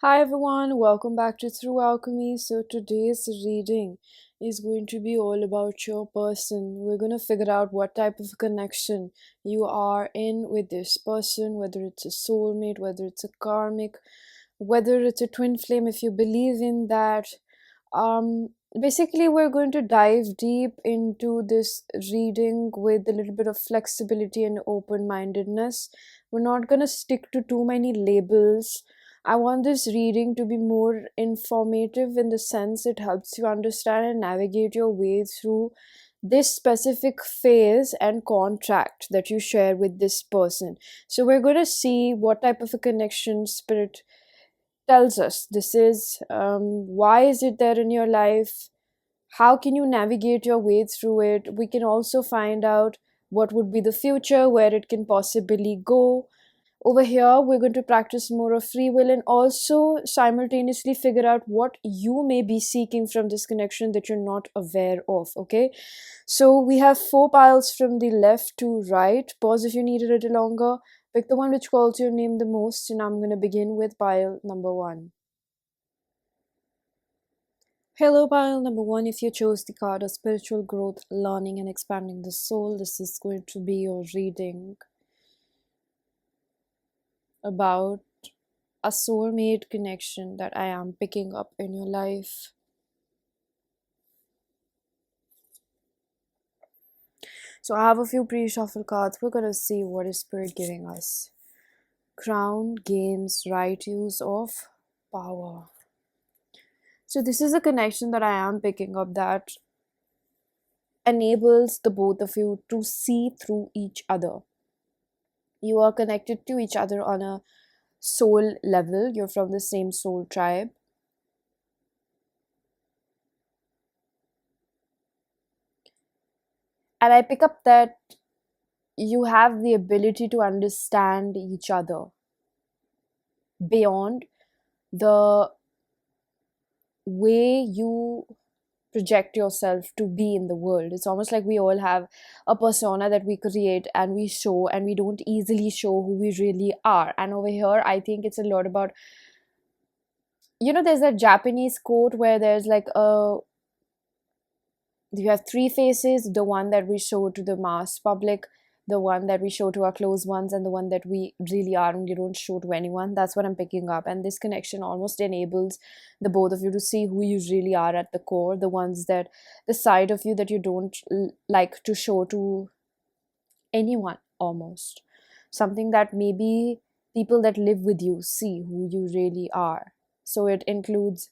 Hi everyone, welcome back to Through Alchemy. So today's reading is going to be all about your person. We're going to figure out what type of connection you are in with this person, whether it's a soulmate, whether it's a karmic, whether it's a twin flame, if you believe in that. Basically, we're going to dive deep into this reading with a little bit of flexibility and open-mindedness. We're not going to stick to too many labels. I want this reading to be more informative in the sense it helps you understand and navigate your way through this specific phase and contract that you share with this person. So we're going to see what type of a connection spirit tells us this is. Why is it there in your life? How can you navigate your way through it? We can also find out what would be the future, where it can possibly go. Over here, we're going to practice more of free will and also simultaneously figure out what you may be seeking from this connection that you're not aware of. Okay, so we have 4 piles from the left to right. Pause if you need a little longer. Pick the one which calls your name the most, and I'm going to begin with pile number 1. Hello, pile number 1. If you chose the card of spiritual growth, learning, and expanding the soul, this is going to be your reading about a soulmate connection that I am picking up in your life. So I have a few pre-shuffle cards. We're going to see what is Spirit giving us. Crown, gains, right use of power. So this is a connection that I am picking up that enables the both of you to see through each other. You are connected to each other on a soul level. You're from the same soul tribe. And I pick up that you have the ability to understand each other beyond the way you project yourself to be in the world. It's almost like we all have a persona that we create and we show, and we don't easily show who we really are. And over here, I think it's a lot about, there's that Japanese quote where there's like you have 3 faces: the one that we show to the mass public, the one that we show to our close ones, and the one that we really are and you don't show to anyone. That's what I'm picking up. And this connection almost enables the both of you to see who you really are at the core, the side of you that you don't like to show to anyone, almost. Something that maybe people that live with you see who you really are. So it includes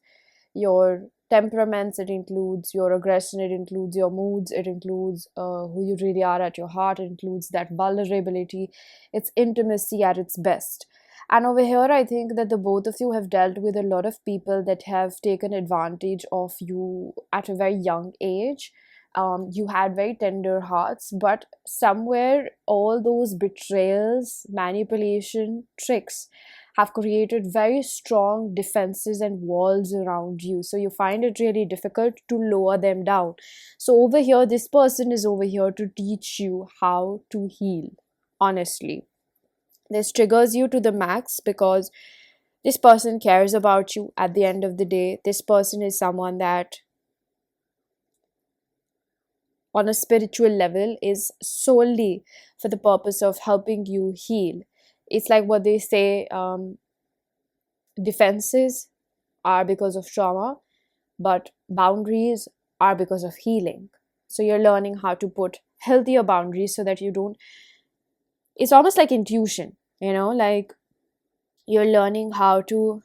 your temperaments, it includes your aggression, it includes your moods, it includes who you really are at your heart, it includes that vulnerability. It's intimacy at its best. And over here, I think that the both of you have dealt with a lot of people that have taken advantage of you at a very young age. You had very tender hearts, but somewhere all those betrayals, manipulation, tricks have created very strong defenses and walls around you. So you find it really difficult to lower them down. So over here, this person is over here to teach you how to heal. Honestly, this triggers you to the max because this person cares about you at the end of the day. This person is someone that on a spiritual level is solely for the purpose of helping you heal. It's like what they say, defenses are because of trauma, but boundaries are because of healing. So you're learning how to put healthier boundaries so that you don't, it's almost like intuition, like you're learning how to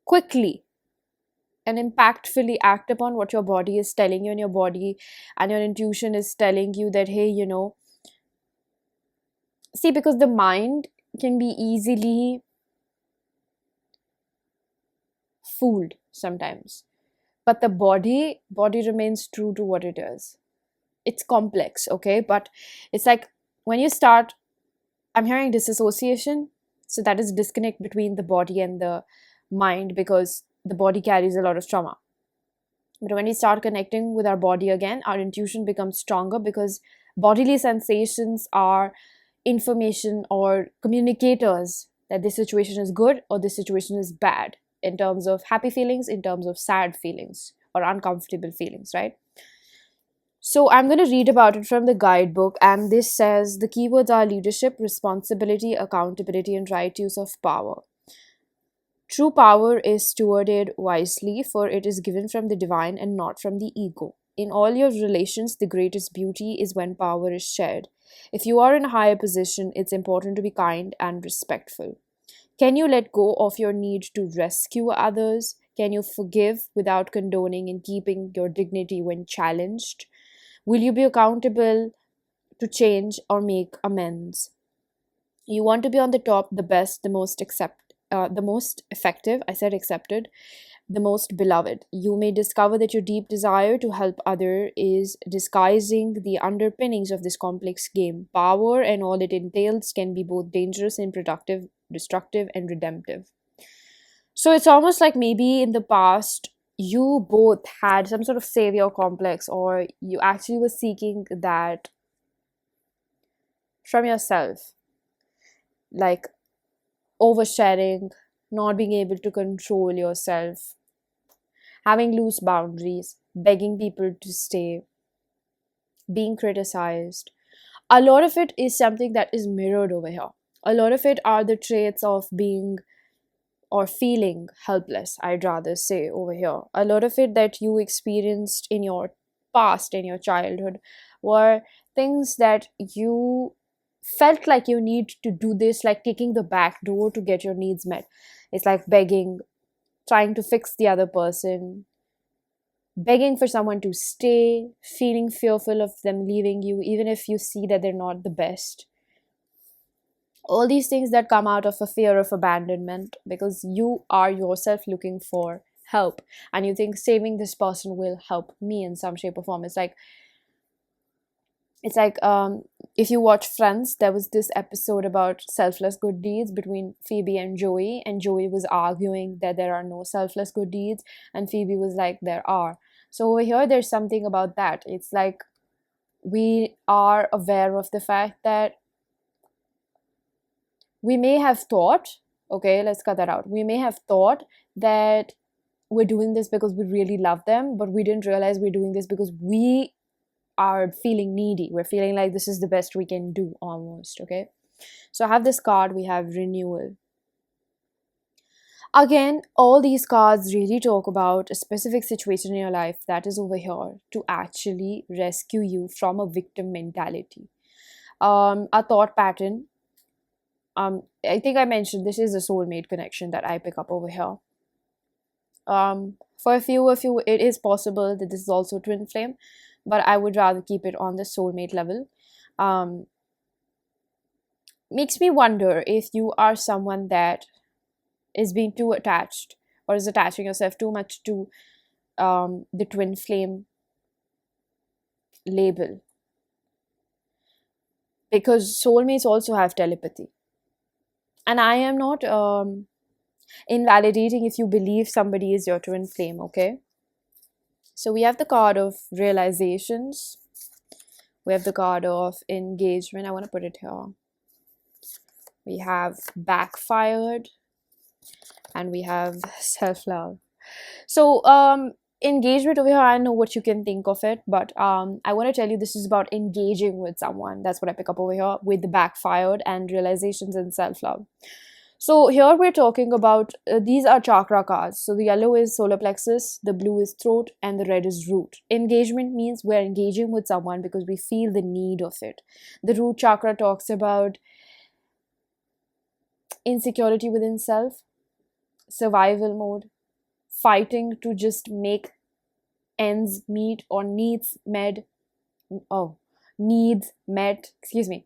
quickly and impactfully act upon what your body is telling you, and your body and your intuition is telling you that, hey, see, because the mind can be easily fooled sometimes, but the body remains true to what it is. It's complex, okay, but it's like when you start, I'm hearing disassociation, so that is disconnect between the body and the mind, because the body carries a lot of trauma. But when we start connecting with our body again, our intuition becomes stronger, because bodily sensations are information or communicators that this situation is good or this situation is bad, in terms of happy feelings, in terms of sad feelings or uncomfortable feelings, right? So I'm going to read about it from the guidebook, and this says the keywords are leadership, responsibility, accountability, and right use of power. True power is stewarded wisely, for it is given from the divine and not from the ego. In all your relations, the greatest beauty is when power is shared. If you are in a higher position, it's important to be kind and respectful. Can you let go of your need to rescue others? Can you forgive without condoning and keeping your dignity when challenged? Will you be accountable to change or make amends? You want to be on the top, the best, the most effective. I said accepted, the most beloved. You may discover that your deep desire to help other is disguising the underpinnings of this complex game. Power and all it entails can be both dangerous and productive, destructive and redemptive. So it's almost like maybe in the past you both had some sort of savior complex, or you actually were seeking that from yourself, like oversharing, not being able to control yourself, having loose boundaries, begging people to stay, being criticized. A lot of it is something that is mirrored over here. A lot of it are the traits of being or feeling helpless, I'd rather say, over here. A lot of it that you experienced in your past, in your childhood, were things that you felt like you need to do this, like kicking the back door to get your needs met. It's like begging, trying to fix the other person, begging for someone to stay, feeling fearful of them leaving you, even if you see that they're not the best. All these things that come out of a fear of abandonment because you are yourself looking for help and you think saving this person will help me in some shape or form. It's like if you watch Friends, there was this episode about selfless good deeds between Phoebe and Joey was arguing that there are no selfless good deeds, and Phoebe was like, there are. So over here, there's something about that. It's like we are aware of the fact that we may have thought, okay, let's cut that out. We may have thought that we're doing this because we really love them, but we didn't realize we're doing this because we are feeling needy. We're feeling like this is the best we can do almost, okay? So I have this card, we have renewal. Again, all these cards really talk about a specific situation in your life that is over here to actually rescue you from a victim mentality. A thought pattern. I think I mentioned this is a soulmate connection that I pick up over here. For a few of you, it is possible that this is also twin flame, but I would rather keep it on the soulmate level. Makes me wonder if you are someone that is being too attached or is attaching yourself too much to the twin flame label. Because soulmates also have telepathy. And I am not invalidating if you believe somebody is your twin flame, okay? So we have the card of realizations. We have the card of engagement. I want to put it here. We have backfired. And we have self-love. So engagement over here, I know what you can think of it, but I want to tell you this is about engaging with someone. That's what I pick up over here with the backfired and realizations and self-love. So here we're talking about, these are chakra cards. So the yellow is solar plexus, the blue is throat, and the red is root. Engagement means we're engaging with someone because we feel the need of it. The root chakra talks about insecurity within self, survival mode, fighting to just make ends meet or needs met, excuse me.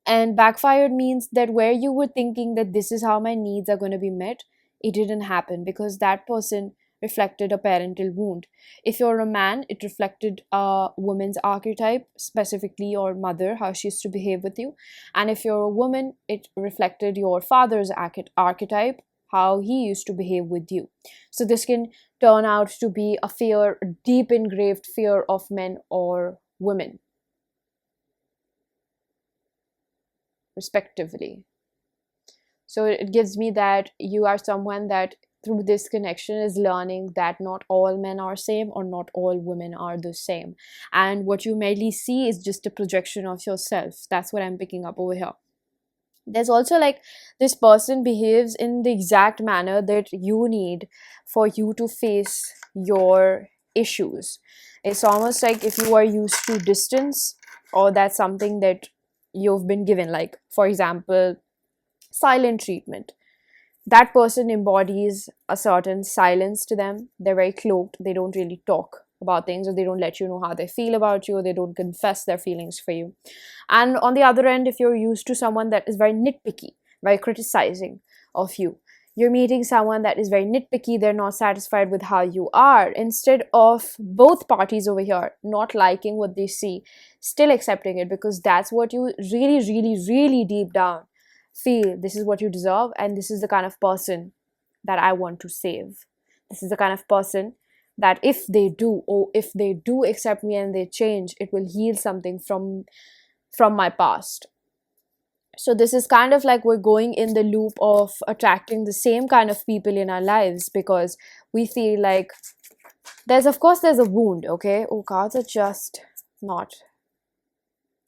And backfired means that where you were thinking that this is how my needs are going to be met, it didn't happen because that person reflected a parental wound. If you're a man, it reflected a woman's archetype, specifically your mother, how she used to behave with you. And if you're a woman, it reflected your father's archetype, how he used to behave with you. So this can turn out to be a fear, a deep engraved fear of men or women, respectively. So it gives me that you are someone that through this connection is learning that not all men are same or not all women are the same, and what you merely see is just a projection of yourself. That's what I'm picking up over here. There's also like this person behaves in the exact manner that you need for you to face your issues. It's almost like if you are used to distance, or that's something that you've been given, like for example silent treatment. That person embodies a certain silence to them. They're very cloaked. They don't really talk about things, or they don't let you know how they feel about you, or they don't confess their feelings for you. And on the other end, if you're used to someone that is very nitpicky, very criticizing of you, you're meeting someone that is very nitpicky, they're not satisfied with how you are. Instead of both parties over here not liking what they see, still accepting it, because that's what you really, really, really deep down feel. This is what you deserve, and this is the kind of person that I want to save. This is the kind of person that if they do, or if they do accept me and they change, it will heal something from my past. So this is kind of like we're going in the loop of attracting the same kind of people in our lives, because we feel like there's a wound. Okay, oh, cards are just not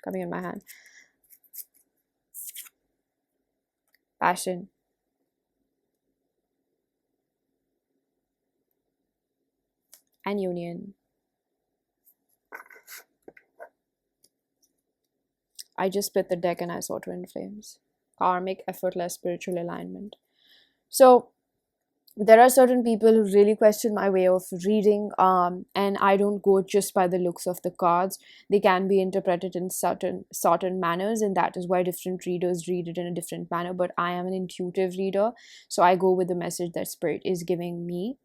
coming in my hand. Passion, and union. I just split the deck and I saw twin flames. Karmic, effortless, spiritual alignment. So there are certain people who really question my way of reading, and I don't go just by the looks of the cards. They can be interpreted in certain manners, and that is why different readers read it in a different manner. But I am an intuitive reader, so I go with the message that spirit is giving me.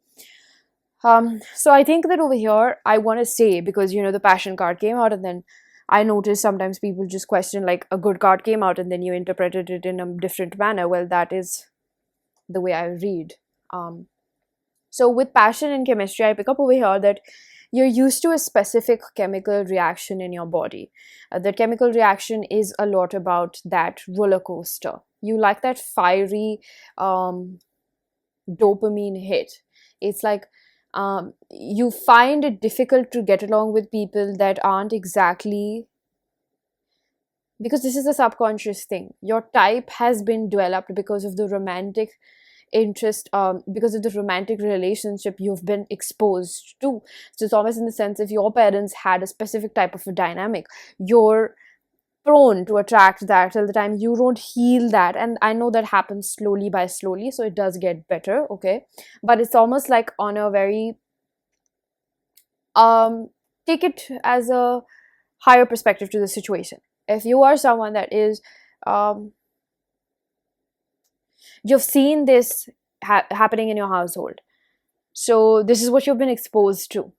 So I think that over here I want to say, because the passion card came out, and then I notice sometimes people just question, like, a good card came out and then you interpreted it in a different manner. Well, that is the way I read. So with passion and chemistry, I pick up over here that you're used to a specific chemical reaction in your body. The chemical reaction is a lot about that roller coaster. You like that fiery dopamine hit. It's like you find it difficult to get along with people that aren't exactly, because this is a subconscious thing. Your type has been developed because of the romantic interest, because of the romantic relationship you've been exposed to. So it's almost in the sense, if your parents had a specific type of a dynamic, you're prone to attract that till the time you don't heal that. And I know that happens slowly by slowly, so it does get better, okay? But it's almost like on a very take it as a higher perspective to the situation. If you are someone that is you've seen this happening in your household, so this is what you've been exposed to,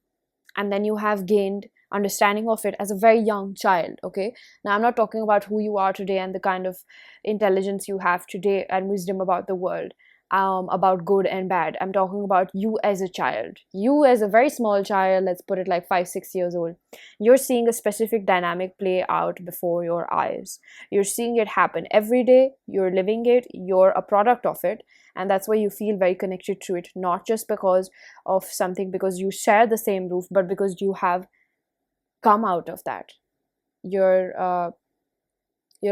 and then you have gained understanding of it as a very young child. Okay, now I'm not talking about who you are today and the kind of intelligence you have today and wisdom about the world, about good and bad. I'm talking about you as a child, you as a very small child, let's put it like 5-6 years old. You're seeing a specific dynamic play out before your eyes. You're seeing it happen every day, you're living it, you're a product of it, and that's why you feel very connected to it, not just because of something, because you share the same roof, but because you have come out of that. You're a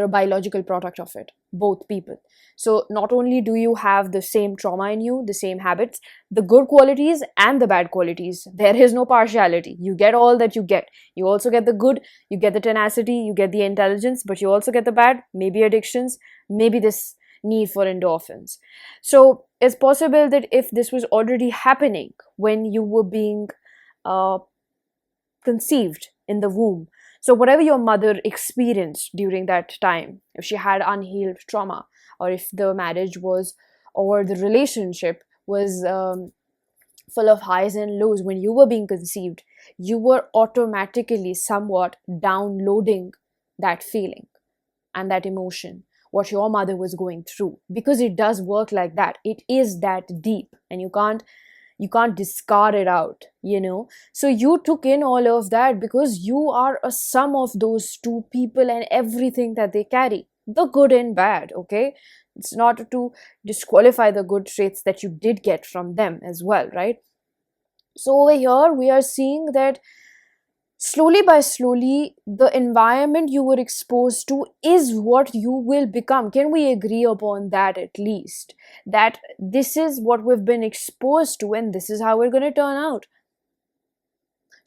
biological product of it, both people. So not only do you have the same trauma in you, the same habits, the good qualities and the bad qualities, there is no partiality. You get all that you get. You also get the good, you get the tenacity, you get the intelligence, but you also get the bad, maybe addictions, maybe this need for endorphins. So it's possible that if this was already happening when you were being conceived in the womb, so whatever your mother experienced during that time, if she had unhealed trauma, or if the marriage was, or the relationship was full of highs and lows when you were being conceived, you were automatically somewhat downloading that feeling and that emotion, what your mother was going through, because it does work like that. It is that deep, and you can't discard it out. So you took in all of that because you are a sum of those two people and everything that they carry, the good and bad. Okay, It's not to disqualify the good traits that you did get from them as well, right? So over here we are seeing that slowly by slowly, the environment you were exposed to is what you will become. Can we agree upon that at least? That this is what we've been exposed to and this is how we're going to turn out.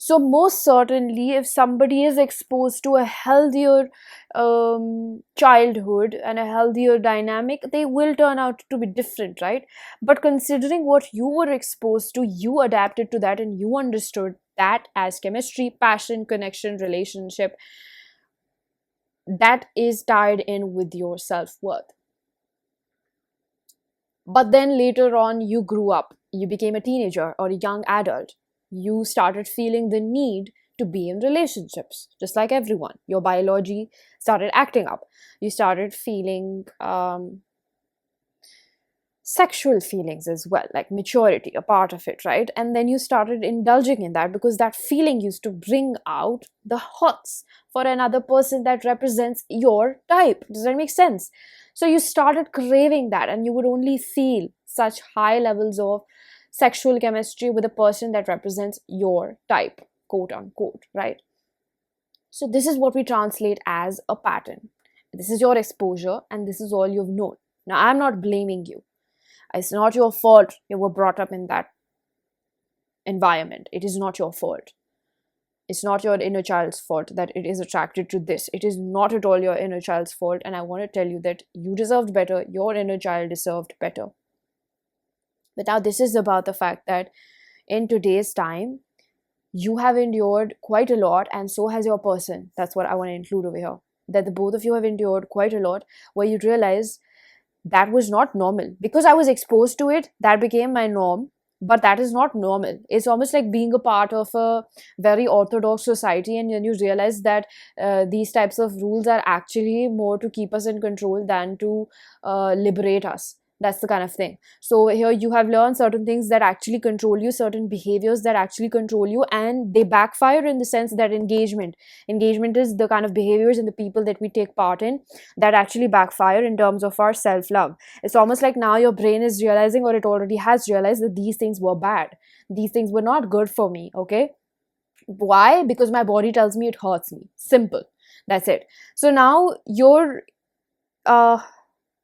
So most certainly, if somebody is exposed to a healthier childhood and a healthier dynamic, they will turn out to be different, right? But considering what you were exposed to, you adapted to that and you understood that as chemistry, passion, connection, relationship, that is tied in with your self-worth. But then later on, you grew up, you became a teenager or a young adult. You started feeling the need to be in relationships, just like everyone. Your biology started acting up. You started feeling sexual feelings as well, like maturity, a part of it, right? And then you started indulging in that because that feeling used to bring out the hots for another person that represents your type. Does that make sense? So you started craving that, and you would only feel such high levels of sexual chemistry with a person that represents your type, quote unquote, right? So this is what we translate as a pattern. This is your exposure, and this is all you've known. Now, I'm not blaming you. It's not your fault you were brought up in that environment. It is not your fault. It's not your inner child's fault that it is attracted to this. It is not at all your inner child's fault. And I want to tell you that you deserved better. Your inner child deserved better. But now this is about the fact that in today's time, you have endured quite a lot, and so has your person. That's what I want to include over here. That the both of you have endured quite a lot, where you realize that was not normal. Because I was exposed to it, that became my norm. But that is not normal. It's almost like being a part of a very orthodox society, and then you realize that these types of rules are actually more to keep us in control than to liberate us. That's the kind of thing. So here you have learned certain things that actually control you, certain behaviors that actually control you, and they backfire in the sense that engagement is the kind of behaviors and the people that we take part in that actually backfire in terms of our self-love. It's almost like now your brain is realizing, or it already has realized, that these things were bad. These things were not good for me, okay? Why? Because my body tells me it hurts me. Simple. That's it. So now you're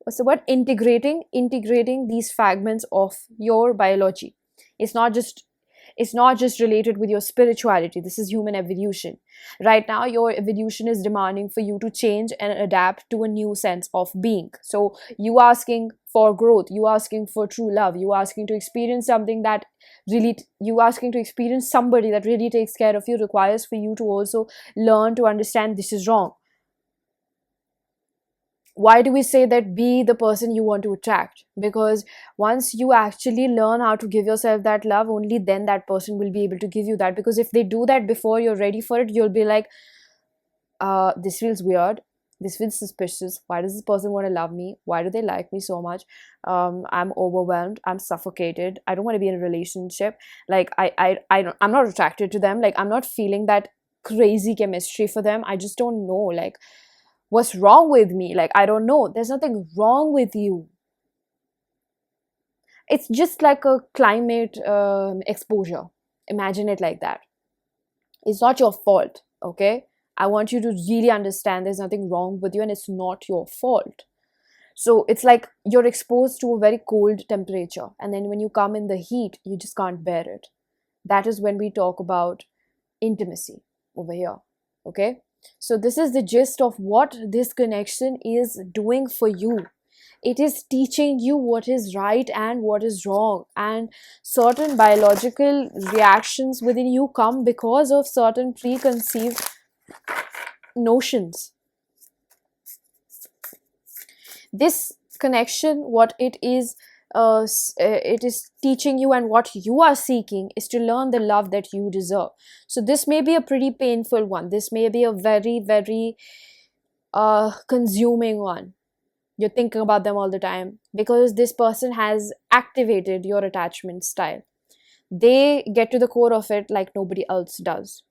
what's the word, integrating these fragments of your biology. It's not just related with your spirituality. This is human evolution. Right now your evolution is demanding for you to change and adapt to a new sense of being. So you asking for growth, you asking for true love, you asking to experience something that really, you asking to experience somebody that really takes care of you, requires for you to also learn to understand this is wrong. Why do we say that be the person you want to attract? Because once you actually learn how to give yourself that love, only then that person will be able to give you that. Because if they do that before you're ready for it, you'll be like, this feels weird, this feels suspicious. Why does this person want to love me? Why do they like me so much? I'm overwhelmed, I'm suffocated, I don't want to be in a relationship. Like I'm not attracted to them. Like I'm not feeling that crazy chemistry for them. I just don't know, like, what's wrong with me? Like, I don't know. There's nothing wrong with you. It's just like a climate exposure. Imagine it like that. It's not your fault, okay? I want you to really understand there's nothing wrong with you and it's not your fault. So it's like you're exposed to a very cold temperature, and then when you come in the heat, you just can't bear it. That is when we talk about intimacy over here, okay? So this is the gist of what this connection is doing for you. It is teaching you what is right and what is wrong, and certain biological reactions within you come because of certain preconceived notions. This connection, what it is teaching you and what you are seeking is to learn the love that you deserve. So this may be a pretty painful one. This may be a very, very consuming one. You're thinking about them all the time because this person has activated your attachment style. They get to the core of it like nobody else does.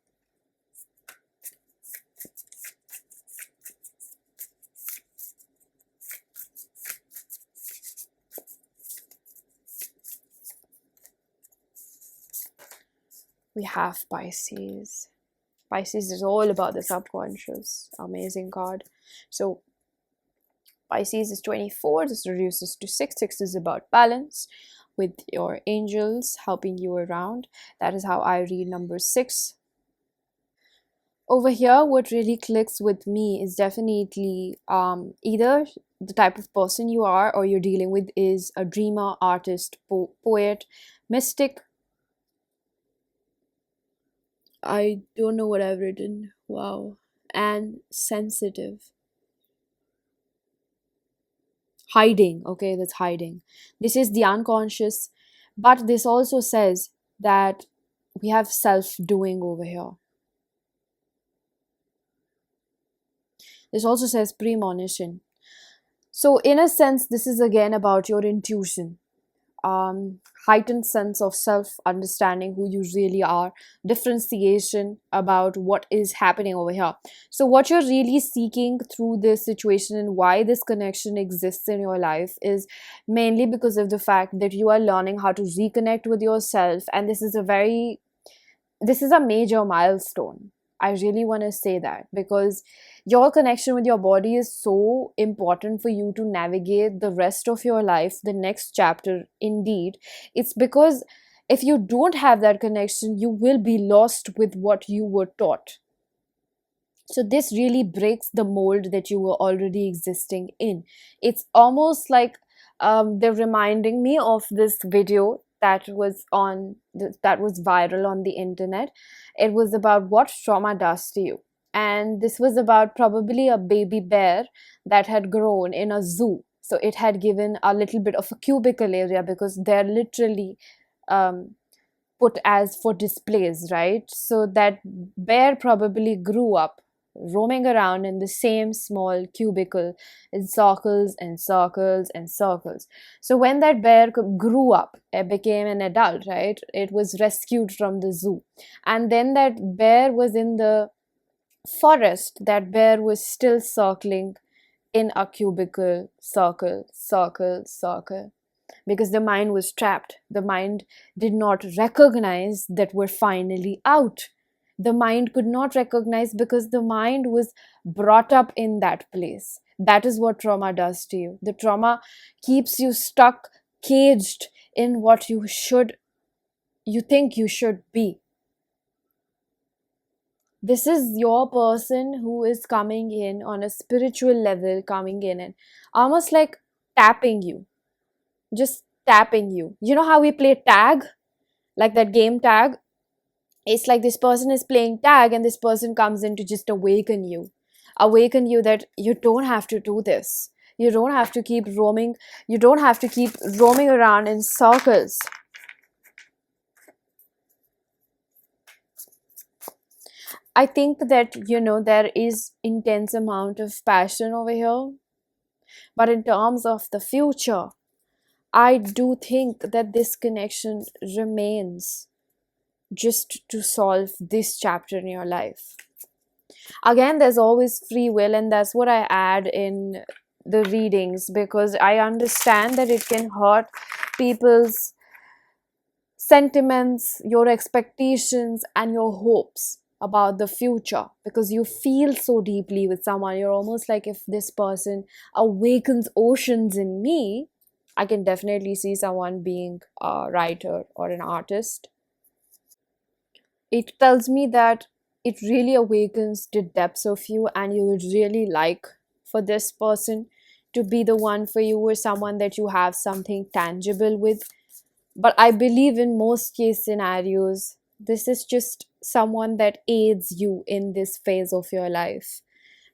We have Pisces. Pisces is all about the subconscious. Amazing card. So Pisces is 24. This reduces to 6. 6 is about balance with your angels helping you around. That is how I read number 6. Over here, what really clicks with me is definitely either the type of person you are or you're dealing with is a dreamer, artist, poet, mystic. I don't know what I've written. Wow. And sensitive. Hiding. Okay, that's hiding. This is the unconscious. But this also says that we have self doing over here. This also says premonition. So, in a sense, this is again about your intuition, heightened sense of self understanding who you really are, differentiation about what is happening over here. So, what you're really seeking through this situation and why this connection exists in your life is mainly because of the fact that you are learning how to reconnect with yourself, and this is a major milestone. I really want to say that because your connection with your body is so important for you to navigate the rest of your life, the next chapter. Indeed, it's because if you don't have that connection, you will be lost with what you were taught. So this really breaks the mold that you were already existing in. It's almost like they're reminding me of this video that was that was viral on the internet. It was about what trauma does to you, and this was about probably a baby bear that had grown in a zoo. So it had given a little bit of a cubicle area because they're literally um, put as for displays, right? So that bear probably grew up roaming around in the same small cubicle in circles and circles and circles. So when that bear grew up, it became an adult, right? It was rescued from the zoo. And then that bear was in the forest. That bear was still circling in a cubicle, circle, circle, circle, because the mind was trapped. The mind did not recognize that we're finally out. The mind could not recognize because the mind was brought up in that place. That is what trauma does to you. The trauma keeps you stuck, caged in what you think you should be. This is your person who is coming in on a spiritual level, coming in and almost like tapping you, just tapping you. You know how we play tag, like that game tag? It's like this person is playing tag and this person comes in to just awaken you that you don't have to do this. You don't have to keep roaming. You don't have to keep roaming around in circles. I think that, there is intense amount of passion over here. But in terms of the future, I do think that this connection remains just to solve this chapter in your life. Again, there's always free will, and that's what I add in the readings because I understand that it can hurt people's sentiments, your expectations, and your hopes about the future because you feel so deeply with someone. You're almost like, if this person awakens oceans in me, I can definitely see someone being a writer or an artist. It tells me that it really awakens the depths of you, and you would really like for this person to be the one for you or someone that you have something tangible with. But I believe in most case scenarios, this is just someone that aids you in this phase of your life.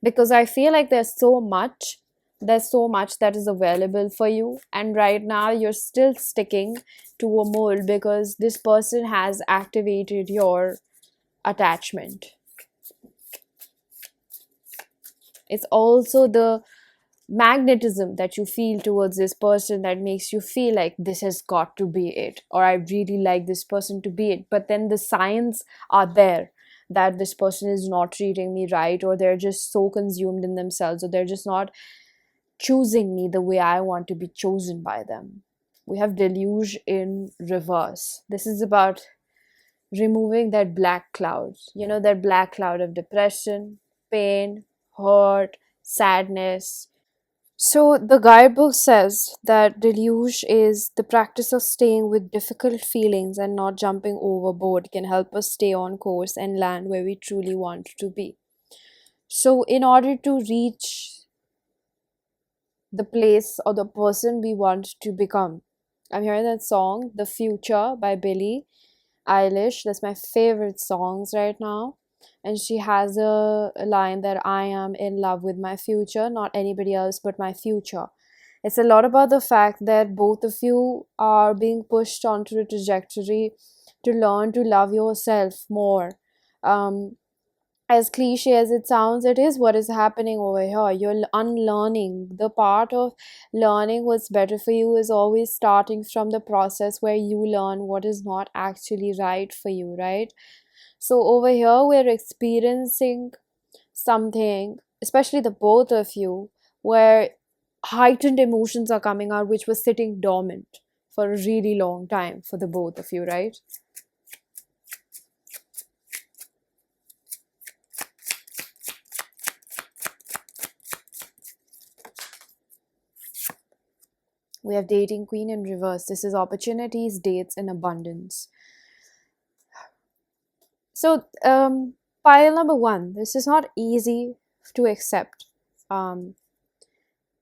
Because I feel like there's so much that is available for you. And right now, you're still sticking to a mold because this person has activated your attachment. It's also the magnetism that you feel towards this person that makes you feel like this has got to be it, or I really like this person to be it. But then the signs are there that this person is not treating me right, or they're just so consumed in themselves, or they're just not choosing me the way I want to be chosen by them. We have deluge in reverse. This is about removing that black cloud, that black cloud of depression, pain, hurt, sadness. So the guidebook says that deluge is the practice of staying with difficult feelings and not jumping overboard can help us stay on course and land where we truly want to be. So in order to reach the place or the person we want to become, I'm hearing that song, The Future by Billie Eilish. That's my favorite songs right now. And she has a line that I am in love with my future, not anybody else but my future. It's a lot about the fact that both of you are being pushed onto a trajectory to learn to love yourself more. Um, as cliche as it sounds, it is what is happening over here. You're unlearning. The part of learning what's better for you is always starting from the process where you learn what is not actually right for you, right? So over here, we're experiencing something, especially the both of you, where heightened emotions are coming out, which was sitting dormant for a really long time for the both of you, right? We have dating queen in reverse. This is opportunities, dates, and abundance. So, pile number one, this is not easy to accept. Um,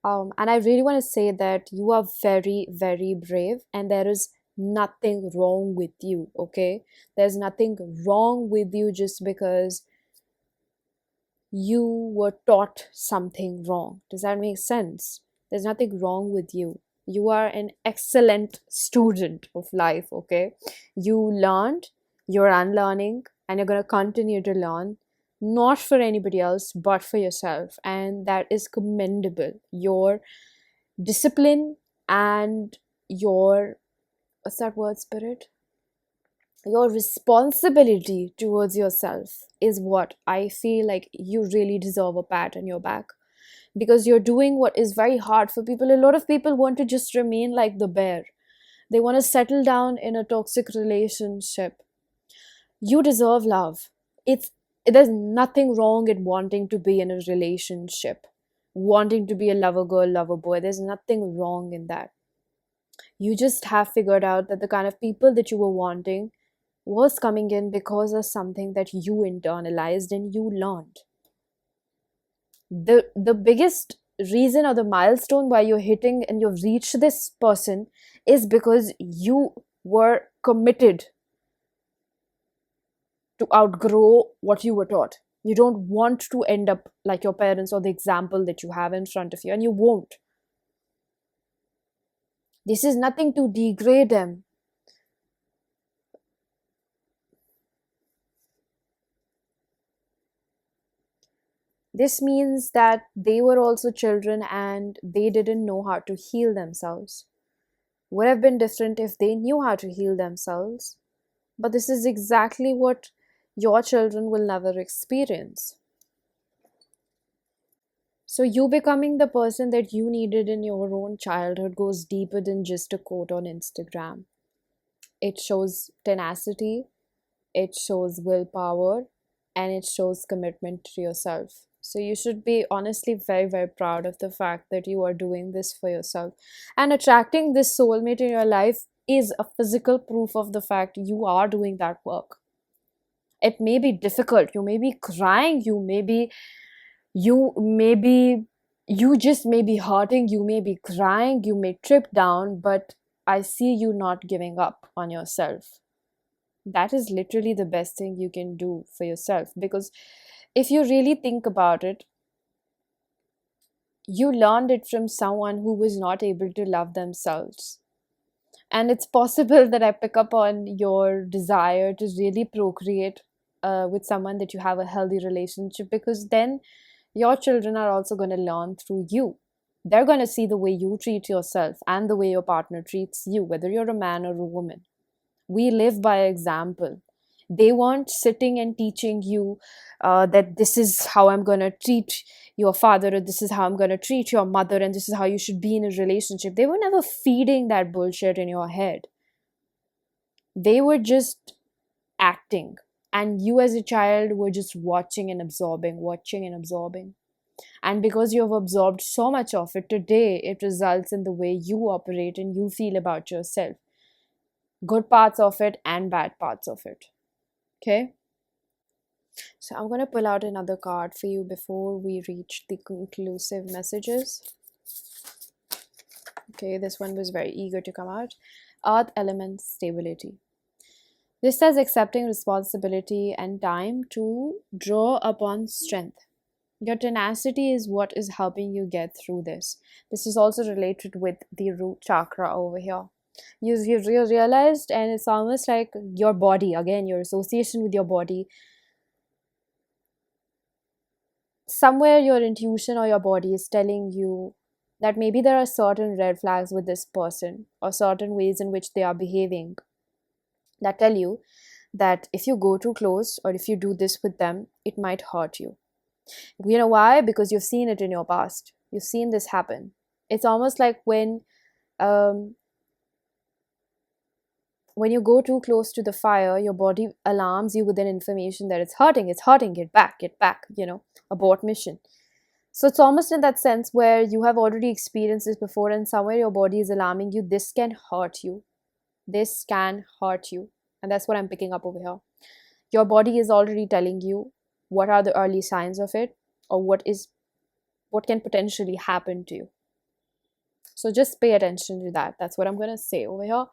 and I really want to say that you are very, very brave, and there is nothing wrong with you, okay? There's nothing wrong with you just because you were taught something wrong. Does that make sense? There's nothing wrong with you. You are an excellent student of life, okay? You learned, you're unlearning, and you're going to continue to learn, not for anybody else, but for yourself. And that is commendable. Your discipline and your, what's that word, spirit? Your responsibility towards yourself is what I feel like you really deserve a pat on your back, because you're doing what is very hard for people. A lot of people want to just remain like the bear. They want to settle down in a toxic relationship. You deserve love. It's There's nothing wrong in wanting to be in a relationship, wanting to be a lover girl, lover boy. There's nothing wrong in that. You just have figured out that the kind of people that you were wanting was coming in because of something that you internalized and you learned. The biggest reason or the milestone why you're hitting and you've reached this person is because you were committed to outgrow what you were taught. You don't want to end up like your parents or the example that you have in front of you, and you won't. This is nothing to degrade them. This means that they were also children and they didn't know how to heal themselves. Would have been different if they knew how to heal themselves. But this is exactly what your children will never experience. So, you becoming the person that you needed in your own childhood goes deeper than just a quote on Instagram. It shows tenacity, it shows willpower, and it shows commitment to yourself. So you should be honestly very, very proud of the fact that you are doing this for yourself. And attracting this soulmate in your life is a physical proof of the fact you are doing that work. It may be difficult, you may be crying, you just may be hurting, you may be crying, you may trip down, but I see you not giving up on yourself. That is literally the best thing you can do for yourself, because if you really think about it, you learned it from someone who was not able to love themselves. And it's possible that I pick up on your desire to really procreate with someone that you have a healthy relationship, because then your children are also going to learn through you. They're going to see the way you treat yourself and the way your partner treats you, whether you're a man or a woman. We live by example. They weren't sitting and teaching you that this is how I'm going to treat your father, or this is how I'm going to treat your mother, and this is how you should be in a relationship. They were never feeding that bullshit in your head. They were just acting, and you as a child were just watching and absorbing. And because you have absorbed so much of it, today it results in the way you operate and you feel about yourself. Good parts of it and bad parts of it. Okay? So I'm going to pull out another card for you before we reach the conclusive messages. Okay, this one was very eager to come out. Earth element stability. This says accepting responsibility and time to draw upon strength. Your tenacity is what is helping you get through this. This is also related with the root chakra over here. You realized, and it's almost like your body, again, your association with your body. Somewhere your intuition or your body is telling you that maybe there are certain red flags with this person or certain ways in which they are behaving that tell you that if you go too close or if you do this with them, it might hurt you. You know why? Because you've seen it in your past. You've seen this happen. It's almost like when you go too close to the fire, your body alarms you with an information that it's hurting, get back, abort mission. So it's almost in that sense where you have already experienced this before and somewhere your body is alarming you, this can hurt you. This can hurt you. And that's what I'm picking up over here. Your body is already telling you what are the early signs of it or what can potentially happen to you. So just pay attention to that. That's what I'm going to say over here.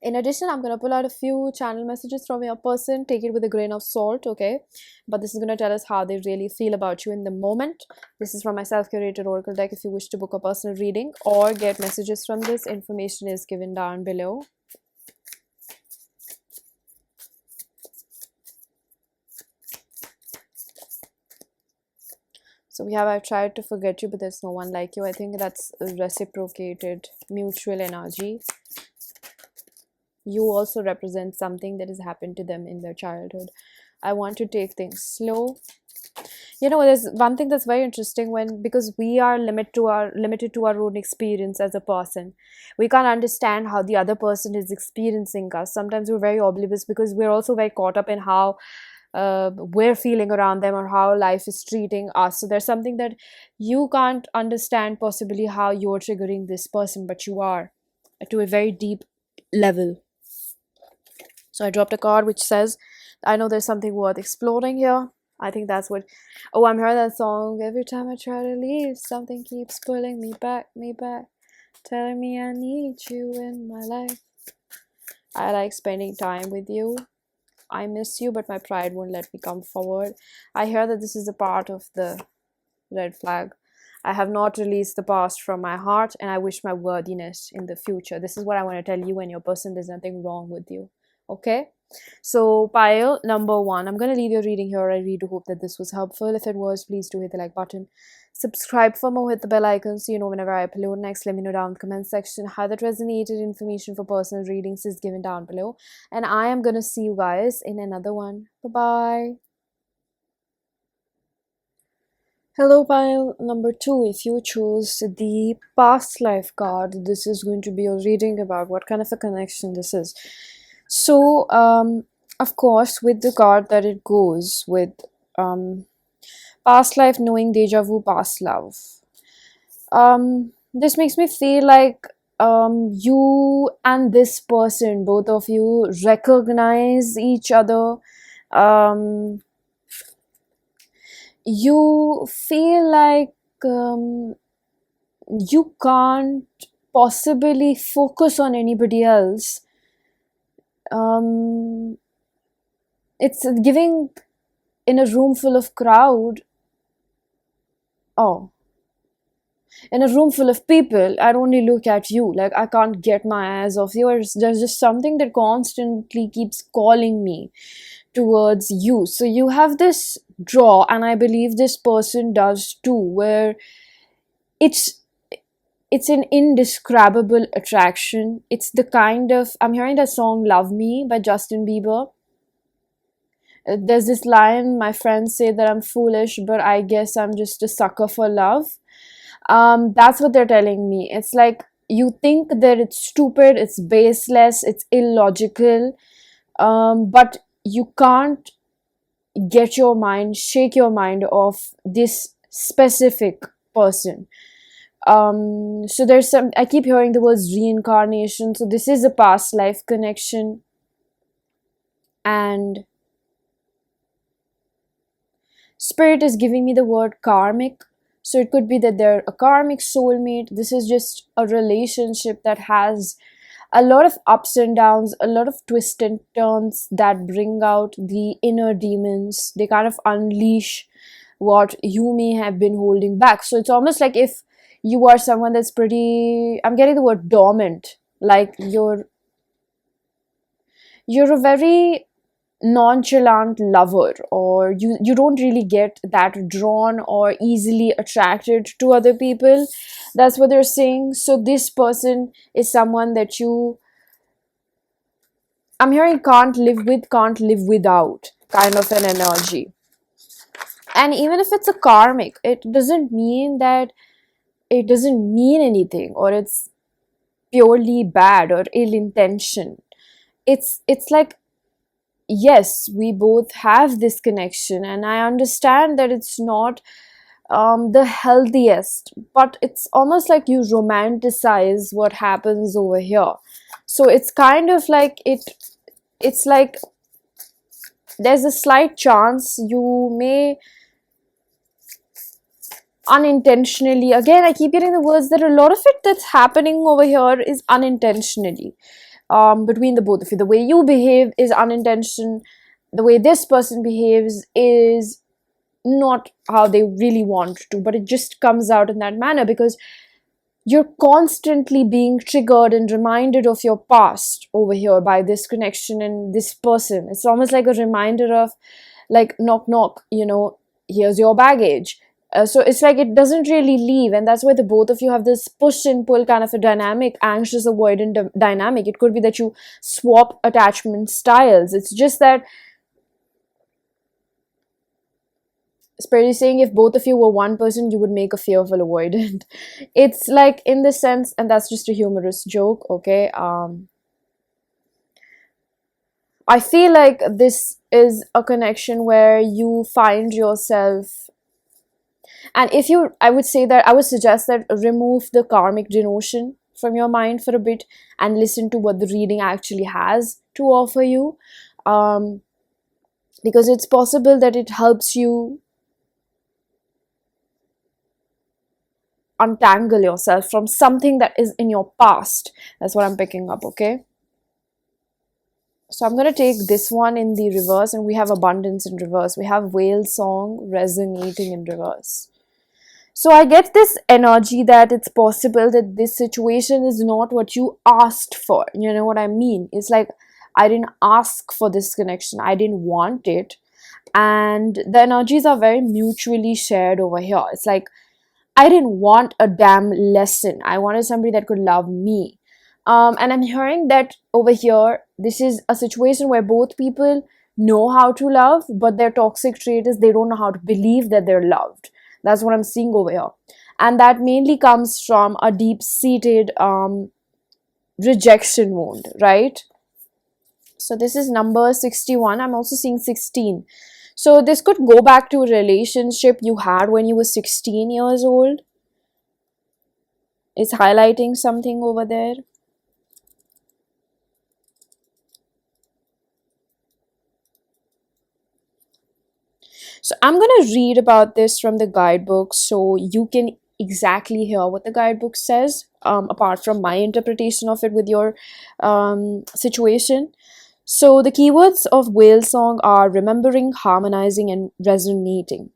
In addition, I'm going to pull out a few channel messages from your person. Take it with a grain of salt, okay? But this is going to tell us how they really feel about you in the moment. This is from my self-curated oracle deck. If you wish to book a personal reading or get messages from this, information is given down below. So we have, I've tried to forget you, but there's no one like you. I think that's a reciprocated mutual energy. You also represent something that has happened to them in their childhood. I want to take things slow. There's one thing that's very interesting because we are limited to our own experience as a person. We can't understand how the other person is experiencing us. Sometimes we're very oblivious because we're also very caught up in how we're feeling around them or how life is treating us. So there's something that you can't understand possibly how you're triggering this person, but you are to a very deep level. So I dropped a card which says, I know there's something worth exploring here. I think that's what, I'm hearing that song. Every time I try to leave, something keeps pulling me back, telling me I need you in my life. I like spending time with you. I miss you, but my pride won't let me come forward. I hear that this is a part of the red flag. I have not released the past from my heart, and I wish my worthiness in the future. This is what I want to tell you and your person. There's nothing wrong with you. Okay? So, pile number 1. I'm going to leave your reading here. I really do hope that this was helpful. If it was, please do hit the like button. Subscribe for more. Hit the bell icon so you know whenever I upload next. Let me know down in the comment section how that resonated. Information for personal readings is given down below. And I am going to see you guys in another one. Bye-bye. Hello, pile number 2. If you chose the past life card, this is going to be your reading about what kind of a connection this is. So, of course, with the card that it goes with, past life, knowing, deja vu, past love. This makes me feel like you and this person, both of you, recognize each other. You feel like you can't possibly focus on anybody else. It's giving in a room full of crowd. In a room full of people, I'd only look at you. Like, I can't get my eyes off yours. There's just something that constantly keeps calling me towards you. So you have this draw, and I believe this person does too, where it's an indescribable attraction. It's the kind of, I'm hearing that song Love Me by Justin Bieber. There's this line, my friends say that I'm foolish, but I guess I'm just a sucker for love. That's what they're telling me. It's like you think that it's stupid, it's baseless, it's illogical, but you can't shake your mind off this specific person. So there's some, I keep hearing the words reincarnation, so this is a past life connection. And spirit is giving me the word karmic, so it could be that they're a karmic soulmate. This is just a relationship that has a lot of ups and downs, a lot of twists and turns that bring out the inner demons. They kind of unleash what you may have been holding back. So it's almost like if you are someone that's pretty, I'm getting the word dormant, like you're a very nonchalant lover, or you don't really get that drawn or easily attracted to other people. That's what they're saying. So this person is someone that you, I'm hearing, can't live with, can't live without kind of an energy. And even if it's a karmic, it doesn't mean that it doesn't mean anything, or it's purely bad or ill intention. It's like, yes, we both have this connection, and I understand that it's not the healthiest, but it's almost like you romanticize what happens over here. So it's kind of like it's like there's a slight chance you may unintentionally, again I keep getting the words that a lot of it that's happening over here is unintentionally, between the both of you. The way you behave is unintentional, the way this person behaves is not how they really want to, but it just comes out in that manner because you're constantly being triggered and reminded of your past over here by this connection and this person. It's almost like a reminder of, like, knock knock, here's your baggage. So it's like it doesn't really leave, and that's why the both of you have this push and pull kind of a dynamic, anxious avoidant dynamic. It could be that you swap attachment styles. It's just that Spirit is saying if both of you were one person, you would make a fearful avoidant. It's like in this sense, and that's just a humorous joke, okay? I feel like this is a connection where you find yourself, and if you, I would suggest that remove the karmic denotion from your mind for a bit and listen to what the reading actually has to offer you, because it's possible that it helps you untangle yourself from something that is in your past. That's what I'm picking up, okay? So I'm going to take this one in the reverse, and we have abundance in reverse. We have whale song resonating in reverse. So I get this energy that it's possible that this situation is not what you asked for. You know what I mean? It's like, I didn't ask for this connection. I didn't want it. And the energies are very mutually shared over here. It's like, I didn't want a damn lesson. I wanted somebody that could love me. And I'm hearing that over here, this is a situation where both people know how to love, but their toxic trait is they don't know how to believe that they're loved. That's what I'm seeing over here. And that mainly comes from a deep-seated rejection wound, right? So this is number 61. I'm also seeing 16. So this could go back to a relationship you had when you were 16 years old. It's highlighting something over there. So I'm going to read about this from the guidebook so you can exactly hear what the guidebook says, apart from my interpretation of it with your situation. So the keywords of whale song are remembering, harmonizing, and resonating.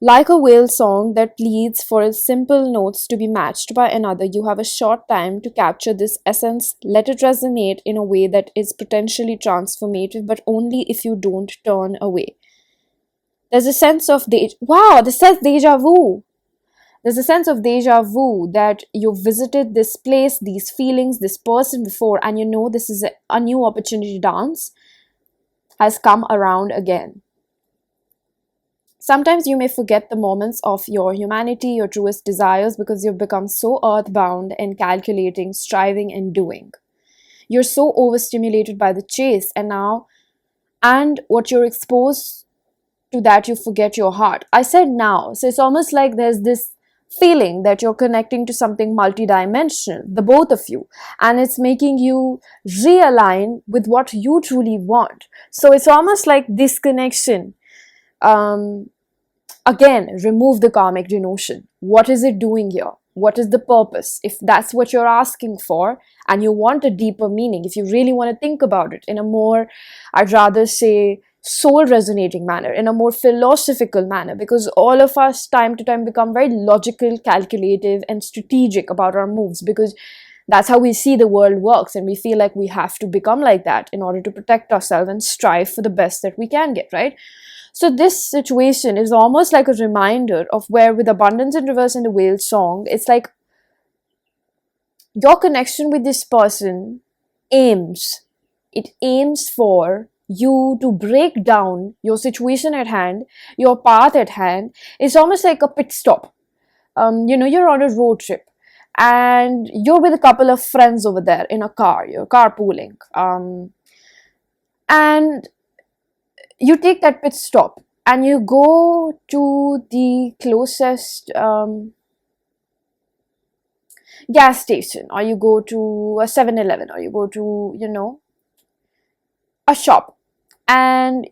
Like a whale song that pleads for simple notes to be matched by another, you have a short time to capture this essence, let it resonate in a way that is potentially transformative, but only if you don't turn away. There's a sense of wow, this says deja vu. There's a sense of deja vu that you've visited this place, these feelings, this person before, and you know this is a new opportunity dance has come around again. Sometimes you may forget the moments of your humanity, your truest desires, because you've become so earthbound and calculating, striving and doing. You're so overstimulated by the chase, and what you're exposed to, that you forget your heart. I said now, so it's almost like there's this feeling that you're connecting to something multidimensional, the both of you, and it's making you realign with what you truly want. So it's almost like this connection, um, again, remove the karmic denotion. What is it doing here? What is the purpose? If that's what you're asking for and you want a deeper meaning, if you really want to think about it in a more, I'd rather say, soul resonating manner, in a more philosophical manner, because all of us time to time become very logical, calculative, and strategic about our moves, because that's how we see the world works, and we feel like we have to become like that in order to protect ourselves and strive for the best that we can get, right? So this situation is almost like a reminder of where, with Abundance in Reverse and the Whale song, it's like your connection with this person aims for you to break down your situation at hand, your path at hand. It's almost like a pit stop. You're on a road trip and you're with a couple of friends over there in a car, you're carpooling. And you take that pit stop and you go to the closest gas station, or you go to a 7-Eleven, or you go to, a shop. And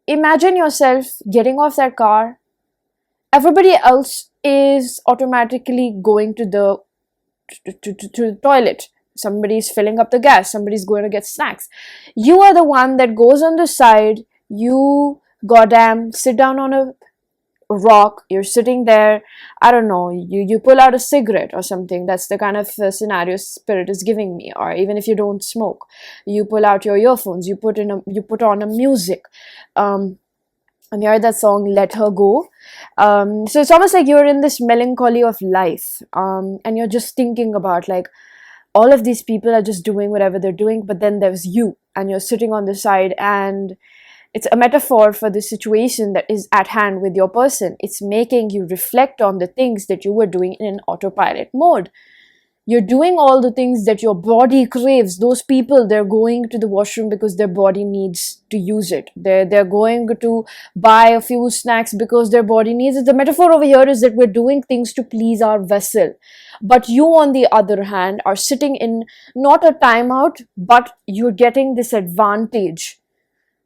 imagine yourself getting off that car. Everybody else is automatically going to the toilet. Somebody's filling up the gas. Somebody's going to get snacks. You are the one that goes on the side. You goddamn sit down on a rock. You're sitting there. I don't know. You pull out a cigarette or something. That's the kind of scenario spirit is giving me. Or even if you don't smoke, you pull out your earphones. You put on a music. And you heard that song "Let Her Go." So it's almost like you're in this melancholy of life, and you're just thinking about, like, all of these people are just doing whatever they're doing, but then there's you, and you're sitting on the side, and it's a metaphor for the situation that is at hand with your person. It's making you reflect on the things that you were doing in an autopilot mode. You're doing all the things that your body craves. Those people, they're going to the washroom because their body needs to use it. They're going to buy a few snacks because their body needs it. The metaphor over here is that we're doing things to please our vessel. But you, on the other hand, are sitting in not a timeout, but you're getting this advantage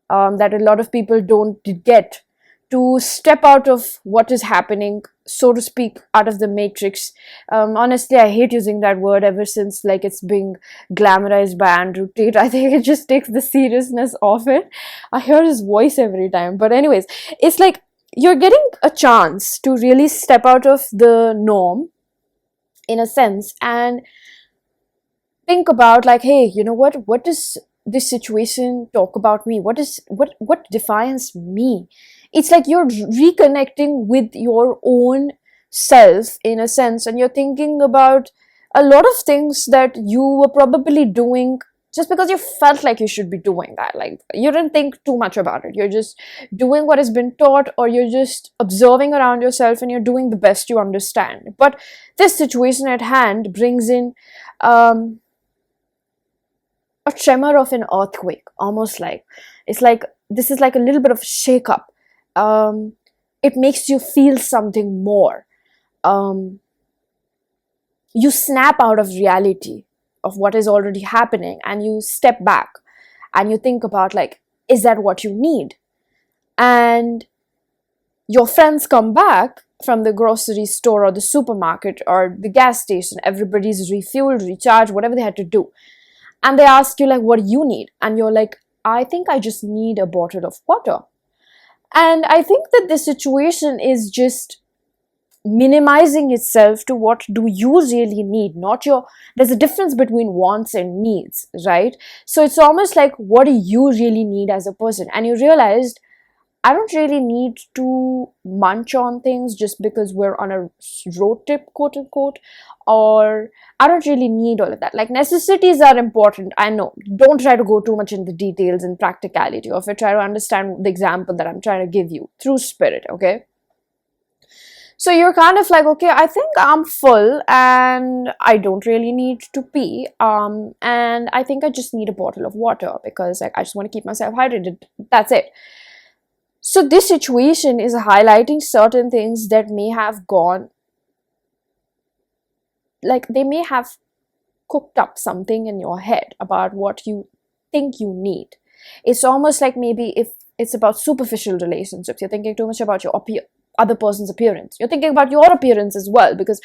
that a lot of people don't get, to step out of what is happening, so to speak, out of the matrix. Honestly, I hate using that word ever since, like, it's being glamorized by Andrew Tate. I think it just takes the seriousness off it. I hear his voice every time. But anyways, it's like you're getting a chance to really step out of the norm, in a sense, and think about, like, hey, you know what does this situation talk about me? What defines me? It's like you're reconnecting with your own self, in a sense, and you're thinking about a lot of things that you were probably doing just because you felt like you should be doing that. Like, you didn't think too much about it. You're just doing what has been taught, or you're just observing around yourself and you're doing the best you understand. But this situation at hand brings in a tremor of an earthquake, almost like. It's like this is like a little bit of shake up. It makes you feel something more. You snap out of reality of what is already happening, and you step back and you think about, like, is that what you need? And your friends come back from the grocery store or the supermarket or the gas station. Everybody's refueled, recharged, whatever they had to do. And they ask you, like, what do you need? And you're like, I think I just need a bottle of water. And I think that this situation is just minimizing itself to what do you really need, not there's a difference between wants and needs, right? So it's almost like, what do you really need as a person? And you realized, I don't really need to munch on things just because we're on a road trip, quote unquote, or I don't really need all of that. Like, necessities are important, I know. Don't try to go too much in the details and practicality of it. Try to understand the example that I'm trying to give you through spirit, okay? So you're kind of like, okay, I think I'm full and I don't really need to pee. And I think I just need a bottle of water because like I just want to keep myself hydrated. That's it. So this situation is highlighting certain things that may have gone, like they may have cooked up something in your head about what you think you need. It's almost like maybe if it's about superficial relationships, you're thinking too much about your other person's appearance. You're thinking about your appearance as well, because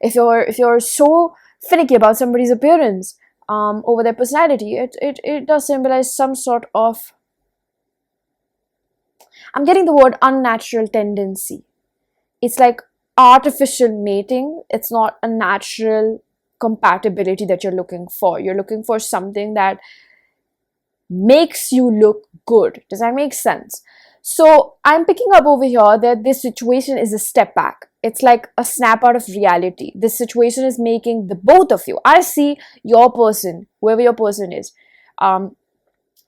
if you're so finicky about somebody's appearance over their personality, it does symbolize some sort of, I'm getting the word unnatural tendency. It's like artificial mating. It's not a natural compatibility that you're looking for. You're looking for something that makes you look good. Does that make sense? So I'm picking up over here that this situation is a step back. It's like a snap out of reality. This situation is making the both of you. I see your person, whoever your person is, and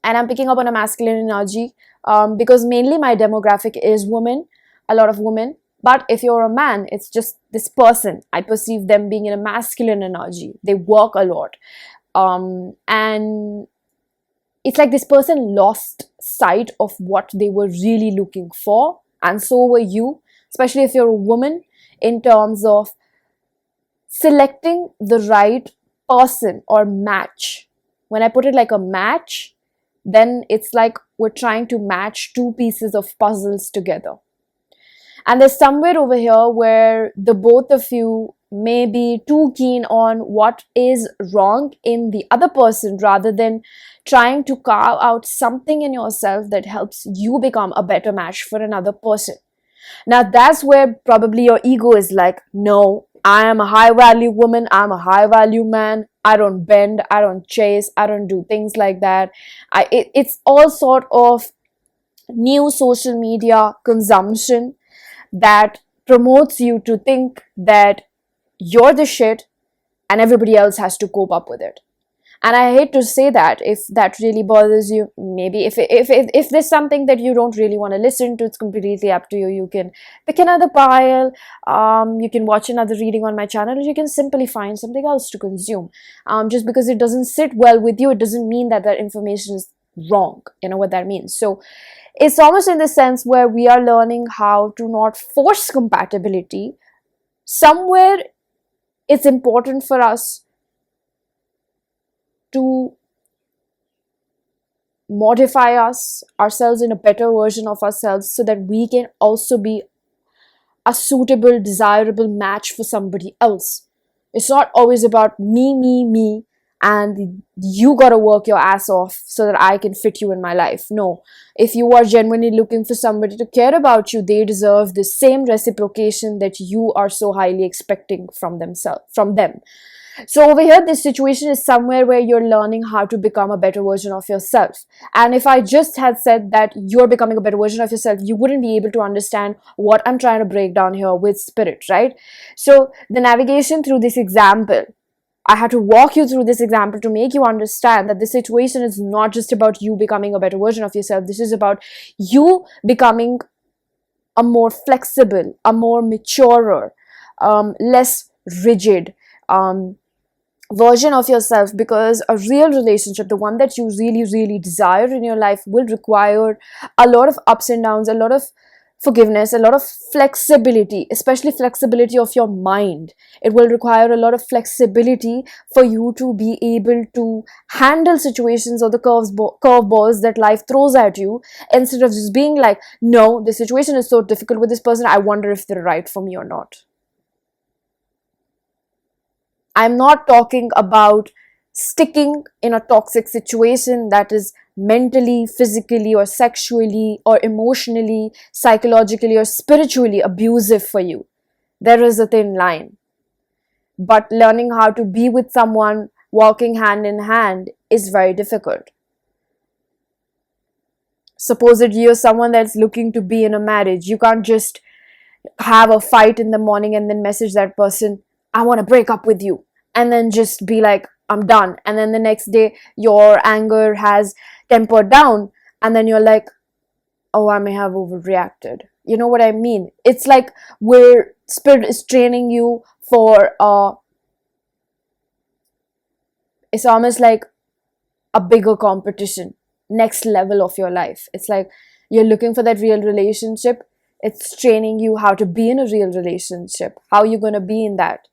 I'm picking up on a masculine energy because mainly my demographic is women, a lot of women. But if you're a man, it's just this person. I perceive them being in a masculine energy. They work a lot. And it's like this person lost sight of what they were really looking for. And so were you, especially if you're a woman, in terms of selecting the right person or match. When I put it like a match, then it's like we're trying to match two pieces of puzzles together. And there's somewhere over here where the both of you may be too keen on what is wrong in the other person rather than trying to carve out something in yourself that helps you become a better match for another person. Now that's where probably your ego is like, no, I am a high value woman, I'm a high value man, I don't bend, I don't chase, I don't do things like that. It's all sort of new social media consumption that promotes you to think that you're the shit and everybody else has to cope up with it. And I hate to say that if that really bothers you. Maybe if there's something that you don't really want to listen to, it's completely up to you. You can pick another pile, you can watch another reading on my channel, or you can simply find something else to consume. Just because it doesn't sit well with you, it doesn't mean that that information is wrong. You know what that means? So it's almost in the sense where we are learning how to not force compatibility. Somewhere it's important for us to modify ourselves in a better version of ourselves so that we can also be a suitable, desirable match for somebody else. It's not always about me, and you gotta work your ass off so that I can fit you in my life. No. If you are genuinely looking for somebody to care about you, they deserve the same reciprocation that you are so highly expecting from them. So over here, this situation is somewhere where you're learning how to become a better version of yourself. And if I just had said that you're becoming a better version of yourself, you wouldn't be able to understand what I'm trying to break down here with spirit, right? So the navigation through this example, I had to walk you through this example to make you understand that this situation is not just about you becoming a better version of yourself. This is about you becoming a more flexible, a more maturer, less rigid, version of yourself, because a real relationship, the one that you really desire in your life, will require a lot of ups and downs, a lot of forgiveness, a lot of flexibility, especially flexibility of your mind. It will require a lot of flexibility for you to be able to handle situations or the curveballs that life throws at you, instead of just being like, no, the situation is so difficult with this person, I wonder if they're right for me or not. I'm not talking about sticking in a toxic situation that is mentally, physically, or sexually, or emotionally, psychologically, or spiritually abusive for you. There is a thin line. But learning how to be with someone walking hand in hand is very difficult. Supposedly you're someone that's looking to be in a marriage. You can't just have a fight in the morning and then message that person, I want to break up with you, and then just be like, I'm done. And then the next day your anger has tempered down, and then you're like, oh, I may have overreacted. You know what I mean? It's like we're Spirit is training you for it's almost like a bigger competition, next level of your life. It's like you're looking for that real relationship. It's training you how to be in a real relationship, how you're going to be in that.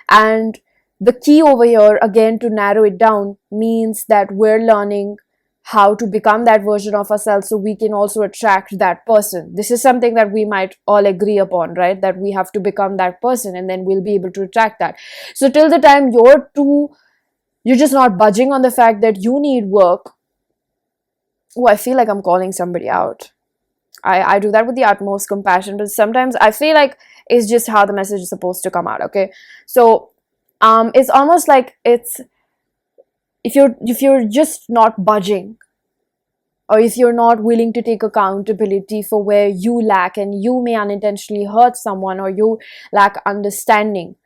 And the key over here, again, to narrow it down, means that we're learning how to become that version of ourselves so we can also attract that person. This is something that we might all agree upon, right? That we have to become that person and then we'll be able to attract that. So till the time you're just not budging on the fact that you need work. Oh, I feel like I'm calling somebody out. I do that with the utmost compassion, but sometimes I feel like it's just how the message is supposed to come out, okay? So it's almost like it's if you're just not budging, or if you're not willing to take accountability for where you lack and you may unintentionally hurt someone or you lack understanding,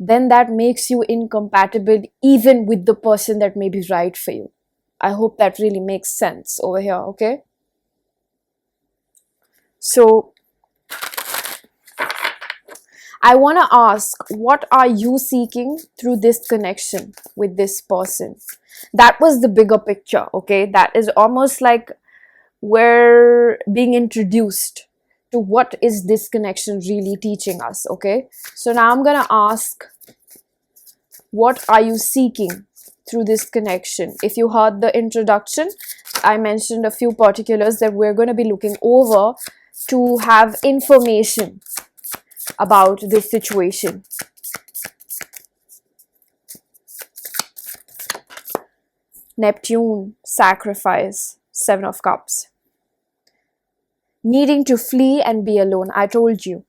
then that makes you incompatible even with the person that may be right for you. I hope that really makes sense over here, okay? So I want to ask, what are you seeking through this connection with this person? That was the bigger picture, okay? That is almost like we're being introduced to what is this connection really teaching us, okay? So now I'm going to ask, what are you seeking through this connection? If you heard the introduction, I mentioned a few particulars that we're going to be looking over to have information about this situation. Neptune, sacrifice, 7 of Cups. Needing to flee and be alone. I told you.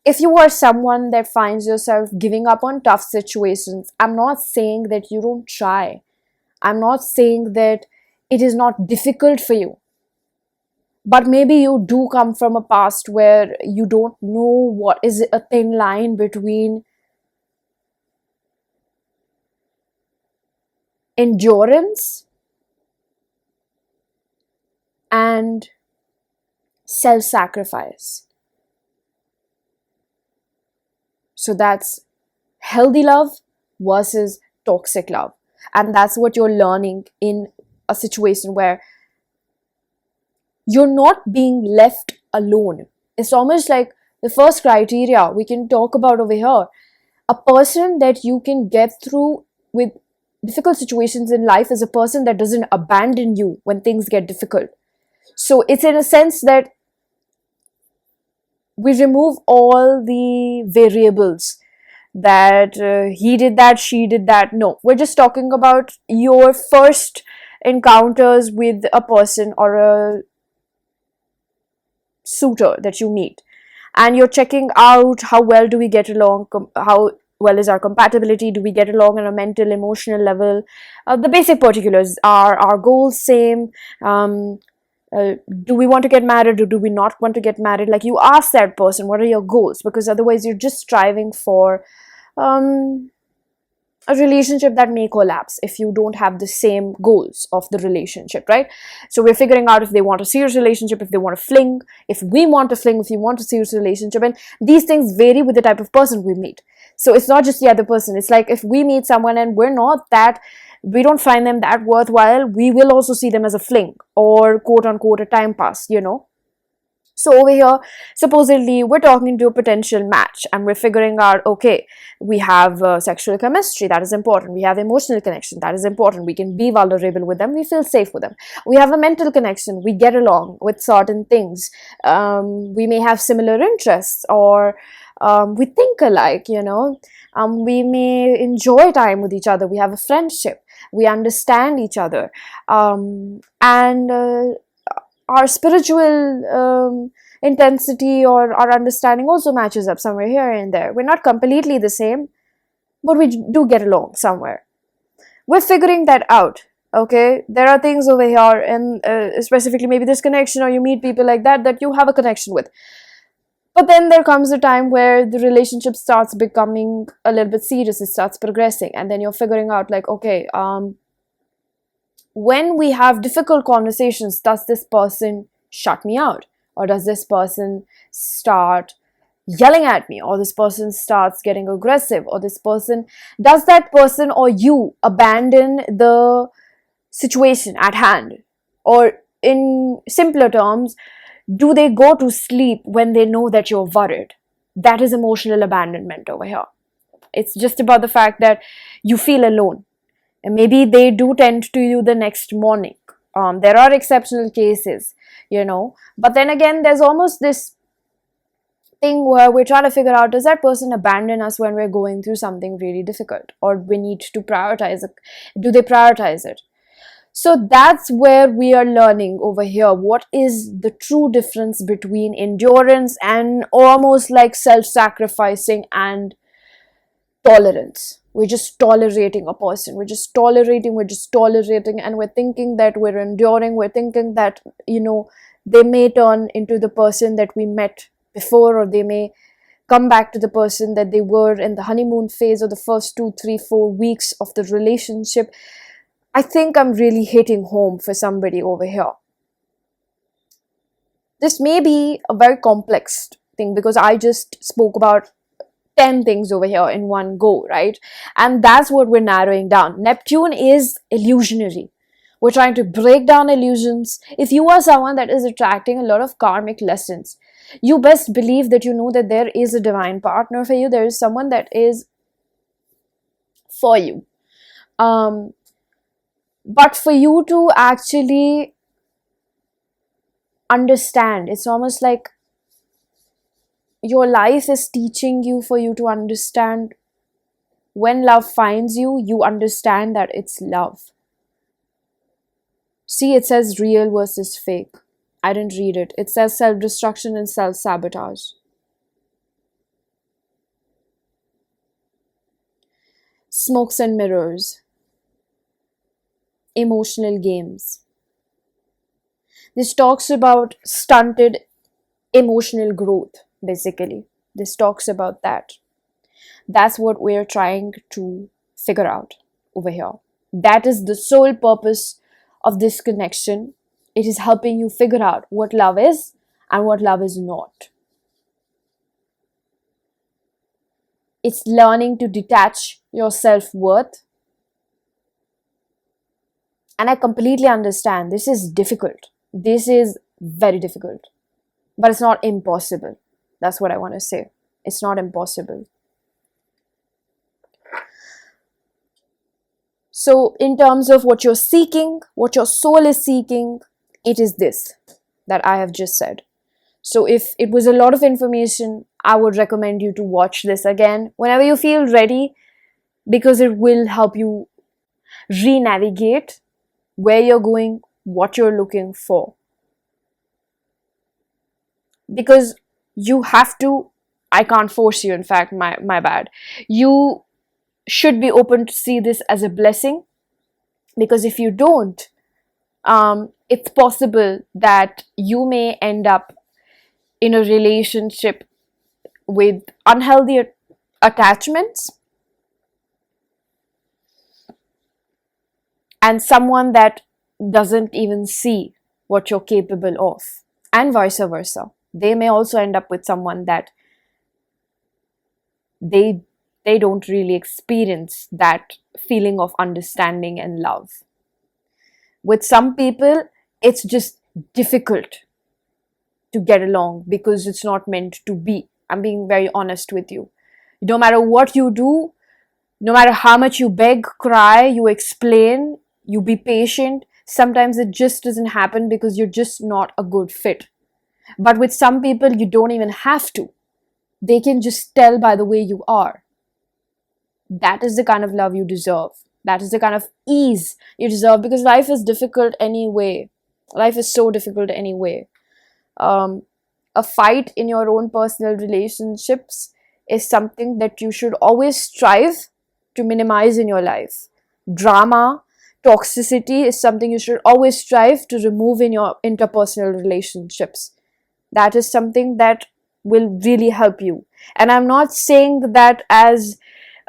If you are someone that finds yourself giving up on tough situations, I'm not saying that you don't try. I'm not saying that it is not difficult for you. But maybe you do come from a past where you don't know what is a thin line between endurance and self-sacrifice. So that's healthy love versus toxic love. And that's what you're learning in a situation where you're not being left alone. It's almost like the first criteria we can talk about over here. A person that you can get through with difficult situations in life is a person that doesn't abandon you when things get difficult. So it's in a sense that we remove all the variables that he did that, she did that. No, we're just talking about your first encounters with a person or a suitor that you meet, and you're checking out how well do we get along, how well is our compatibility, do we get along on a mental, emotional level, the basic particulars. Are our goals same? Do we want to get married or do we not want to get married? Like, you ask that person, what are your goals? Because otherwise you're just striving for a relationship that may collapse if you don't have the same goals of the relationship, right? So we're figuring out if they want a serious relationship, if they want to fling, if we want to fling, if you want a serious relationship. And these things vary with the type of person we meet. So it's not just the other person. It's like if we meet someone and we don't find them that worthwhile, we will also see them as a fling or quote unquote a time pass, you know. So over here, supposedly we're talking to a potential match and we're figuring out, okay, we have sexual chemistry, that is important. We have emotional connection, that is important. We can be vulnerable with them, we feel safe with them. We have a mental connection, we get along with certain things. We may have similar interests, or we think alike, you know. We may enjoy time with each other, we have a friendship, we understand each other, and our spiritual intensity or our understanding also matches up somewhere here and there. We're not completely the same, but we do get along somewhere. We're figuring that out, okay? There are things over here, and specifically maybe this connection, or you meet people like that you have a connection with. But then there comes a time where the relationship starts becoming a little bit serious, it starts progressing, and then you're figuring out like, okay, when we have difficult conversations, does this person shut me out? Or does this person start yelling at me, or this person starts getting aggressive, or does that person or you abandon the situation at hand? Or in simpler terms, do they go to sleep when they know that you're worried? That is emotional abandonment over here. It's just about the fact that you feel alone, and maybe they do tend to you the next morning. There are exceptional cases, but then again, there's almost this thing where we're trying to figure out, does that person abandon us when we're going through something really difficult, or we need to prioritize it? Do they prioritize it? So that's where we are learning over here. What is the true difference between endurance and almost like self-sacrificing and tolerance? We're just tolerating a person. We're just tolerating, and we're thinking that we're enduring. We're thinking that, they may turn into the person that we met before, or they may come back to the person that they were in the honeymoon phase, or the first 2, 3, 4 weeks of the relationship. I think I'm really hitting home for somebody over here. This may be a very complex thing because I just spoke about 10 things over here in one go, right? And that's what we're narrowing down. Neptune is illusionary. We're trying to break down illusions. If you are someone that is attracting a lot of karmic lessons, you best believe that you know that there is a divine partner for you. There is someone that is for you. But for you to actually understand, it's almost like your life is teaching you, for you to understand when love finds you, you understand that it's love. See, it says real versus fake. I didn't read it. It says self-destruction and self-sabotage. Smokes and mirrors. Emotional games. This talks about stunted emotional growth, basically. This talks about that. That's what we're trying to figure out over here. That is the sole purpose of this connection. It is helping you figure out what love is and what love is not. It's learning to detach your self-worth. And I completely understand this is difficult. This is very difficult. But it's not impossible. That's what I want to say. It's not impossible. So in terms of what you're seeking, what your soul is seeking, it is this that I have just said. So if it was a lot of information, I would recommend you to watch this again whenever you feel ready, because it will help you re-navigate where you're going, what you're looking for. Because you have to, I can't force you, in fact, my bad. You should be open to see this as a blessing, because if you don't, it's possible that you may end up in a relationship with unhealthy attachments and someone that doesn't even see what you're capable of, and vice versa. They may also end up with someone that they don't really experience that feeling of understanding and love. With some people, it's just difficult to get along because it's not meant to be. I'm being very honest with you. No matter what you do, no matter how much you beg, cry, you explain, you be patient, sometimes it just doesn't happen because you're just not a good fit. But with some people, you don't even have to. They can just tell by the way you are. That is the kind of love you deserve. That is the kind of ease you deserve, because life is difficult anyway. Life is so difficult anyway. A fight in your own personal relationships is something that you should always strive to minimize in your life. Drama, toxicity is something you should always strive to remove in your interpersonal relationships. That is something that will really help you. And I'm not saying that as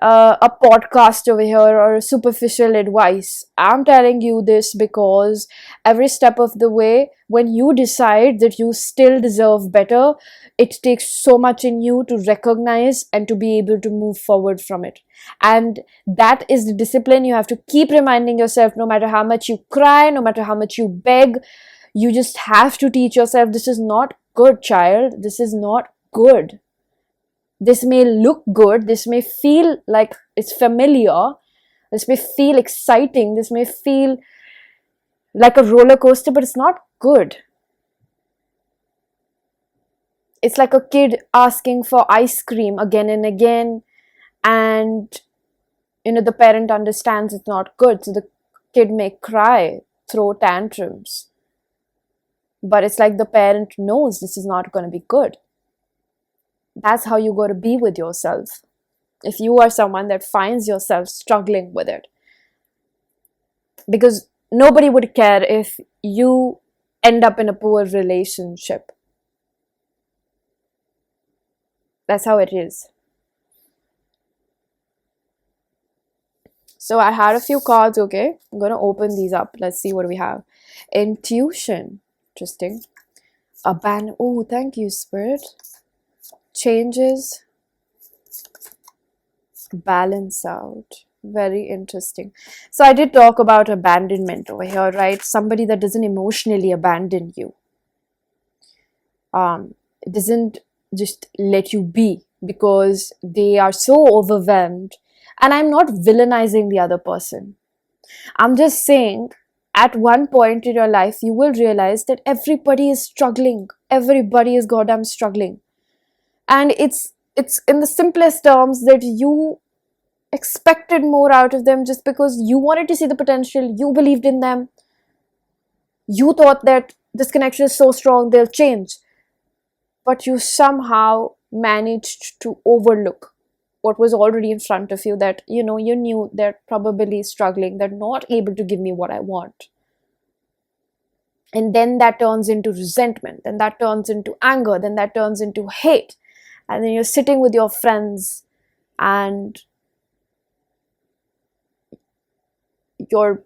a podcast over here or superficial advice. I'm telling you this because every step of the way, when you decide that you still deserve better, it takes so much in you to recognize and to be able to move forward from it. And that is the discipline you have to keep reminding yourself, no matter how much you cry, no matter how much you beg. You just have to teach yourself, this is not good, child. This is not good. This may look good, this may feel like it's familiar, this may feel exciting, this may feel like a roller coaster, but it's not good. It's like a kid asking for ice cream again and again, and the parent understands it's not good, so the kid may cry, throw tantrums, but it's like the parent knows this is not going to be good. That's how you got to be with yourself. If you are someone that finds yourself struggling with it, because nobody would care if you end up in a poor relationship. That's how it is. So I had a few cards, okay? I'm going to open these up. Let's see what we have. Intuition. Interesting. Oh, thank you, Spirit. Changes. Balance out. Very interesting. So I did talk about abandonment over here, right? Somebody that doesn't emotionally abandon you. It doesn't just let you be because they are so overwhelmed. And I'm not villainizing the other person. I'm just saying, at one point in your life, you will realize that everybody is struggling. Everybody is goddamn struggling. And it's in the simplest terms that you expected more out of them just because you wanted to see the potential, you believed in them, you thought that this connection is so strong they'll change, but you somehow managed to overlook what was already in front of you, that you knew they're probably struggling, they're not able to give me what I want. And then that turns into resentment, then that turns into anger, then that turns into hate, and then you're sitting with your friends and you're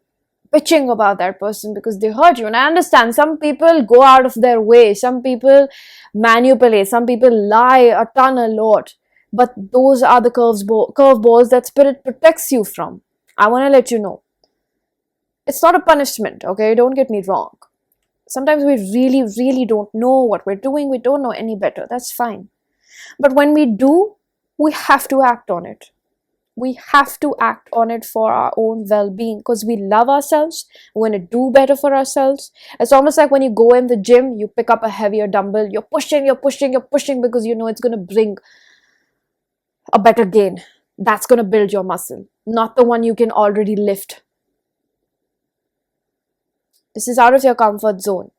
bitching about that person because they hurt you. And I understand some people go out of their way, some people manipulate, some people lie a ton, a lot, but those are the curveballs that spirit protects you from. I want to let you know, it's not a punishment, okay? Don't get me wrong. Sometimes we really don't know what we're doing, we don't know any better, that's fine. But when we do, we have to act on it. We have to act on it for our own well-being, because we love ourselves. We want to do better for ourselves. It's almost like when you go in the gym, you pick up a heavier dumbbell, you're pushing because you know it's going to bring a better gain. That's going to build your muscle, not the one you can already lift. This is out of your comfort zone.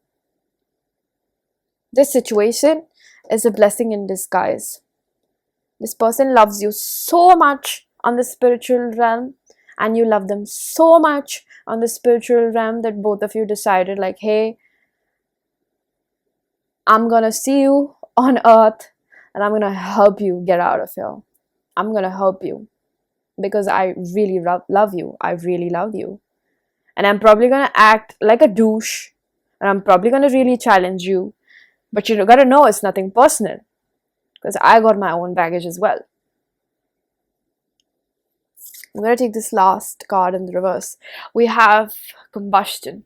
This situation is a blessing in disguise. This person loves you so much on the spiritual realm, and you love them so much on the spiritual realm, that both of you decided like, hey, I'm gonna see you on earth and I'm gonna help you get out of here. I'm gonna help you because I really love you. I really love you. And I'm probably gonna act like a douche, and I'm probably gonna really challenge you, but you gotta know it's nothing personal, because I got my own baggage as well. I'm going to take this last card in the reverse. We have combustion.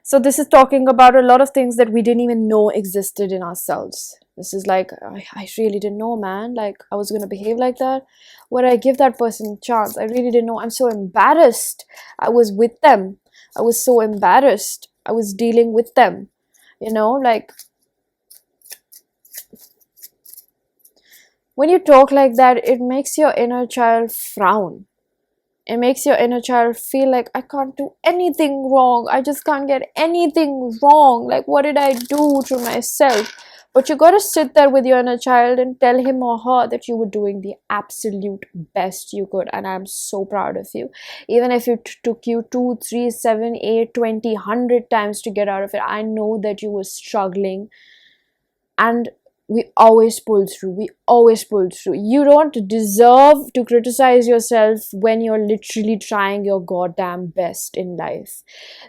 So this is talking about a lot of things that we didn't even know existed in ourselves. This is like, I really didn't know, man. Like, I was going to behave like that. Would I give that person a chance? I really didn't know. I'm so embarrassed. I was with them. I was so embarrassed. I was dealing with them. Like, when you talk like that, it makes your inner child frown. It makes your inner child feel like, I can't do anything wrong. I just can't get anything wrong. Like, what did I do to myself? But you got to sit there with your inner child and tell him or her that you were doing the absolute best you could. And I'm so proud of you. Even if it took you 2, 3, 7, 8, 20, 100 times to get out of it, I know that you were struggling. And we always pull through. We always pull through. You don't deserve to criticize yourself when you're literally trying your goddamn best in life.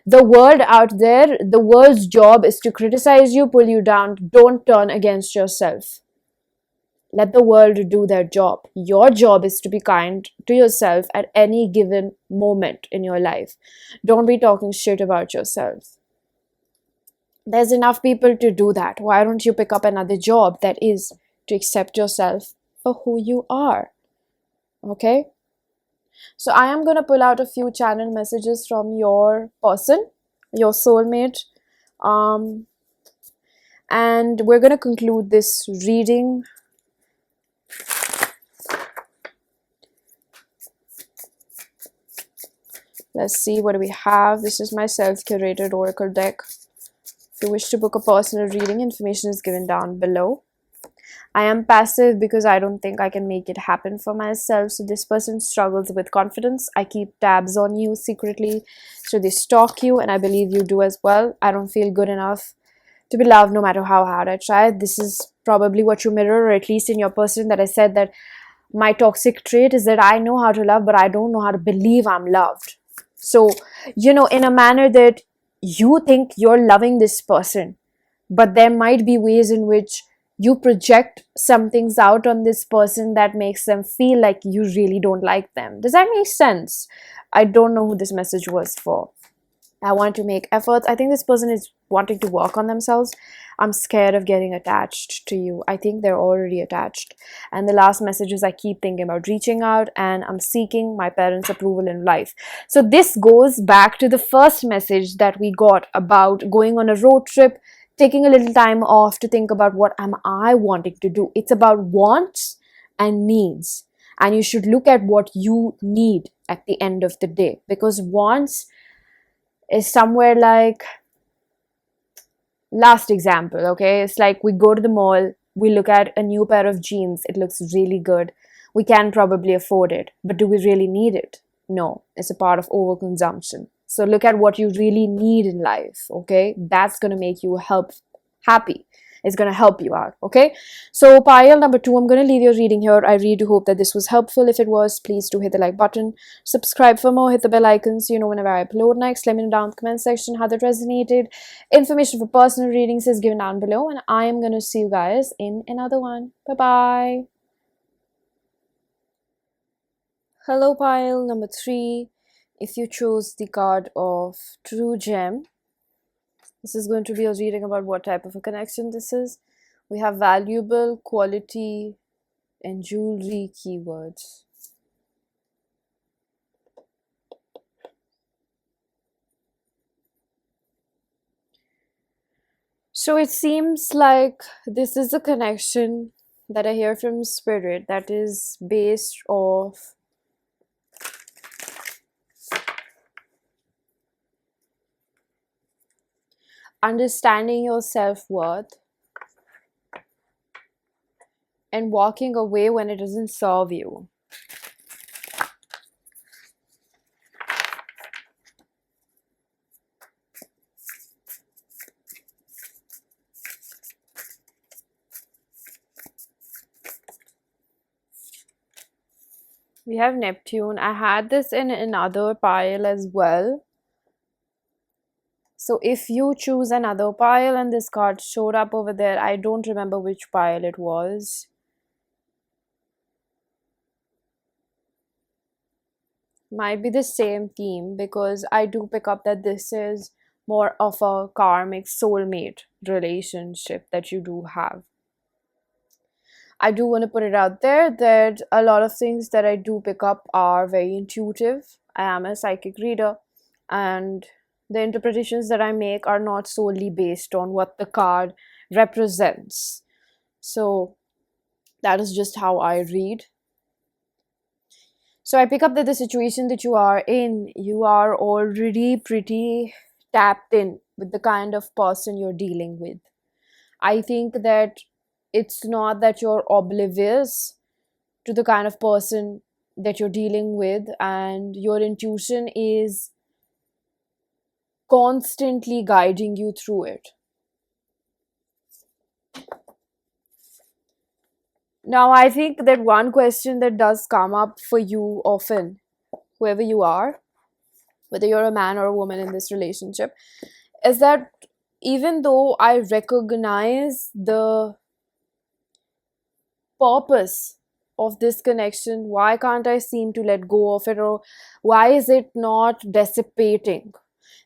The world out there, the world's job is to criticize you, pull you down. Don't turn against yourself. Let the world do their job. Your job is to be kind to yourself at any given moment in your life. Don't be talking shit about yourself. There's enough people to do that. Why don't you pick up another job that is to accept yourself for who you are? Okay? So I am going to pull out a few channel messages from your person, your soulmate. And we're going to conclude this reading. Let's see, what do we have? This is my self-curated oracle deck. If you wish to book a personal reading, information is given down below. I am passive because I don't think I can make it happen for myself. So this person struggles with confidence. I keep tabs on you secretly. So they stalk you, and I believe you do as well. I don't feel good enough to be loved no matter how hard I try. This is probably what you mirror, or at least in your person, that I said that my toxic trait is that I know how to love, but I don't know how to believe I'm loved. So, in a manner that you think you're loving this person, but there might be ways in which you project some things out on this person that makes them feel like you really don't like them. Does that make sense? I don't know who this message was for. I want to make efforts. I think this person is wanting to work on themselves. I'm scared of getting attached to you. I think they're already attached. And the last message is I keep thinking about reaching out, and I'm seeking my parents' approval in life. So this goes back to the first message that we got about going on a road trip, taking a little time off to think about what am I wanting to do. It's about wants and needs. And you should look at what you need at the end of the day, because wants is somewhere like, last example, okay, it's like we go to the mall, we look at a new pair of jeans, it looks really good, we can probably afford it, but do we really need it? No, it's a part of overconsumption. So look at what you really need in life, okay? That's going to make you happy. It's going to help you out, okay? So pile number 2, I'm going to leave your reading here. I really do hope that this was helpful. If it was, please do hit the like button, subscribe for more, hit the bell icon so you know whenever I upload next. Let me know down in the comment section how that resonated. Information for personal readings is given down below, and I am going to see you guys in another one. Bye-bye. Hello pile number 3. If you chose the card of True Gem, this is going to be a reading about what type of a connection this is. We have valuable, quality, and jewelry keywords. So it seems like this is a connection that I hear from Spirit that is based off understanding your self-worth and walking away when it doesn't serve you. We have Neptune. I had this in another pile as well. So if you choose another pile and this card showed up over there, I don't remember which pile it was. Might be the same theme, because I do pick up that this is more of a karmic soulmate relationship that you do have. I do want to put it out there that a lot of things that I do pick up are very intuitive. I am a psychic reader, and the interpretations that I make are not solely based on what the card represents. So that is just how I read. So I pick up that the situation that you are in, you are already pretty tapped in with the kind of person you're dealing with. I think that it's not that you're oblivious to the kind of person that you're dealing with, and your intuition is constantly guiding you through it. Now, I think that one question that does come up for you often, whoever you are, whether you're a man or a woman in this relationship, is that even though I recognize the purpose of this connection, why can't I seem to let go of it, or why is it not dissipating?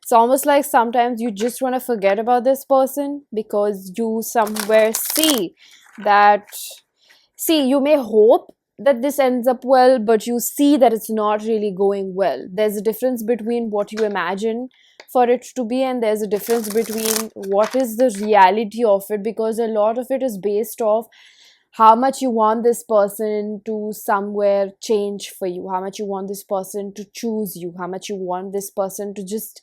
It's almost like sometimes you just want to forget about this person because you somewhere see that, see, you may hope that this ends up well, but you see that it's not really going well. There's a difference between what you imagine for it to be, and there's a difference between what is the reality of it, because a lot of it is based off how much you want this person to somewhere change for you, how much you want this person to choose you, how much you want this person to just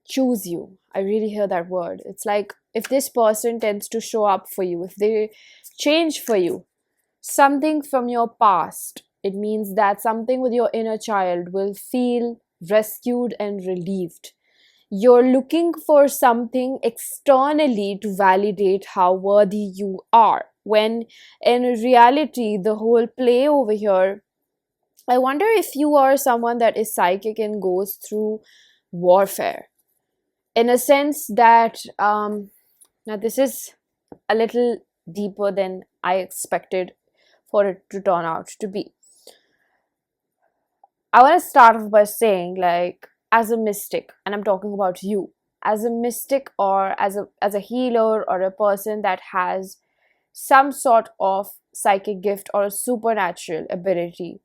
choose you. I really hear that word. It's like if this person tends to show up for you, if they change for you something from your past, it means that something with your inner child will feel rescued and relieved. You're looking for something externally to validate how worthy you are, when in reality, the whole play over here, I wonder if you are someone that is psychic and goes through warfare. In a sense that, now this is a little deeper than I expected for it to turn out to be. I want to start off by saying, like, as a mystic, and I'm talking about you, as a mystic or as a healer or a person that has some sort of psychic gift or a supernatural ability,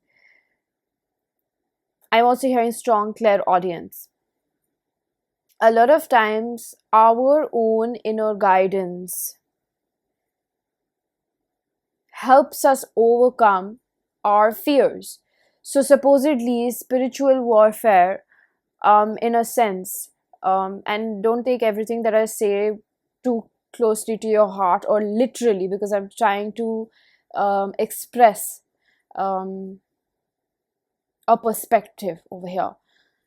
I'm also hearing strong clairaudience. A lot of times, our own inner guidance helps us overcome our fears. So, supposedly, spiritual warfare, in a sense, and don't take everything that I say too closely to your heart or literally, because I'm trying to express um, a perspective over here.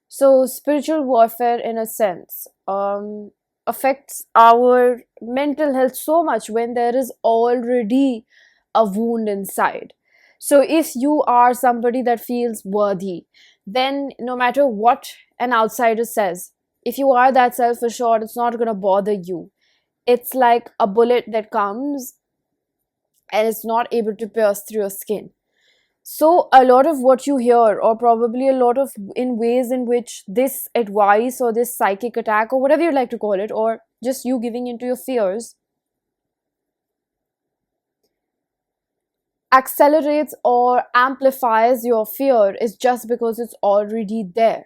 So, spiritual warfare, in a sense, affects our mental health so much when there is already a wound inside. So, if you are somebody that feels worthy, then no matter what an outsider says, if you are that self assured, it's not going to bother you. It's like a bullet that comes and it's not able to pierce through your skin. So a lot of what you hear, or probably a lot of in ways in which this advice or this psychic attack or whatever you like to call it, or just you giving into your fears, accelerates or amplifies your fear, is just because it's already there.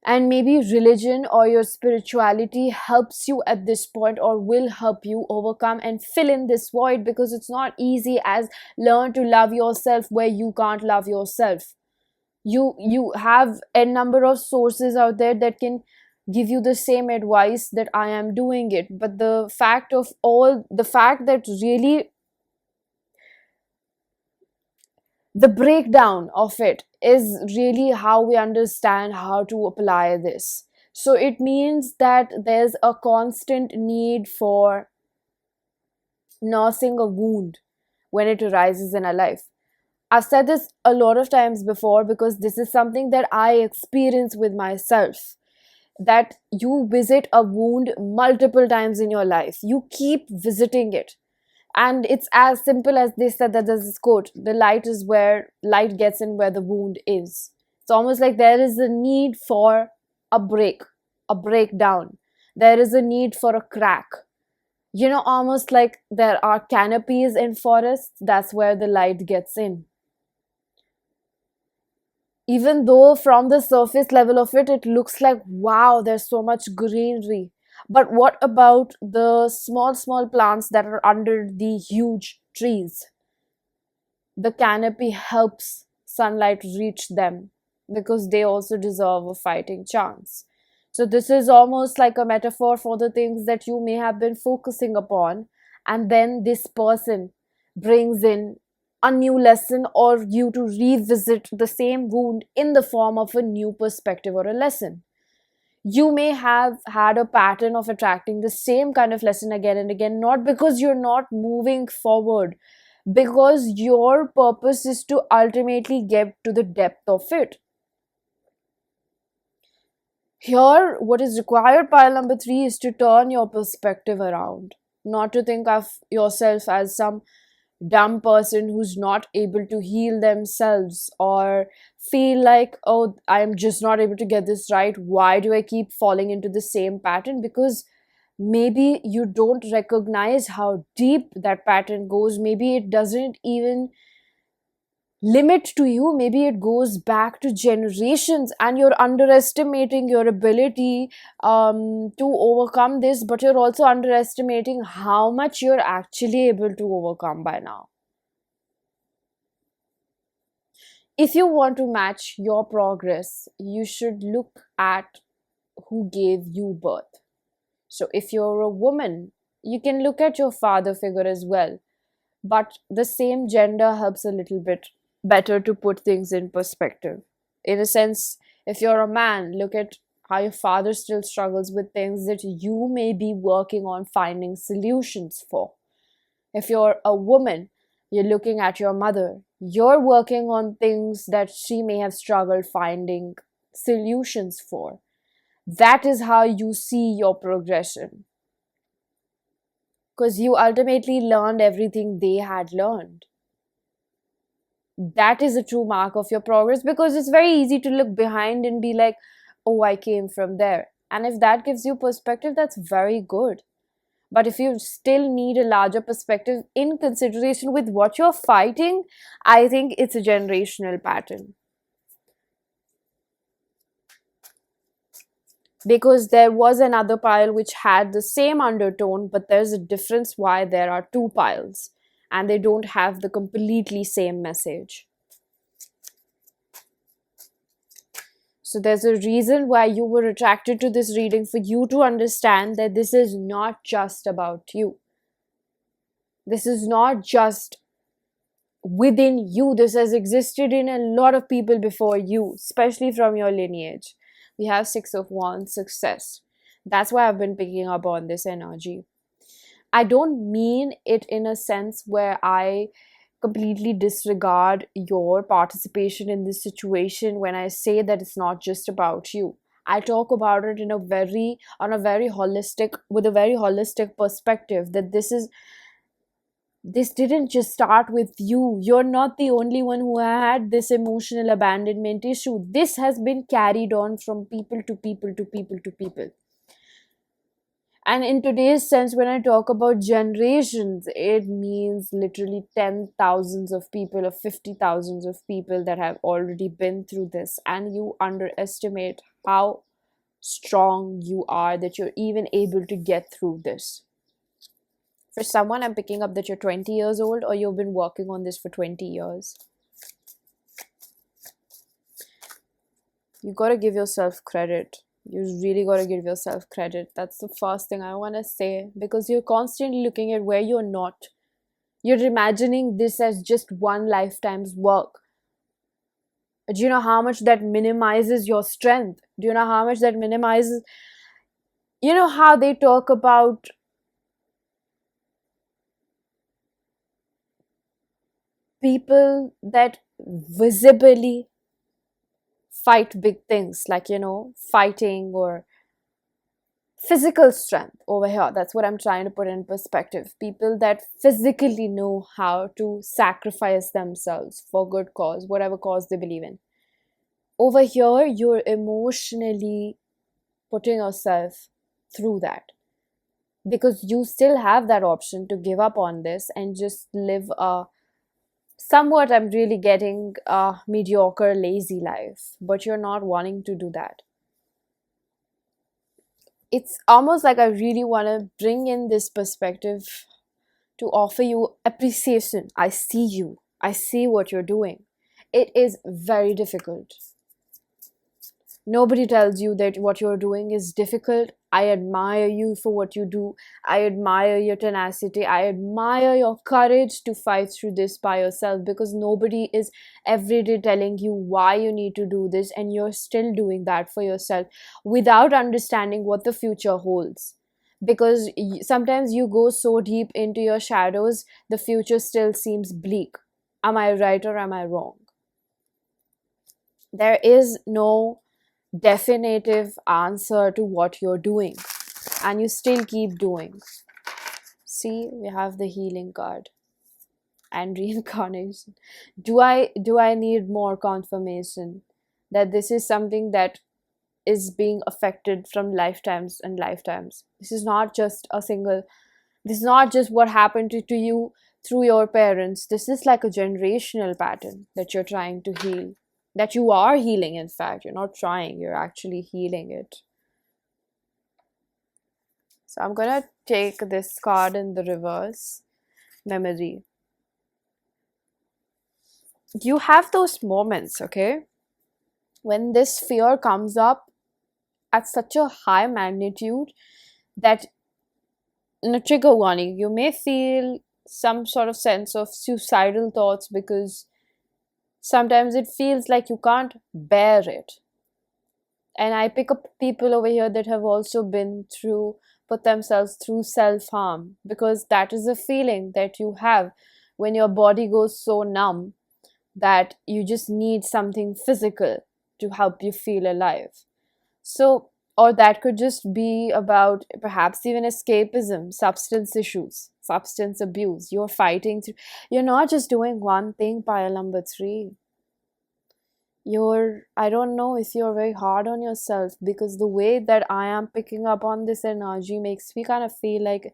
And maybe religion or your spirituality helps you at this point, or will help you overcome and fill in this void, because it's not easy as learn to love yourself where you can't love yourself. You have a number of sources out there that can give you the same advice that I am doing it, but the fact that really the breakdown of it is really how we understand how to apply this. So it means that there's a constant need for nursing a wound when it arises in our life. I've said this a lot of times before, because this is something that I experience with myself. That you visit a wound multiple times in your life. You keep visiting it. And it's as simple as they said that there's this quote, the light is where light gets in where the wound is. It's almost like there is a need for a break, a breakdown. There is a need for a crack. Almost like there are canopies in forests, that's where the light gets in. Even though from the surface level of it, it looks like, wow, there's so much greenery. But what about the small plants that are under the huge trees? The canopy helps sunlight reach them, because they also deserve a fighting chance. So this is almost like a metaphor for the things that you may have been focusing upon, and then this person brings in a new lesson, or you to revisit the same wound in the form of a new perspective or a lesson. You may have had a pattern of attracting the same kind of lesson again and again, not because you're not moving forward, because your purpose is to ultimately get to the depth of it. Here, what is required, pile number 3, is to turn your perspective around. Not to think of yourself as some dumb person who's not able to heal themselves, or feel like, oh, I'm just not able to get this right. Why do I keep falling into the same pattern? Because maybe you don't recognize how deep that pattern goes. Maybe it doesn't even limit to you, maybe it goes back to generations, and you're underestimating your ability to overcome this, but you're also underestimating how much you're actually able to overcome by now. If you want to match your progress, you should look at who gave you birth. So if you're a woman, you can look at your father figure as well, but the same gender helps a little bit better to put things in perspective. In a sense, if you're a man, look at how your father still struggles with things that you may be working on finding solutions for. If you're a woman, you're looking at your mother. You're working on things that she may have struggled finding solutions for. That is how you see your progression. Because you ultimately learned everything they had learned. That is a true mark of your progress, because it's very easy to look behind and be like, oh, I came from there. And if that gives you perspective, that's very good. But if you still need a larger perspective in consideration with what you're fighting, I think it's a generational pattern. Because there was another pile which had the same undertone, but there's a difference why there are two piles and they don't have the completely same message. So there's a reason why you were attracted to this reading, for you to understand that this is not just about you. This is not just within you. This has existed in a lot of people before you, especially from your lineage. We have Six of Wands, success. That's why I've been picking up on this energy. I don't mean it in a sense where I completely disregard your participation in this situation when I say that it's not just about you. I talk about it in a very holistic perspective, that this didn't just start with you. You're not the only one who had this emotional abandonment issue. This has been carried on from people to people to people to people. And in today's sense, when I talk about generations, it means literally 10,000s of people or 50,000s of people that have already been through this. And you underestimate how strong you are, that you're even able to get through this. For someone, I'm picking up that you're 20 years old, or you've been working on this for 20 years. You gotta give yourself credit. You really gotta give yourself credit. That's the first thing I want to say, because you're constantly looking at where you're not. You're imagining this as just one lifetime's work. Do you know how much that minimizes your strength? Do you know how much that minimizes... You know how they talk about people that visibly fight big things, like, fighting or physical strength over here. That's what I'm trying to put in perspective. People that physically know how to sacrifice themselves for good cause, whatever cause they believe in. Over here, you're emotionally putting yourself through that, because you still have that option to give up on this and just live a somewhat, I'm really getting a mediocre, lazy life, but you're not wanting to do that. It's almost like I really want to bring in this perspective to offer you appreciation. I see you. I see what you're doing. It is very difficult. Nobody tells you that what you're doing is difficult. I admire you for what you do. I admire your tenacity. I admire your courage to fight through this by yourself, because nobody is every day telling you why you need to do this, and you're still doing that for yourself without understanding what the future holds. Because sometimes you go so deep into your shadows, the future still seems bleak. Am I right or am I wrong? There is no definitive answer to what you're doing, and you still keep doing. See, we have the healing card and reincarnation. Do I need more confirmation that this is something that is being affected from lifetimes and lifetimes? This is not just a single, this is not just what happened to you through your parents. This is like a generational pattern that you're trying to heal, that you are healing. In fact, you're not trying, you're actually healing it. So I'm gonna take this card in the reverse. Memory. You have those moments, okay, when this fear comes up at such a high magnitude that, in a trigger warning, you may feel some sort of sense of suicidal thoughts, because sometimes it feels like you can't bear it. And I pick up people over here that have also put themselves through self-harm, because that is a feeling that you have when your body goes so numb that you just need something physical to help you feel alive. So, or that could just be about perhaps even escapism, substance issues, substance abuse. You're fighting through, you're not just doing one thing, pile number 3. I don't know if you're very hard on yourself, because the way that I am picking up on this energy makes me kind of feel like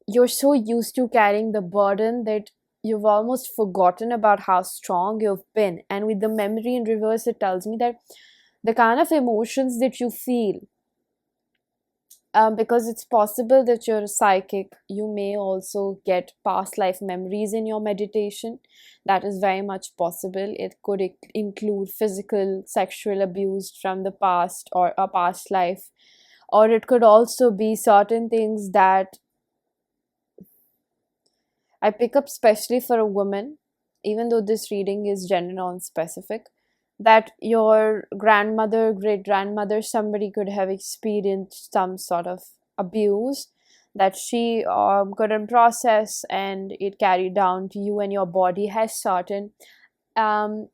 you're so used to carrying the burden that you've almost forgotten about how strong you've been. And with the memory in reverse, it tells me that the kind of emotions that you feel, because it's possible that you're a psychic, you may also get past life memories in your meditation. That is very much possible. It could include physical, sexual abuse from the past or a past life, or it could also be certain things that I pick up, especially for a woman, even though this reading is gender non-specific, that your grandmother, great grandmother, somebody could have experienced some sort of abuse that she couldn't process, and it carried down to you, and your body has certain. Um,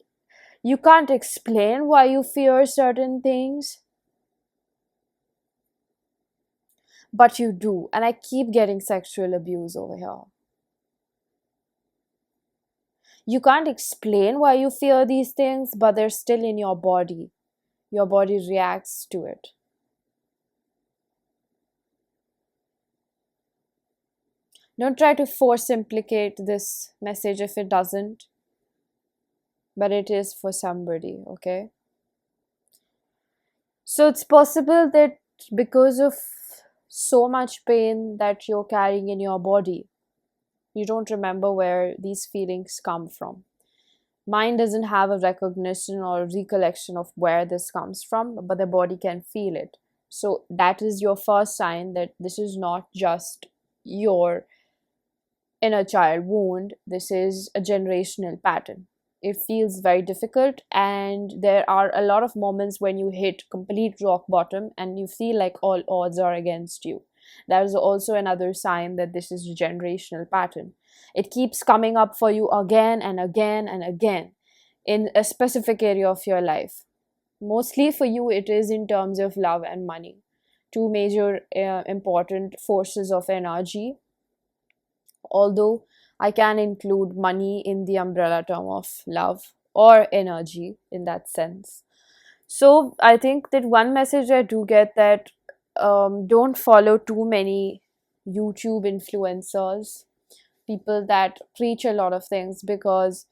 you can't explain why you fear certain things, but you do. And I keep getting sexual abuse over here. You can't explain why you fear these things, but they're still in your body. Your body reacts to it. Don't try to force implicate this message if it doesn't, but it is for somebody, okay? So it's possible that because of so much pain that you're carrying in your body, you don't remember where these feelings come from. Mind doesn't have a recognition or recollection of where this comes from, but the body can feel it. So that is your first sign that this is not just your inner child wound, this is a generational pattern. It feels very difficult, and there are a lot of moments when you hit complete rock bottom and you feel like all odds are against you. That is also another sign that this is a generational pattern. It keeps coming up for you again and again and again in a specific area of your life. Mostly for you, it is in terms of love and money, two major important forces of energy. Although I can include money in the umbrella term of love or energy in that sense. So I think that one message I do get that don't follow too many YouTube influencers, people that preach a lot of things, because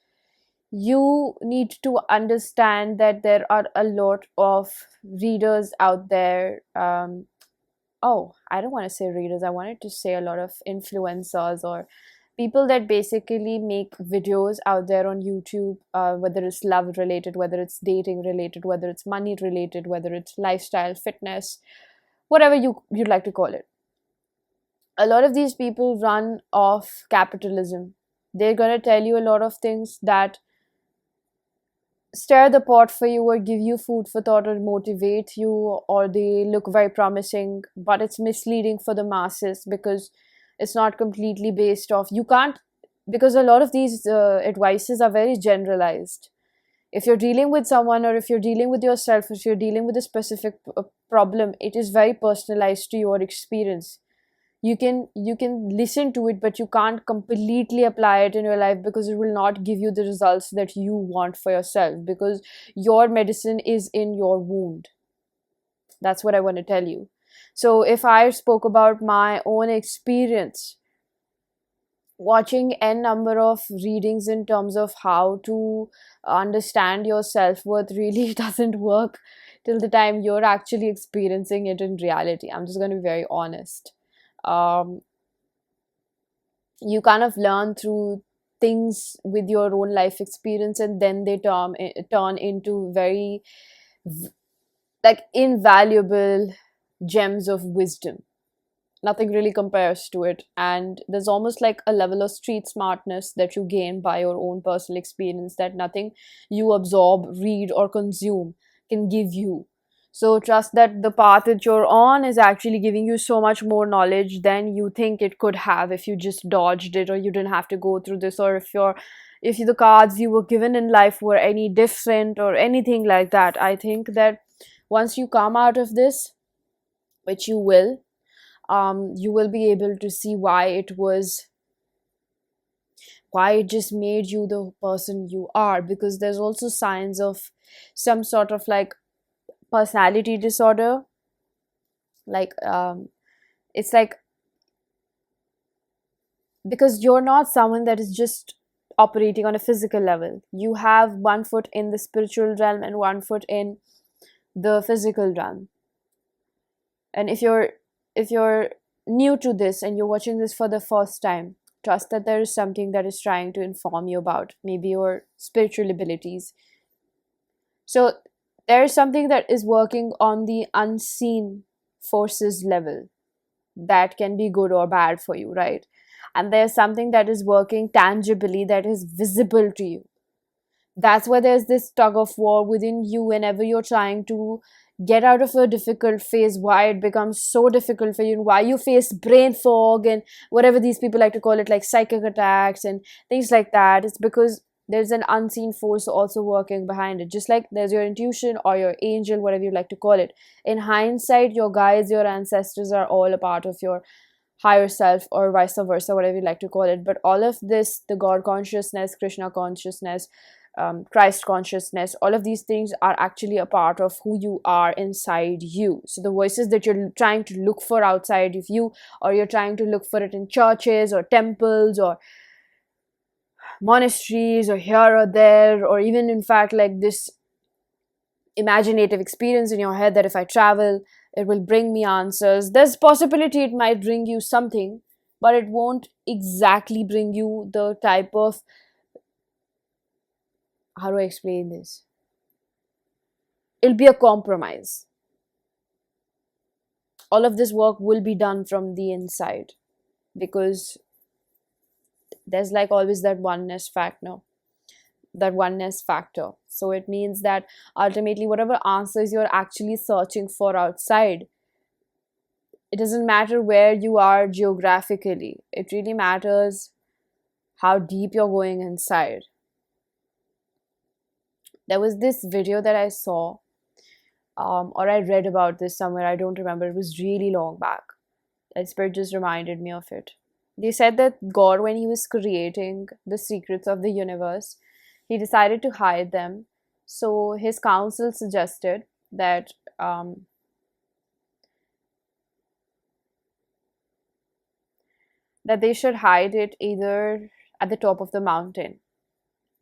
you need to understand that there are a lot of readers out there. I don't want to say readers, I wanted to say a lot of influencers or people that basically make videos out there on YouTube, whether it's love related, whether it's dating related, whether it's money related, whether it's lifestyle, fitness, whatever you'd like to call it. A lot of these people run off capitalism. They're going to tell you a lot of things that stir the pot for you or give you food for thought or motivate you, or they look very promising, but it's misleading for the masses because it's not completely based off. You can't, because a lot of these advices are very generalized. If you're dealing with someone, or if you're dealing with yourself, if you're dealing with a specific problem, it is very personalized to your experience. You can listen to it, but you can't completely apply it in your life, because it will not give you the results that you want for yourself, because your medicine is in your wound. That's what I want to tell you. So if I spoke about my own experience watching n number of readings in terms of how to understand your self-worth, really doesn't work till the time you're actually experiencing it in reality. I'm just going to be very honest. um, you kind of learn through things with your own life experience, and then they turn into very like invaluable gems of wisdom. Nothing really compares to it, and there's almost like a level of street smartness that you gain by your own personal experience that nothing you absorb, read, or consume can give you. So trust that the path that you're on is actually giving you so much more knowledge than you think it could have if you just dodged it, or you didn't have to go through this, or if the cards you were given in life were any different or anything like that. I think that once you come out of this, which you will be able to see why it just made you the person you are. Because there's also signs of some sort of like personality disorder. Like it's like, because you're not someone that is just operating on a physical level. You have one foot in the spiritual realm and one foot in the physical realm. And if you're new to this and you're watching this for the first time, trust that there is something that is trying to inform you about maybe your spiritual abilities. So there is something that is working on the unseen forces level, that can be good or bad for you, right? And there's something that is working tangibly, that is visible to you. That's why there's this tug of war within you whenever you're trying to get out of a difficult phase, why it becomes so difficult for you, and why you face brain fog and whatever these people like to call it, like psychic attacks and things like that. It's because there's an unseen force also working behind it. Just like there's your intuition or your angel, whatever you like to call it. In hindsight, your guides, your ancestors are all a part of your higher self, or vice versa, whatever you like to call it. But all of this, the God consciousness, Krishna consciousness, Christ consciousness, all of these things are actually a part of who you are inside you. So the voices that you're trying to look for outside of you, or you're trying to look for it in churches or temples or monasteries or here or there, or even in fact like this imaginative experience in your head that if I travel, it will bring me answers. There's possibility it might bring you something, but it won't exactly bring you the type of, how do I explain this? It'll be a compromise. All of this work will be done from the inside, because there's like always that oneness factor. So it means that ultimately whatever answers you're actually searching for outside, it doesn't matter where you are geographically. It really matters how deep you're going inside. There was this video that I saw, or I read about this somewhere, I don't remember, it was really long back. That spirit just reminded me of it. They said that God, when he was creating the secrets of the universe, he decided to hide them. So his council suggested that that they should hide it either at the top of the mountain.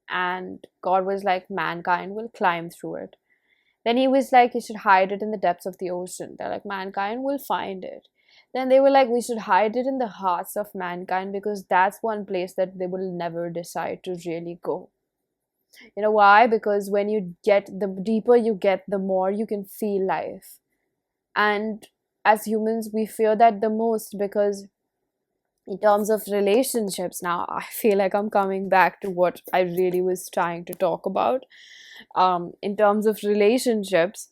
And God was like, mankind will climb through it. Then he was like, you should hide it in the depths of the ocean. They're like, mankind will find it. Then they were like, we should hide it in the hearts of mankind, because that's one place that they will never decide to really go. You know why? Because the deeper you get, the more you can feel life. And as humans, we fear that the most, because in terms of relationships, now I feel like I'm coming back to what I really was trying to talk about. In terms of relationships,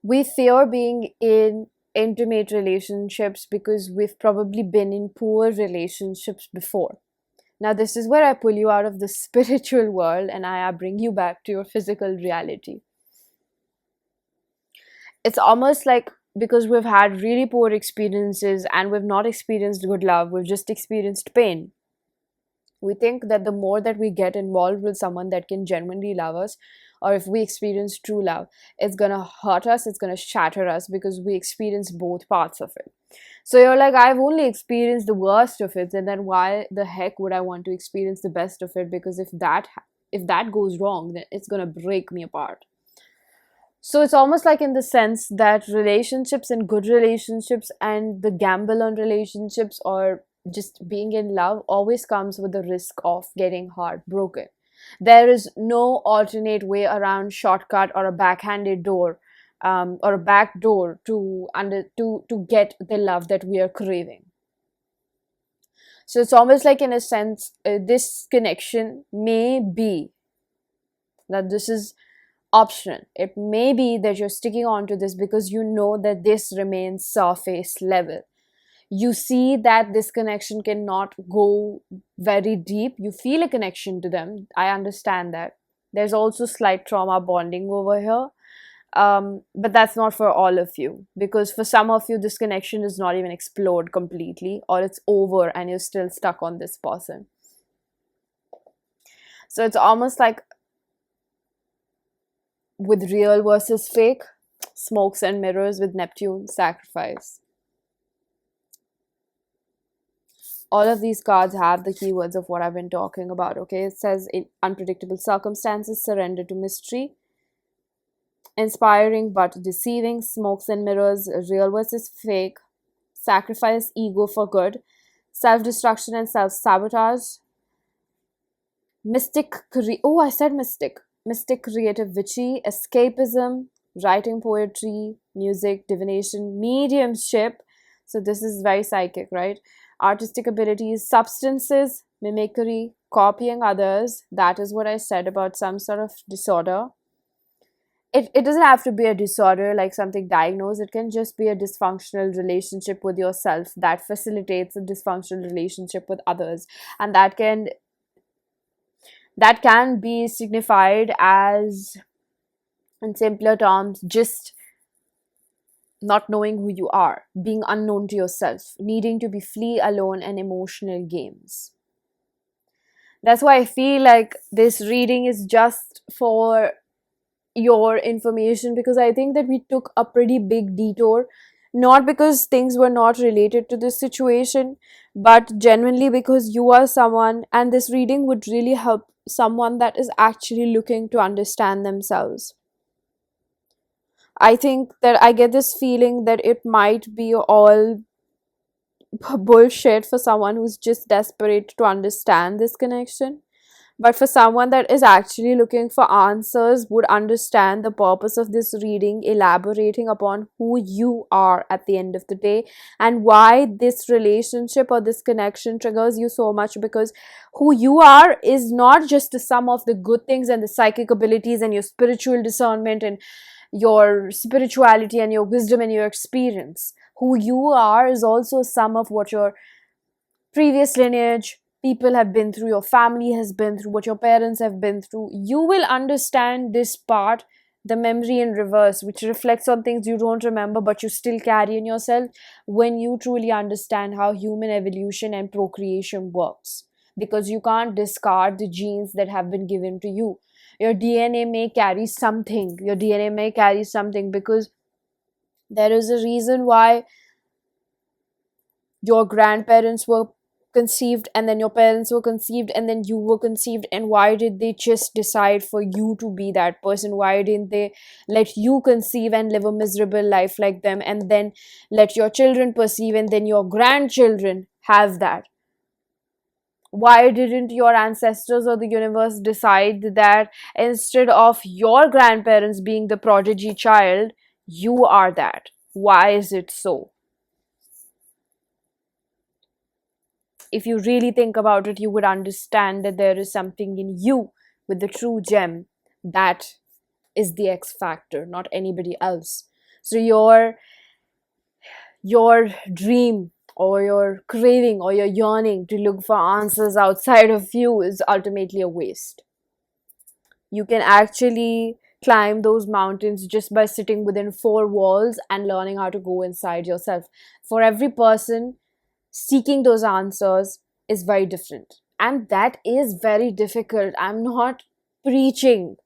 we fear being in intimate relationships because we've probably been in poor relationships before. Now, this is where I pull you out of the spiritual world and I bring you back to your physical reality. It's almost like, because we've had really poor experiences and we've not experienced good love, we've just experienced pain. We think that the more that we get involved with someone that can genuinely love us, or if we experience true love, it's gonna hurt us, it's gonna shatter us, because we experience both parts of it. So you're like, I've only experienced the worst of it, and then why the heck would I want to experience the best of it? Because if that goes wrong, then it's gonna break me apart. So it's almost like, in the sense that relationships and good relationships and the gamble on relationships, or just being in love, always comes with the risk of getting heartbroken. There is no alternate way around, shortcut, or a backhanded door, or a back door to get the love that we are craving. So it's almost like, in a sense, this connection may be that this is optional. It may be that you're sticking on to this because you know that this remains surface level. You see that this connection cannot go very deep. You feel a connection to them. I understand that. There's also slight trauma bonding over here. But that's not for all of you, because for some of you, this connection is not even explored completely, or it's over and you're still stuck on this person. So it's almost like, with real versus fake, smokes and mirrors with Neptune, sacrifice. All of these cards have the keywords of what I've been talking about, okay? It says, in unpredictable circumstances, surrender to mystery. Inspiring but deceiving, smokes and mirrors, real versus fake. Sacrifice ego for good. Self-destruction and self-sabotage. Mystic, I said mystic. Mystic, creative, witchy, escapism, writing poetry, music, divination, mediumship. So this is very psychic, right? Artistic abilities, substances, mimicry, copying others. That is what I said about some sort of disorder. It doesn't have to be a disorder, like something diagnosed. It can just be a dysfunctional relationship with yourself that facilitates a dysfunctional relationship with others. And that can be signified as, in simpler terms, just not knowing who you are, being unknown to yourself, needing to be flee alone, and emotional games. That's why I feel like this reading is just for your information, because I think that we took a pretty big detour, not because things were not related to this situation, but genuinely because you are someone, and this reading would really help someone that is actually looking to understand themselves. I think that I get this feeling that it might be all bullshit for someone who's just desperate to understand this connection. But for someone that is actually looking for answers, would understand the purpose of this reading, elaborating upon who you are at the end of the day, and why this relationship or this connection triggers you so much, because who you are is not just the sum of the good things and the psychic abilities and your spiritual discernment and your spirituality and your wisdom and your experience. Who you are is also a sum of what your previous lineage, people have been through, your family has been through, what your parents have been through. You will understand this part, the memory in reverse, which reflects on things you don't remember but you still carry in yourself, when you truly understand how human evolution and procreation works. Because you can't discard the genes that have been given to you. Your DNA may carry something. Because there is a reason why your grandparents were conceived, and then your parents were conceived, and then you were conceived. And why did they just decide for you to be that person? Why didn't they let you conceive and live a miserable life like them, and then let your children perceive, and then your grandchildren have that? Why didn't your ancestors or the universe decide that instead of your grandparents being the prodigy child, you are that? Why is it so? If you really think about it, you would understand that there is something in you with the true gem that is the X factor, not anybody else. So your dream or your craving or your yearning to look for answers outside of you is ultimately a waste. You can actually climb those mountains just by sitting within four walls and learning how to go inside yourself. For every person, seeking those answers is very different. And that is very difficult. I'm not preaching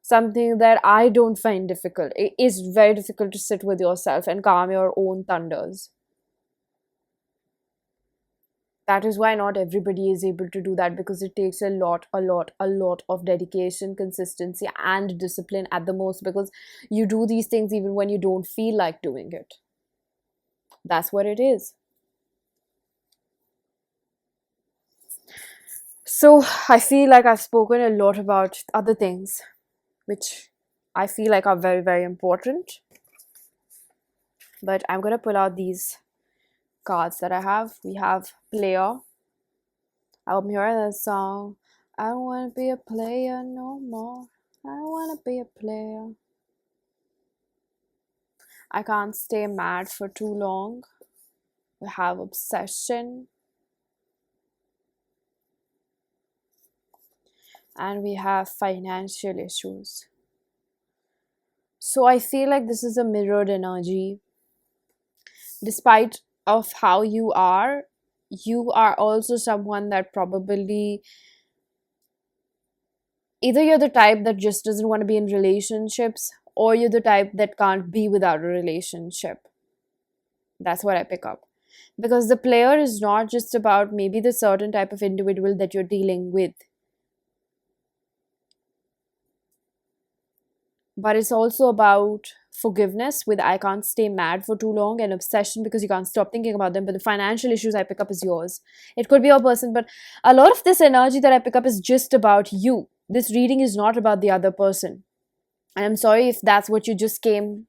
something that I don't find difficult. It is very difficult to sit with yourself and calm your own thunders. That is why not everybody is able to do that, because it takes a lot of dedication, consistency, and discipline at the most, because you do these things even when you don't feel like doing it. That's what it is. So I feel like I've spoken a lot about other things which I feel like are very, very important. But I'm going to pull out these cards that I have. We have player. I'm hearing the song. I don't want to be a player no more. I don't want to be a player. I can't stay mad for too long. We have obsession. And we have financial issues. So I feel like this is a mirrored energy. Despite of how you are also someone that probably, either you're the type that just doesn't want to be in relationships, or you're the type that can't be without a relationship. That's what I pick up. Because the player is not just about maybe the certain type of individual that you're dealing with, but it's also about forgiveness with I can't stay mad for too long, and obsession because you can't stop thinking about them. But the financial issues I pick up is yours. It could be your person, but a lot of this energy that I pick up is just about you. This reading is not about the other person. And I'm sorry if that's what you just came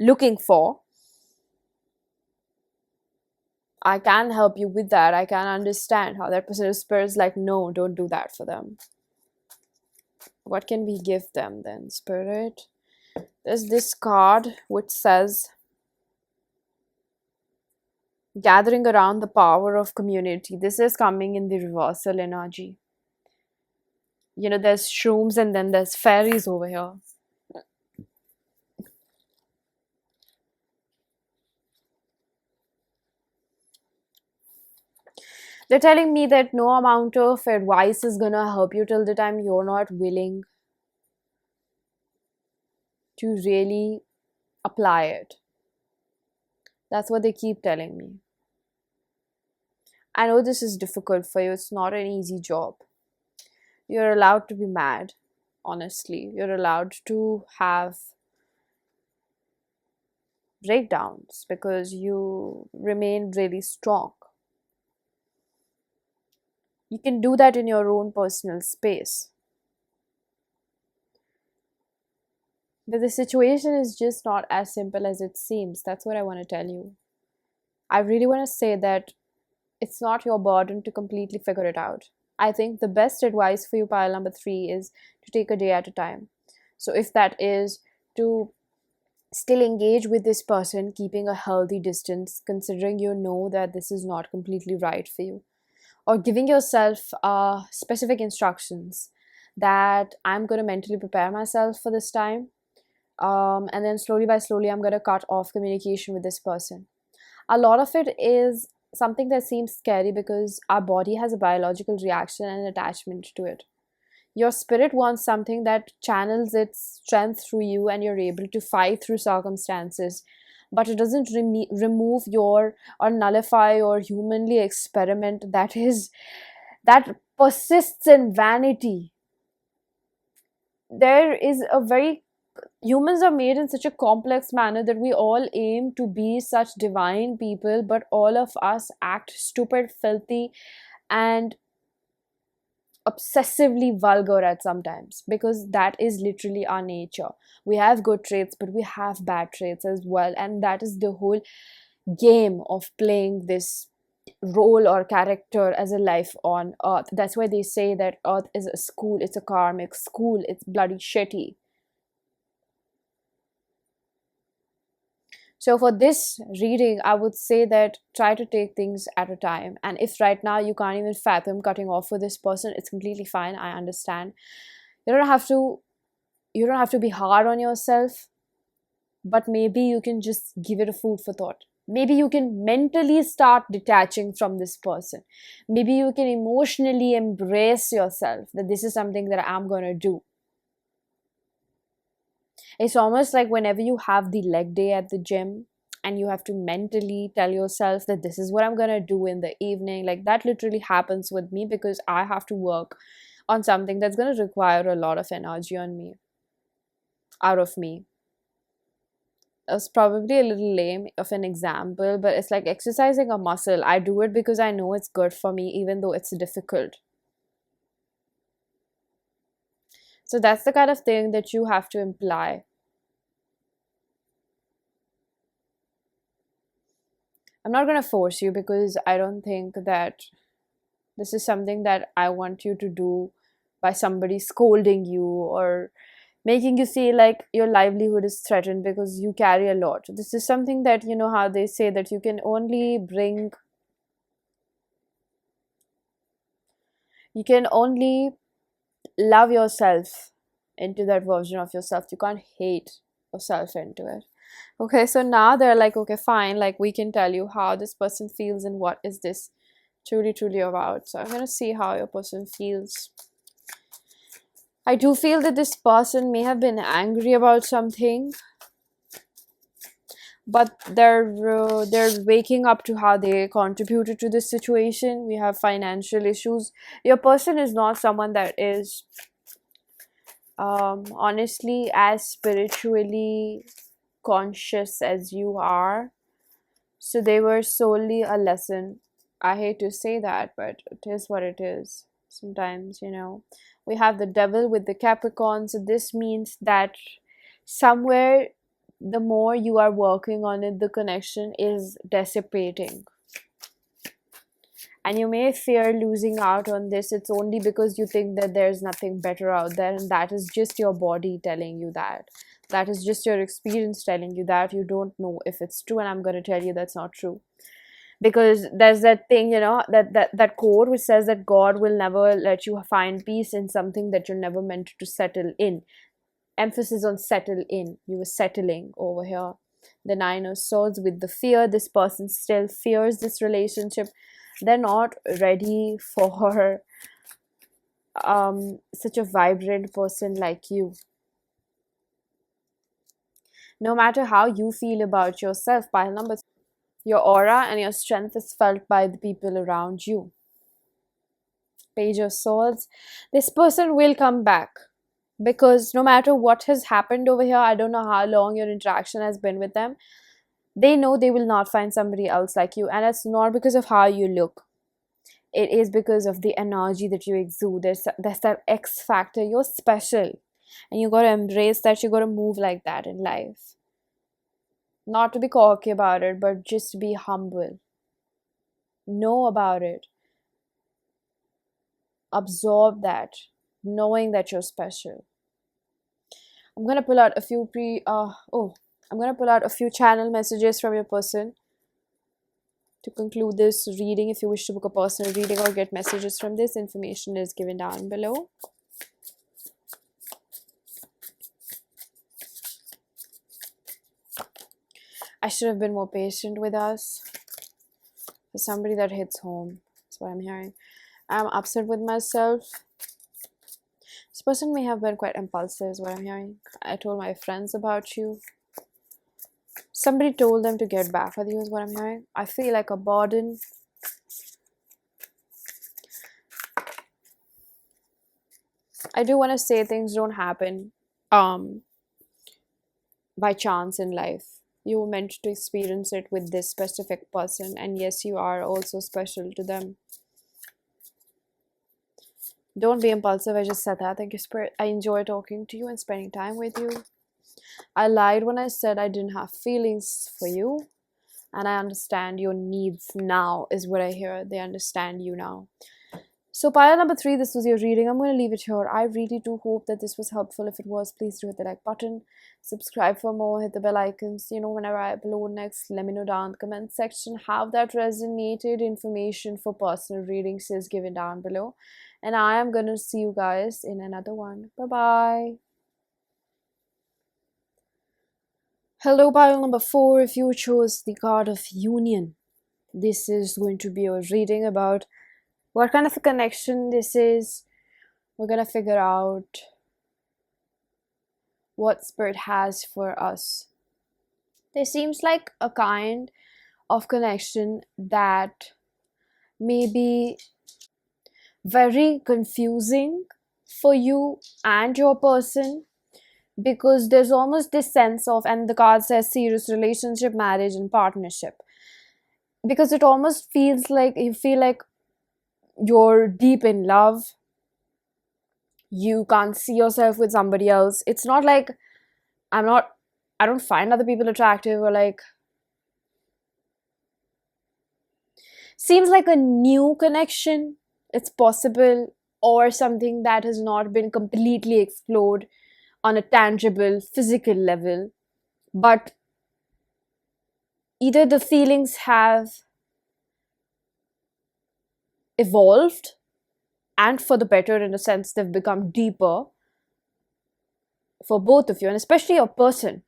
looking for. I can help you with that. I can understand how that person of spirit is like, no, don't do that for them. What can we give them then, spirit? There's this card which says, gathering around the power of community. This is coming in the reversal energy. You know, there's shrooms and then there's fairies over here. They're telling me that no amount of advice is gonna help you till the time you're not willing to really apply it. That's what they keep telling me. I know this is difficult for you. It's not an easy job. You're allowed to be mad, honestly. You're allowed to have breakdowns because you remain really strong. You can do that in your own personal space. But the situation is just not as simple as it seems. That's what I want to tell you. I really want to say that it's not your burden to completely figure it out. I think the best advice for you, pile number 3, is to take a day at a time. So if that is to still engage with this person, keeping a healthy distance, considering you know that this is not completely right for you, or giving yourself specific instructions that I'm going to mentally prepare myself for this time, and then slowly by slowly I'm going to cut off communication with this person. A lot of it is something that seems scary because our body has a biological reaction and attachment to it. Your spirit wants something that channels its strength through you and you're able to fight through circumstances, but it doesn't remove your or nullify or humanly experiment that persists in vanity. There is a very Humans are made in such a complex manner that we all aim to be such divine people, but all of us act stupid, filthy, and obsessively vulgar at sometimes, because that is literally our nature. We have good traits, but we have bad traits as well, and that is the whole game of playing this role or character as a life on earth. That's why they say that earth is a school, it's a karmic school, it's bloody shitty. So for this reading, I would say that try to take things at a time. And if right now you can't even fathom cutting off with this person, it's completely fine. I understand. You don't have to be hard on yourself, but maybe you can just give it a food for thought. Maybe you can mentally start detaching from this person. Maybe you can emotionally embrace yourself that this is something that I'm going to do. It's almost like whenever you have the leg day at the gym and you have to mentally tell yourself that this is what I'm going to do in the evening. Like that literally happens with me because I have to work on something that's going to require a lot of energy on me, out of me. It's probably a little lame of an example, but it's like exercising a muscle. I do it because I know it's good for me, even though it's difficult. So that's the kind of thing that you have to imply. I'm not going to force you because I don't think that this is something that I want you to do by somebody scolding you or making you feel like your livelihood is threatened because you carry a lot. This is something that, you know how they say that you can only love yourself into that version of yourself. You can't hate yourself into it. Okay, so now they're like, okay, fine, like we can tell you how this person feels and what is this truly about. So I'm gonna see how your person feels. I do feel that this person may have been angry about something, but they're waking up to how they contributed to this situation. We have financial issues. Your person is not someone that is honestly as spiritually conscious as you are. So they were solely a lesson. I hate to say that, but it is what it is. Sometimes, we have the devil with the Capricorn. So this means that somewhere, the more you are working on it, the connection is dissipating. And you may fear losing out on this. It's only because you think that there's nothing better out there, and that is just your body telling you that. That is just your experience telling you that. You don't know if it's true, and I'm going to tell you that's not true. Because there's that thing, that quote which says that God will never let you find peace in something that you're never meant to settle in. Emphasis on settle in. You were settling over here. The Nine of Swords with the fear. This person still fears this relationship. They're not ready for such a vibrant person like you. No matter how you feel about yourself, pile number 3, your aura and your strength is felt by the people around you. Page of Swords. This person will come back, because no matter what has happened over here, I don't know how long your interaction has been with them, they know they will not find somebody else like you. And it's not because of how you look. It is because of the energy that you exude. There's that X factor. You're special. And you got to embrace that. You got to move like that in life. Not to be cocky about it, but just be humble. Know about it. Absorb that. Knowing that you're special. I'm going to pull out a few I'm going to pull out a few channel messages from your person to conclude this reading. If you wish to book a personal reading or get messages from this, information is given down below. I should have been more patient with us. For somebody that hits home, that's what I'm hearing. I'm upset with myself. This person may have been quite impulsive, is what I'm hearing. I told my friends about you. Somebody told them to get back with you, is what I'm hearing. I feel like a burden. I do want to say things don't happen by chance in life. You were meant to experience it with this specific person, and yes, you are also special to them. Don't be impulsive. I just said that. Thank you, Spirit. I enjoy talking to you and spending time with you. I lied when I said I didn't have feelings for you. And I understand your needs now, is what I hear. They understand you now. So pile number 3, this was your reading. I'm going to leave it here. I really do hope that this was helpful. If it was, please do hit the like button. Subscribe for more. Hit the bell icons. Whenever I upload next, let me know down in the comment section how that resonated. Information for personal readings is given down below. And I am going to see you guys in another one. Bye-bye. Hello, pile number 4. If you chose the card of union, this is going to be a reading about what kind of a connection this is. We're going to figure out what Spirit has for us. There seems like a kind of connection that may be very confusing for you and your person, because there's almost this sense of, and the card says serious relationship, marriage, and partnership, because it almost feels like you feel like you're deep in love. You can't see yourself with somebody else. It's not like I don't find other people attractive, or like, seems like a new connection. It's possible, or something that has not been completely explored on a tangible physical level, but either the feelings have evolved, and for the better, in a sense they've become deeper for both of you, and especially your person.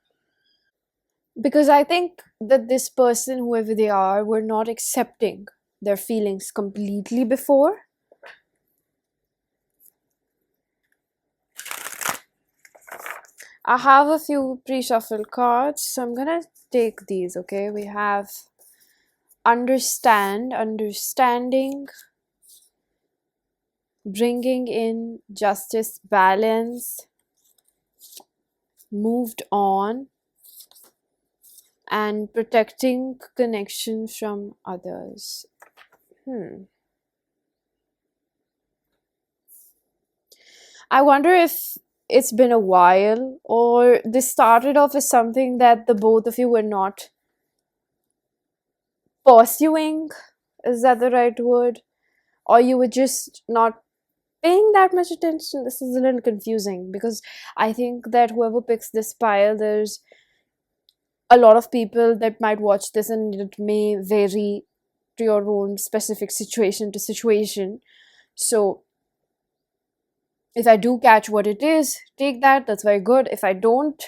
Because I think that this person, whoever they are, were not accepting their feelings completely before. I have a few pre-shuffled cards, so I'm gonna take these, okay? We have understanding, bringing in justice, balance, moved on, and protecting connection from others. I wonder if it's been a while, or this started off as something that the both of you were not pursuing. Is that the right word? Or you were just not paying that much attention? This is a little confusing, because I think that whoever picks this pile, there's a lot of people that might watch this, and it may vary to your own specific situation to situation. So if I do catch what it is, take that. That's very good. If I don't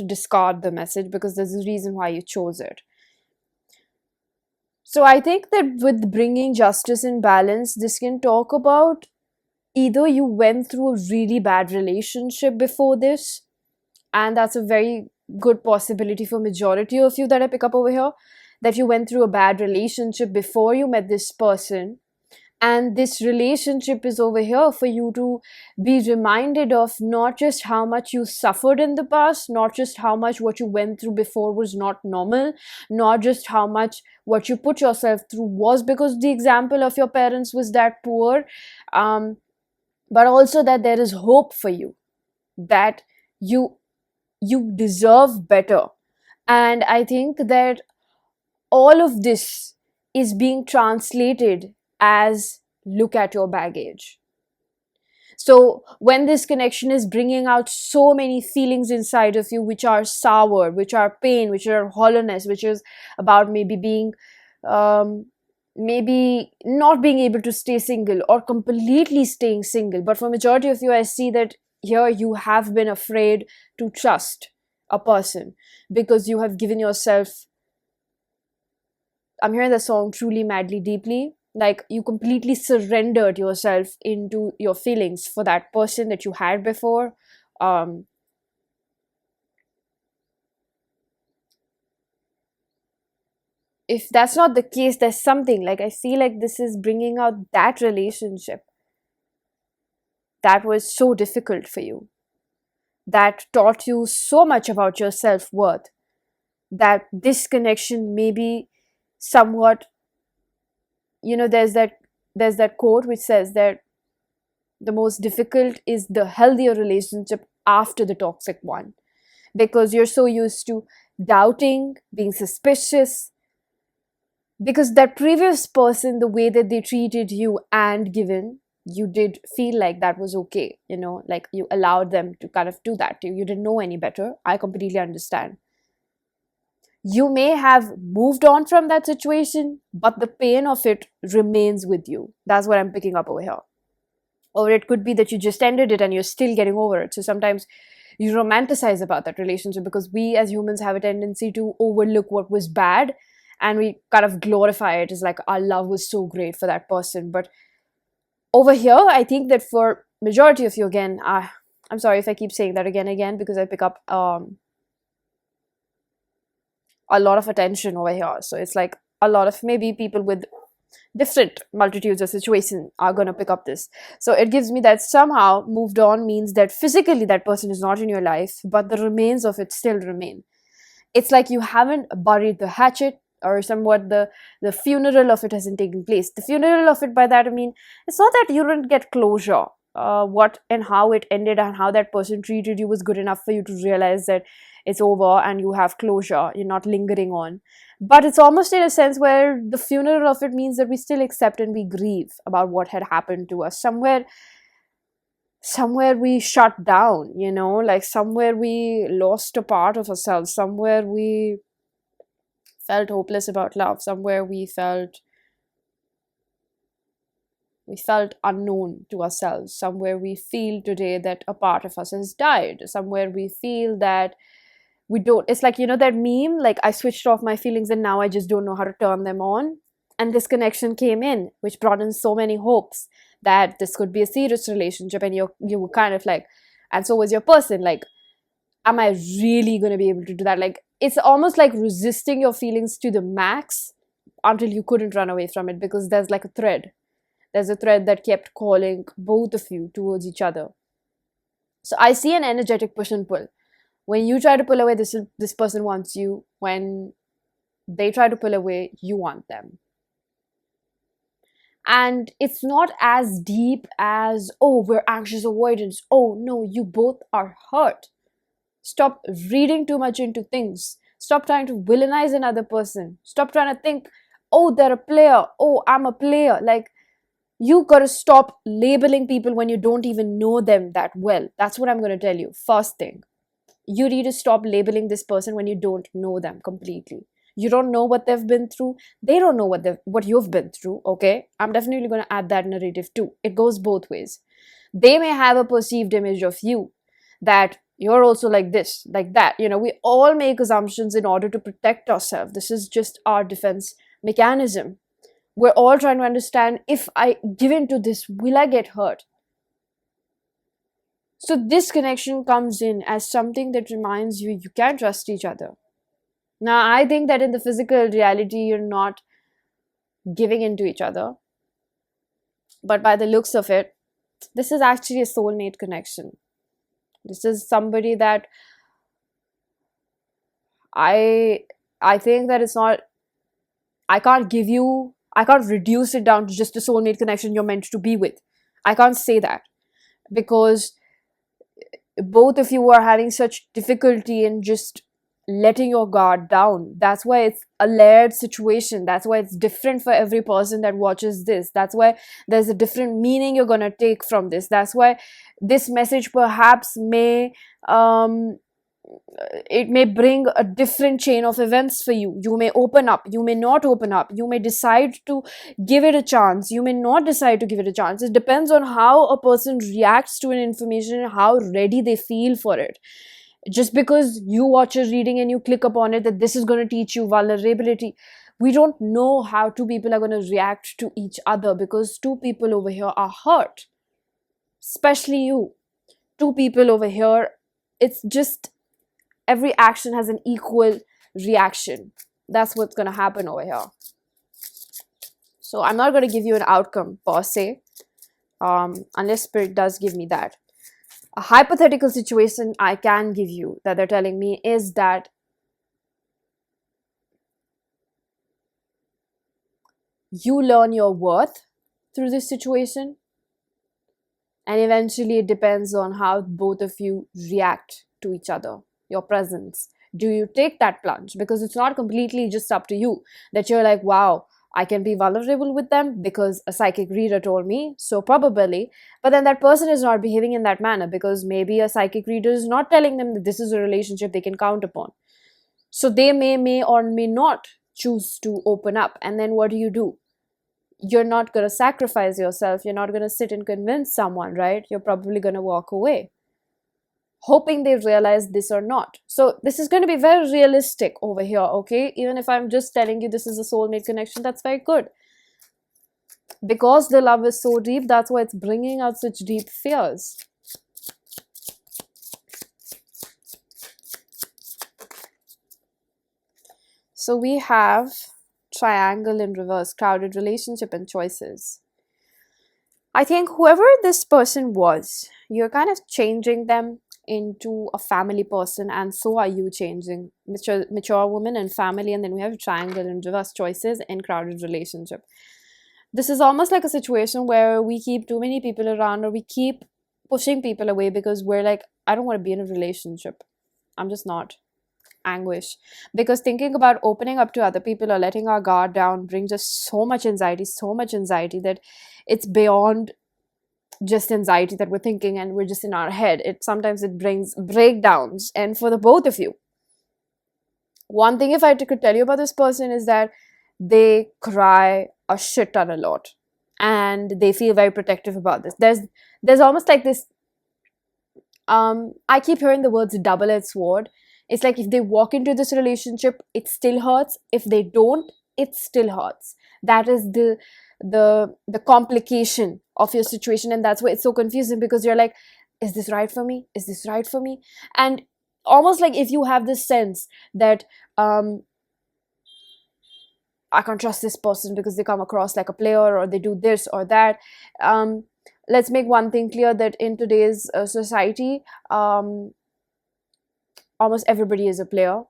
discard the message, because there's a reason why you chose it. So I think that with bringing justice and balance, this can talk about either you went through a really bad relationship before this, and that's a very good possibility for majority of you that I pick up over here, that you went through a bad relationship before you met this person, and this relationship is over here for you to be reminded of not just how much you suffered in the past, not just how much what you went through before was not normal, not just how much what you put yourself through was because the example of your parents was that poor, but also that there is hope for you, that you deserve better. And I think that all of this is being translated as look at your baggage. So when this connection is bringing out so many feelings inside of you, which are sour, which are pain, which are hollowness, which is about maybe being maybe not being able to stay single, or completely staying single. But for majority of you, I see that here you have been afraid to trust a person, because you have given yourself, I'm hearing the song truly, madly, deeply, like you completely surrendered yourself into your feelings for that person that you had before. If that's not the case, there's something, like I feel like this is bringing out that relationship that was so difficult for you, that taught you so much about your self-worth, that this connection may be somewhat, there's that quote which says that The most difficult is the healthier relationship after the toxic one, because you're so used to doubting, being suspicious, because that previous person, the way that they treated you and given, you did feel like that was okay, like you allowed them to kind of do that to you. You didn't know any better. I completely understand. You may have moved on from that situation, but the pain of it remains with you. That's what I'm picking up over here. Or it could be that you just ended it and you're still getting over it. So sometimes you romanticize about that relationship, because we as humans have a tendency to overlook what was bad, and we kind of glorify it as like our love was so great for that person. But over here, I think that for majority of you, again, I'm sorry if I keep saying that again, because I pick up a lot of attention over here. So it's like a lot of maybe people with different multitudes of situations are going to pick up this. So it gives me that somehow moved on means that physically that person is not in your life, but the remains of it still remain. It's like you haven't buried the hatchet, or somewhat the funeral of it hasn't taken place. The funeral of it, by that I mean, it's not that you didn't get closure. What and how it ended and how that person treated you was good enough for you to realize that it's over and you have closure. You're not lingering on. But it's almost in a sense where the funeral of it means that we still accept and we grieve about what had happened to us. Somewhere we shut down, like somewhere we lost a part of ourselves, somewhere we felt hopeless about love, somewhere we felt unknown to ourselves, somewhere we feel today that a part of us has died, somewhere we feel that we don't, it's like, that meme, like I switched off my feelings and now I just don't know how to turn them on. And this connection came in, which brought in so many hopes that this could be a serious relationship, and you were kind of like, and so was your person, like, am I really going to be able to do that? Like, it's almost like resisting your feelings to the max until you couldn't run away from it, because there's like a thread. There's a thread that kept calling both of you towards each other. So I see an energetic push and pull. When you try to pull away, this person wants you. When they try to pull away, you want them. And it's not as deep as, oh, we're anxious avoidance. Oh, no, you both are hurt. Stop reading too much into things. Stop trying to villainize another person. Stop trying to think, oh, they're a player. Oh, I'm a player. Like, you gotta stop labeling people when you don't even know them that well. That's what I'm gonna tell you. First thing, you need to stop labeling this person when you don't know them completely. You don't know what they've been through. They don't know what you've been through. Okay, I'm definitely gonna add that narrative too. It goes both ways. They may have a perceived image of you that you're also like this, like that. We all make assumptions in order to protect ourselves. This is just our defense mechanism. We're all trying to understand, if I give in to this, will I get hurt? So this connection comes in as something that reminds you can trust each other. Now, I think that in the physical reality, you're not giving in to each other. But by the looks of it, this is actually a soulmate connection. This is somebody that I think that it's not, I can't reduce it down to just a soulmate connection you're meant to be with. I can't say that, because both of you are having such difficulty in just letting your guard down. That's why it's a layered situation. That's why it's different for every person that watches this. That's why there's a different meaning you're gonna take from this. That's why this message perhaps may it may bring a different chain of events for you. You may open up, you may not open up, you may decide to give it a chance, you may not decide to give it a chance. It depends on how a person reacts to an information and how ready they feel for it. Just because you watch a reading and you click upon it that this is going to teach you vulnerability, we don't know how two people are going to react to each other, because two people over here are hurt, especially you. Two people over here, it's just every action has an equal reaction. That's what's going to happen over here. So I'm not going to give you an outcome per se, unless Spirit does give me that. A hypothetical situation I can give you that they're telling me is that you learn your worth through this situation. And eventually it depends on how both of you react to each other, your presence. Do you take that plunge? Because it's not completely just up to you, that you're like, wow, I can be vulnerable with them because a psychic reader told me, so probably. But then that person is not behaving in that manner because maybe a psychic reader is not telling them that this is a relationship they can count upon. So they may or may not choose to open up. And then what do? You're not going to sacrifice yourself. You're not going to sit and convince someone, right? You're probably going to walk away, hoping they realize this or not. So this is going to be very realistic over here, okay? Even if I'm just telling you this is a soulmate connection, that's very good. Because the love is so deep, that's why it's bringing out such deep fears. So we have triangle in reverse, crowded relationship and choices. I think whoever this person was, you're kind of changing them into a family person, and so are you changing. Mature woman and family, and then we have triangle in reverse, choices and crowded relationship. This is almost like a situation where we keep too many people around, or we keep pushing people away because we're like, I don't want to be in a relationship. I'm just not. Anguish. Because thinking about opening up to other people or letting our guard down brings us so much anxiety that it's beyond just anxiety that we're thinking and we're just in our head. Sometimes it brings breakdowns. And for the both of you, one thing if I could tell you about this person is that they cry a shit ton a lot, and they feel very protective about this. There's almost like this, I keep hearing the words double-edged sword. It's like if they walk into this relationship, it still hurts. If they don't, it still hurts. That is the complication of your situation, and that's why it's so confusing, because you're like, is this right for me? Is this right for me? And almost like if you have this sense that I can't trust this person because they come across like a player, or they do this or that. Let's make one thing clear, that in today's society, almost everybody is a player,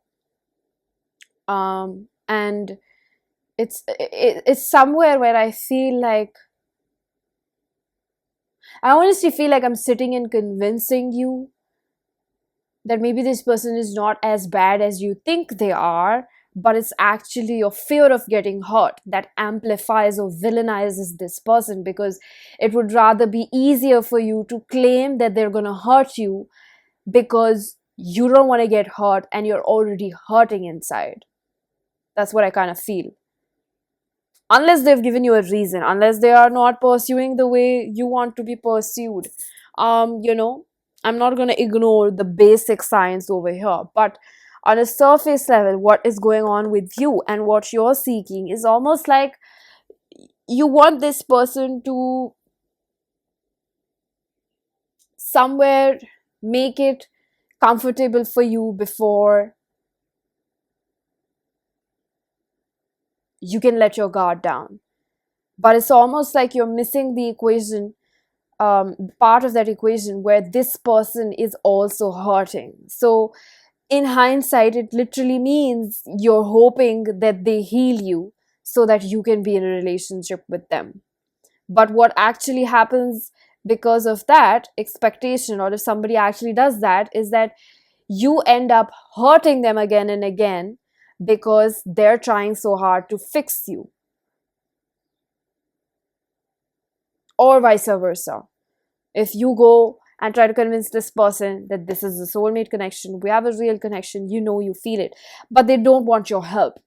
and it's somewhere where I feel like, I honestly feel like I'm sitting and convincing you that maybe this person is not as bad as you think they are, but it's actually your fear of getting hurt that amplifies or villainizes this person, because it would rather be easier for you to claim that they're going to hurt you because you don't want to get hurt and you're already hurting inside. That's what I kind of feel. Unless they've given you a reason, unless they are not pursuing the way you want to be pursued. I'm not going to ignore the basic science over here, but on a surface level, what is going on with you and what you're seeking is almost like you want this person to somewhere make it comfortable for you before you can let your guard down. But it's almost like you're missing the equation, part of that equation where this person is also hurting. So in hindsight, it literally means you're hoping that they heal you so that you can be in a relationship with them. But what actually happens because of that expectation, or if somebody actually does that, is that you end up hurting them again and again because they're trying so hard to fix you, or vice versa. If you go and try to convince this person that this is a soulmate connection, we have a real connection, you feel it, but they don't want your help.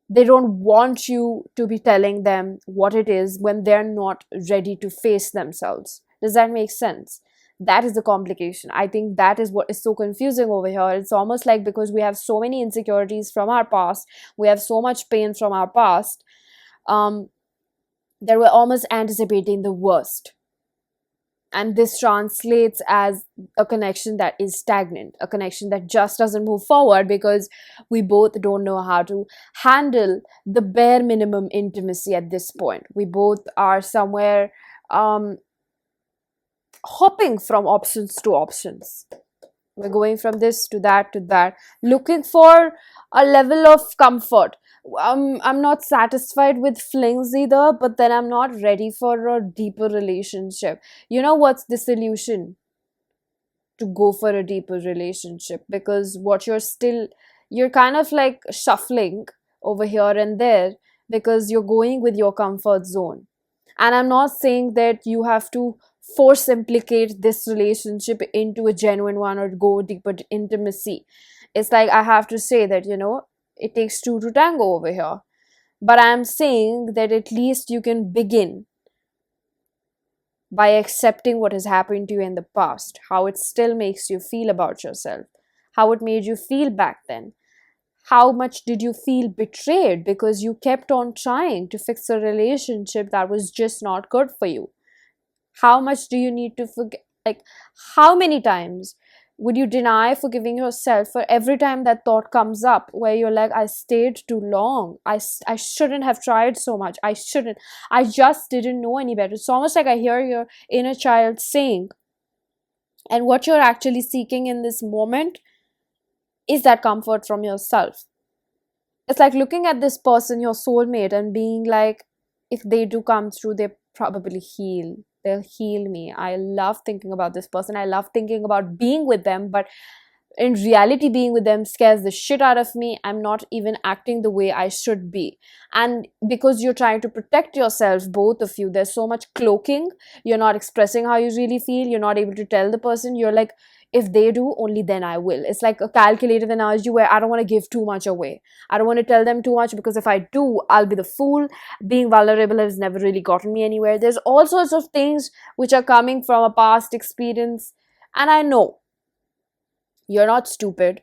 They don't want you to be telling them what it is when they're not ready to face themselves. Does that make sense? That is the complication. I think that is what is so confusing over here. It's almost like because we have so many insecurities from our past, we have so much pain from our past, that we're almost anticipating the worst. And this translates as a connection that is stagnant, a connection that just doesn't move forward because we both don't know how to handle the bare minimum intimacy at this point. We both are somewhere hopping from options to options. We're going from this to that, looking for a level of comfort. I'm not satisfied with flings either, but then I'm not ready for a deeper relationship. You know what's the solution? To go for a deeper relationship, because what you're kind of like shuffling over here and there because you're going with your comfort zone. And I'm not saying that you have to force implicate this relationship into a genuine one or go deeper intimacy. It's like I have to say that, it takes two to tango over here. But I'm saying that at least you can begin by accepting what has happened to you in the past, how it still makes you feel about yourself, how it made you feel back then. How much did you feel betrayed because you kept on trying to fix a relationship that was just not good for you? How much do you need to forget? Like, how many times would you deny forgiving yourself for every time that thought comes up where you're like, I stayed too long, I shouldn't have tried so much, I just didn't know any better. It's almost like I hear your inner child saying, and what you're actually seeking in this moment is that comfort from yourself. It's like looking at this person, your soulmate, and being like, if they do come through, they probably heal. They'll heal me. I love thinking about this person. I love thinking about being with them, but in reality, being with them scares the shit out of me. I'm not even acting the way I should be. And because you're trying to protect yourself, both of you, there's so much cloaking. You're not expressing how you really feel. You're not able to tell the person. You're like, if they do, only then I will. It's like a calculated analogy where I don't want to give too much away. I don't want to tell them too much because if I do, I'll be the fool. Being vulnerable has never really gotten me anywhere. There's all sorts of things which are coming from a past experience. And I know you're not stupid.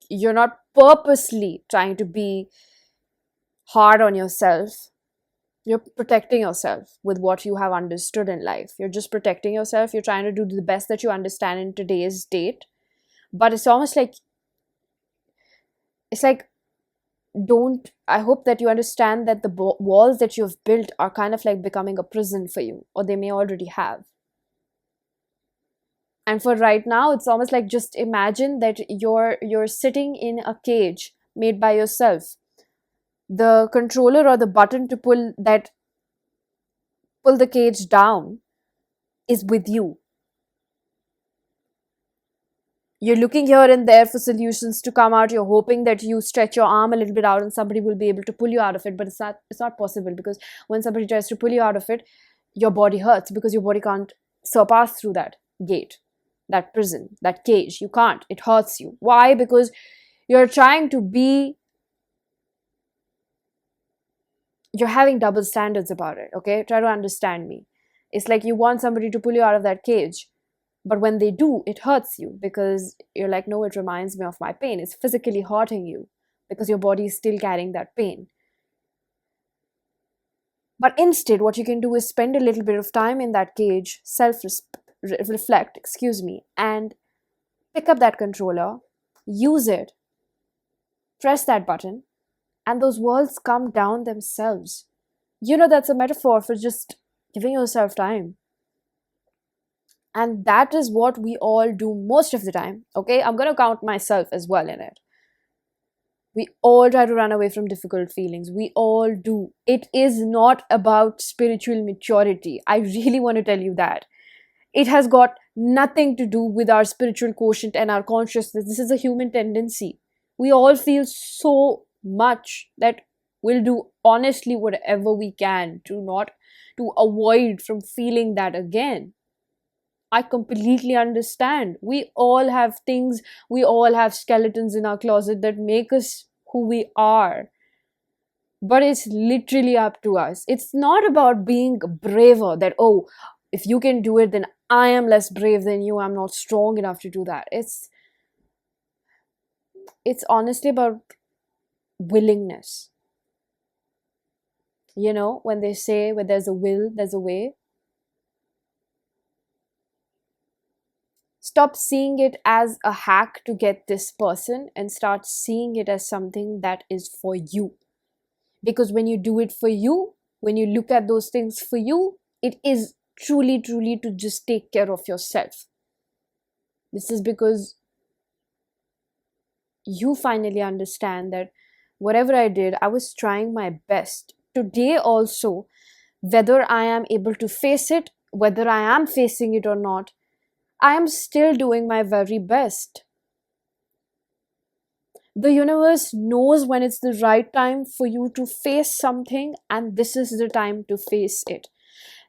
You're not purposely trying to be hard on yourself. You're protecting yourself with what you have understood in life. You're just protecting yourself. You're trying to do the best that you understand in today's date. But it's almost like, it's like, don't, I hope that you understand that the walls that you've built are kind of like becoming a prison for you, or they may already have. And for right now, it's almost like, just imagine that you're sitting in a cage made by yourself. The controller or the button to pull the cage down is with you. You're looking here and there for solutions to come out. You're hoping that you stretch your arm a little bit out and somebody will be able to pull you out of it, but it's not possible, because when somebody tries to pull you out of it, your body hurts because your body can't surpass through that gate, that prison, that cage. You can't. It hurts you. Why? Because you're trying to be, you're having double standards about it. Okay, try to understand me. It's like you want somebody to pull you out of that cage, but when they do, it hurts you because you're like, no, it reminds me of my pain. It's physically hurting you because your body is still carrying that pain. But instead, what you can do is spend a little bit of time in that cage, reflect, and pick up that controller, use it, press that button, and those walls come down themselves. That's a metaphor for just giving yourself time. And that is what we all do most of the time. Okay, I'm going to count myself as well in it. We all try to run away from difficult feelings. We all do. It is not about spiritual maturity. I really want to tell you that. It has got nothing to do with our spiritual quotient and our consciousness. This is a human tendency. We all feel so much that we'll do honestly whatever we can to avoid from feeling that again. I completely understand. We all have things, we all have skeletons in our closet that make us who we are. But it's literally up to us. It's not about being braver, that, oh, if you can do it, then I am less brave than you. I'm not strong enough to do that. It's honestly about willingness. When they say where there's a will, there's a way. Stop seeing it as a hack to get this person and start seeing it as something that is for you. Because when you do it for you, when you look at those things for you, it is truly, truly to just take care of yourself. This is because you finally understand that whatever I did, I was trying my best. Today also, whether I am able to face it, whether I am facing it or not, I am still doing my very best. The universe knows when it's the right time for you to face something, and this is the time to face it.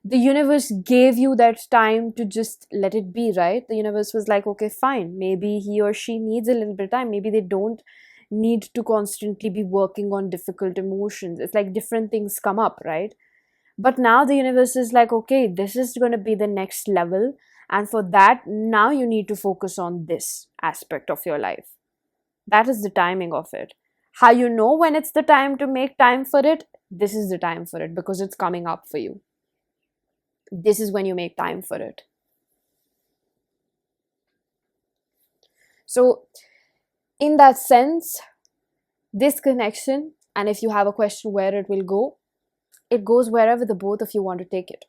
The universe gave you that time to just let it be, right? The universe was like, okay, fine, maybe he or she needs a little bit of time, maybe they don't need to constantly be working on difficult emotions. It's like different things come up, right? But now the universe is like, okay, this is going to be the next level, and for that now you need to focus on this aspect of your life. That is the timing of it. How you know when it's the time to make time for it? This is the time for it, because it's coming up for you. This is when you make time for it. So in that sense, this connection, and if you have a question where it will go, it goes wherever the both of you want to take it.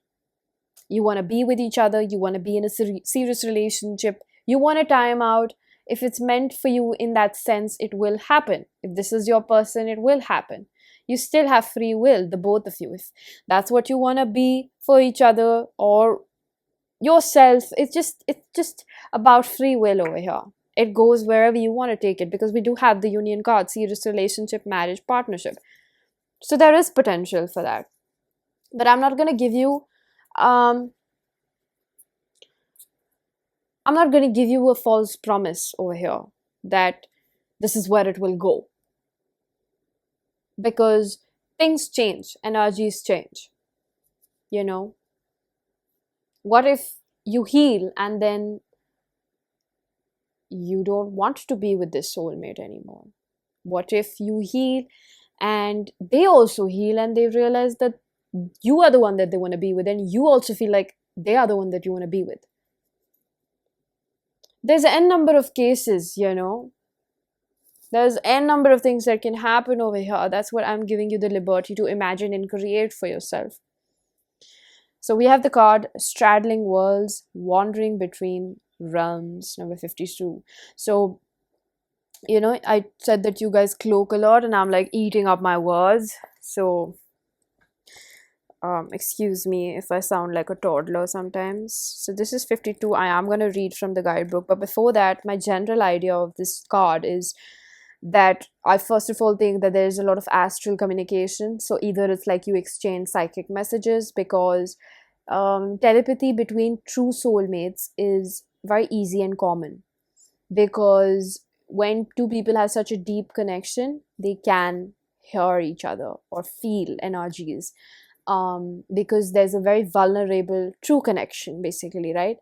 You want to be with each other, you want to be in a serious relationship, you want a time out. If it's meant for you in that sense, it will happen. If this is your person, it will happen. You still have free will, the both of you. If that's what you want to be for each other or yourself, it's just about free will over here. It goes wherever you want to take it, because we do have the union card, serious relationship, marriage, partnership. So there is potential for that. But I'm not going to give you I'm not going to give you a false promise over here that this is where it will go. Because things change, energies change. You know, what if you heal and then you don't want to be with this soulmate anymore? What if you heal and they also heal and they realize that you are the one that they want to be with, and you also feel like they are the one that you want to be with? There's n number of cases, you know. There's n number of things that can happen over here. That's what I'm giving you the liberty to imagine and create for yourself. So we have the card Straddling Worlds, Wandering Between Realms, number 52. So, you know, I said that you guys cloak a lot and I'm like eating up my words. So excuse me if I sound like a toddler sometimes. So this is 52. I am going to read from the guidebook, but before that, my general idea of this card is that I first of all think that there is a lot of astral communication. So either it's like you exchange psychic messages, because telepathy between true soulmates is very easy and common, because when two people have such a deep connection, they can hear each other or feel energies, because there's a very vulnerable true connection, basically, right?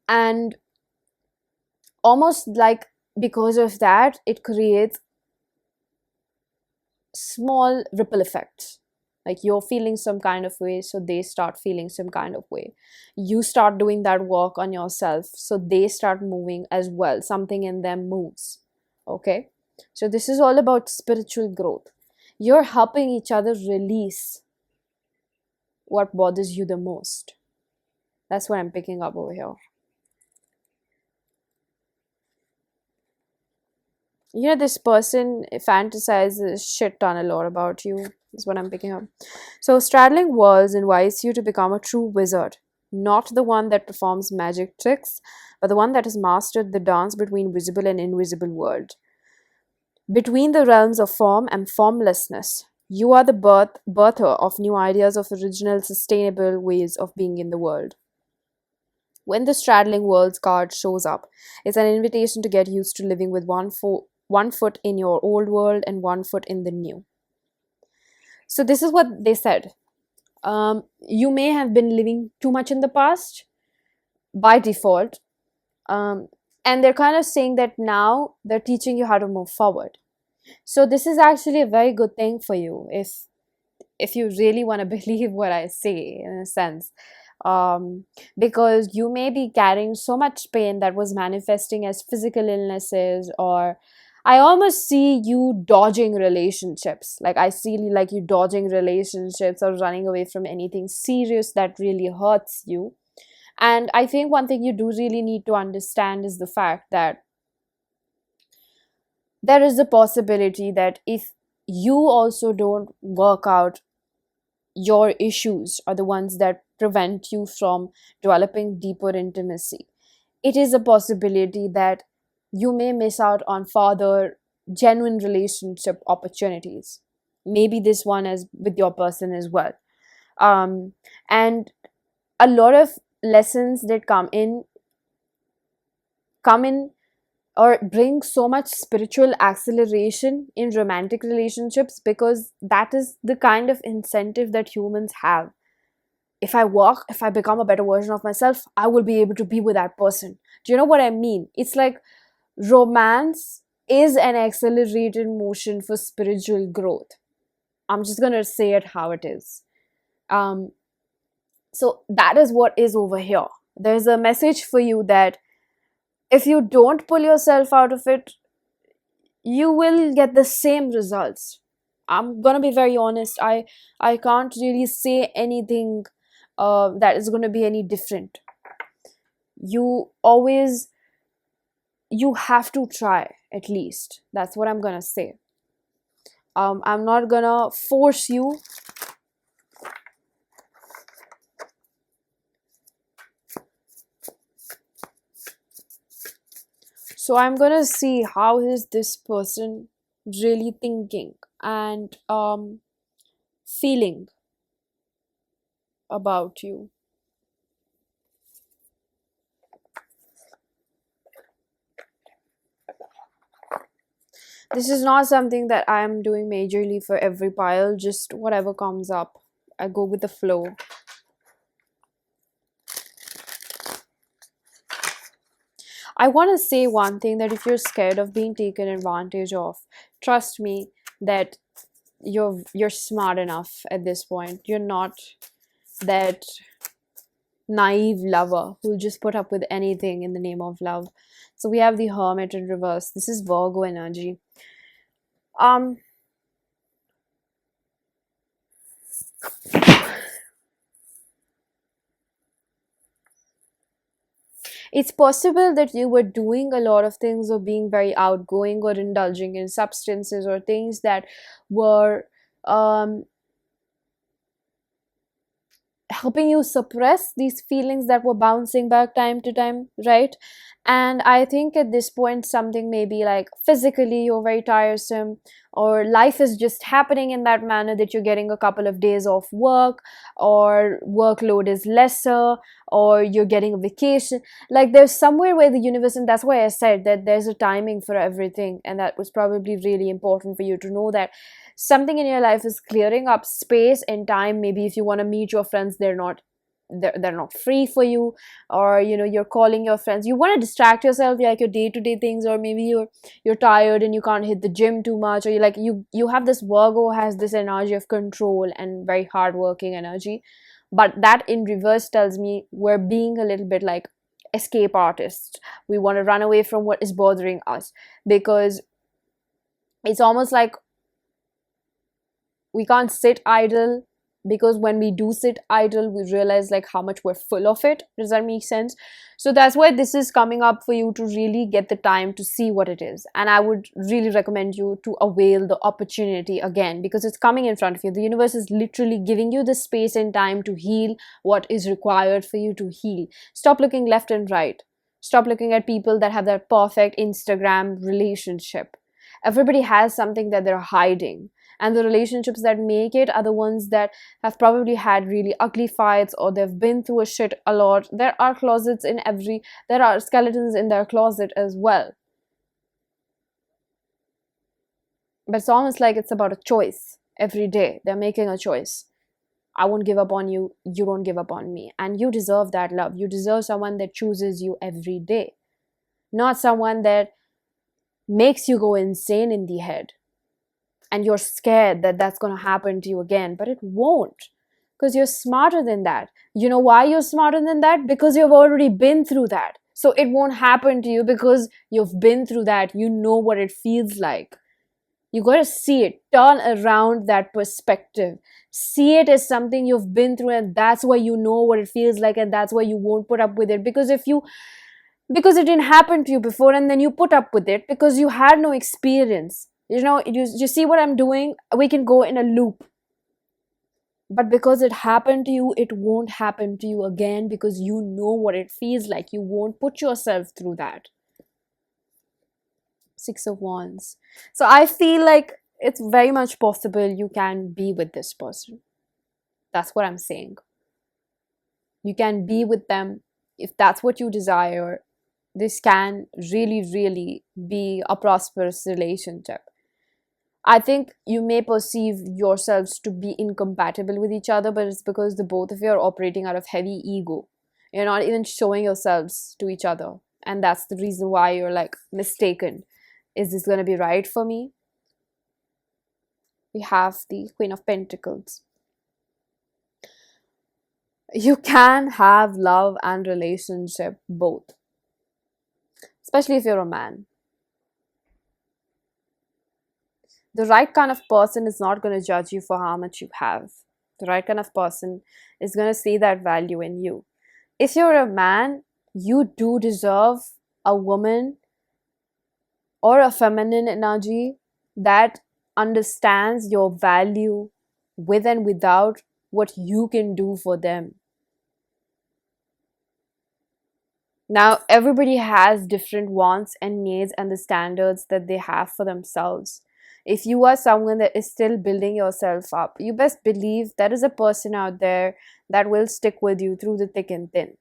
And almost like because of that, it creates small ripple effects. Like you're feeling some kind of way, so they start feeling some kind of way. You start doing that work on yourself, so they start moving as well. Something in them moves. Okay? So this is all about spiritual growth. You're helping each other release what bothers you the most. That's what I'm picking up over here. You know, this person fantasizes shit ton a lot about you, is what I'm picking up. So Straddling Worlds invites you to become a true wizard, not the one that performs magic tricks, but the one that has mastered the dance between visible and invisible world. Between the realms of form and formlessness, you are the birther of new ideas of original, sustainable ways of being in the world. When the Straddling Worlds card shows up, it's an invitation to get used to living with one foot in your old world and 1 foot in the new. So this is what they said. You may have been living too much in the past by default. And they're kind of saying that now they're teaching you how to move forward. So this is actually a very good thing for you if you really want to believe what I say, in a sense. Because you may be carrying so much pain that was manifesting as physical illnesses, or I almost see you dodging relationships. Like I see like you dodging relationships or running away from anything serious that really hurts you. And I think one thing you do really need to understand is the fact that there is a possibility that if you also don't work out, your issues are the ones that prevent you from developing deeper intimacy. It is a possibility that you may miss out on further genuine relationship opportunities. Maybe this one is with your person as well. Um, and a lot of lessons that come in or bring so much spiritual acceleration in romantic relationships, because that is the kind of incentive that humans have. If I become a better version of myself, I will be able to be with that person. Do you know what I mean? It's like romance is an accelerated motion for spiritual growth. I'm just gonna say it how it is. Um, so that is what is over here. There's a message for you that if you don't pull yourself out of it, you will get the same results. I'm gonna be very honest. I can't really say anything that is gonna be any different. You always, you have to try at least. That's what I'm gonna say. I'm not gonna force you. So I'm gonna see how is this person really thinking and feeling about you. This is not something that I am doing majorly for every pile, just whatever comes up. I go with the flow. I want to say one thing, that if you're scared of being taken advantage of, trust me that you're smart enough at this point. You're not that naive lover who'll just put up with anything in the name of love. So we have the Hermit in reverse. This is Virgo energy. Um it's possible that you were doing a lot of things, or being very outgoing, or indulging in substances, or things that were um helping you suppress these feelings that were bouncing back time to time, right? And I think at this point, something maybe like physically you're very tiresome, or life is just happening in that manner that you're getting a couple of days off work, or workload is lesser, or you're getting a vacation. Like there's somewhere where the universe, and that's why I said that there's a timing for everything, and that was probably really important for you to know that something in your life is clearing up space and time. Maybe if you want to meet your friends, they're not free for you, or you're calling your friends, you want to distract yourself, like your day-to-day things, or maybe you're tired and you can't hit the gym too much, or you have this Virgo has this energy of control and very hardworking energy. But that in reverse tells me we're being a little bit like escape artists. We want to run away from what is bothering us, because it's almost like we can't sit idle, because when we do sit idle, we realize like how much we're full of it. Does that make sense? So that's why this is coming up for you, to really get the time to see what it is. And I would really recommend you to avail the opportunity again, because it's coming in front of you. The universe is literally giving you the space and time to heal what is required for you to heal. Stop looking left and right. Stop looking at people that have that perfect Instagram relationship. Everybody has something that they're hiding, and the relationships that make it are the ones that have probably had really ugly fights, or they've been through a shit a lot. There are there are skeletons in their closet as well. But it's almost like it's about a choice. Every day they're making a choice. I won't give up on you, you don't give up on me. And you deserve that love. You deserve someone that chooses you every day, not someone that makes you go insane in the head and you're scared that that's going to happen to you again. But it won't, because you're smarter than that. You know why you're smarter than that? Because you've already been through that. So it won't happen to you because you've been through that. You know what it feels like. You got to see it. Turn around that perspective. See it as something you've been through, and that's why you know what it feels like, and that's why you won't put up with it. Because it didn't happen to you before, and then you put up with it because you had no experience. You see what I'm doing? We can go in a loop. But because it happened to you, it won't happen to you again, because you know what it feels like. You won't put yourself through that. Six of Wands. So I feel like it's very much possible you can be with this person. That's what I'm saying. You can be with them if that's what you desire. This can really, really be a prosperous relationship. I think you may perceive yourselves to be incompatible with each other, but it's because the both of you are operating out of heavy ego. You're not even showing yourselves to each other. And that's the reason why you're like mistaken. Is this going to be right for me? We have the Queen of Pentacles. You can have love and relationship both, especially if you're a man. The right kind of person is not going to judge you for how much you have. The right kind of person is going to see that value in you. If you're a man, you do deserve a woman or a feminine energy that understands your value with and without what you can do for them. Now, everybody has different wants and needs and the standards that they have for themselves. If you are someone that is still building yourself up, you best believe there is a person out there that will stick with you through the thick and thin.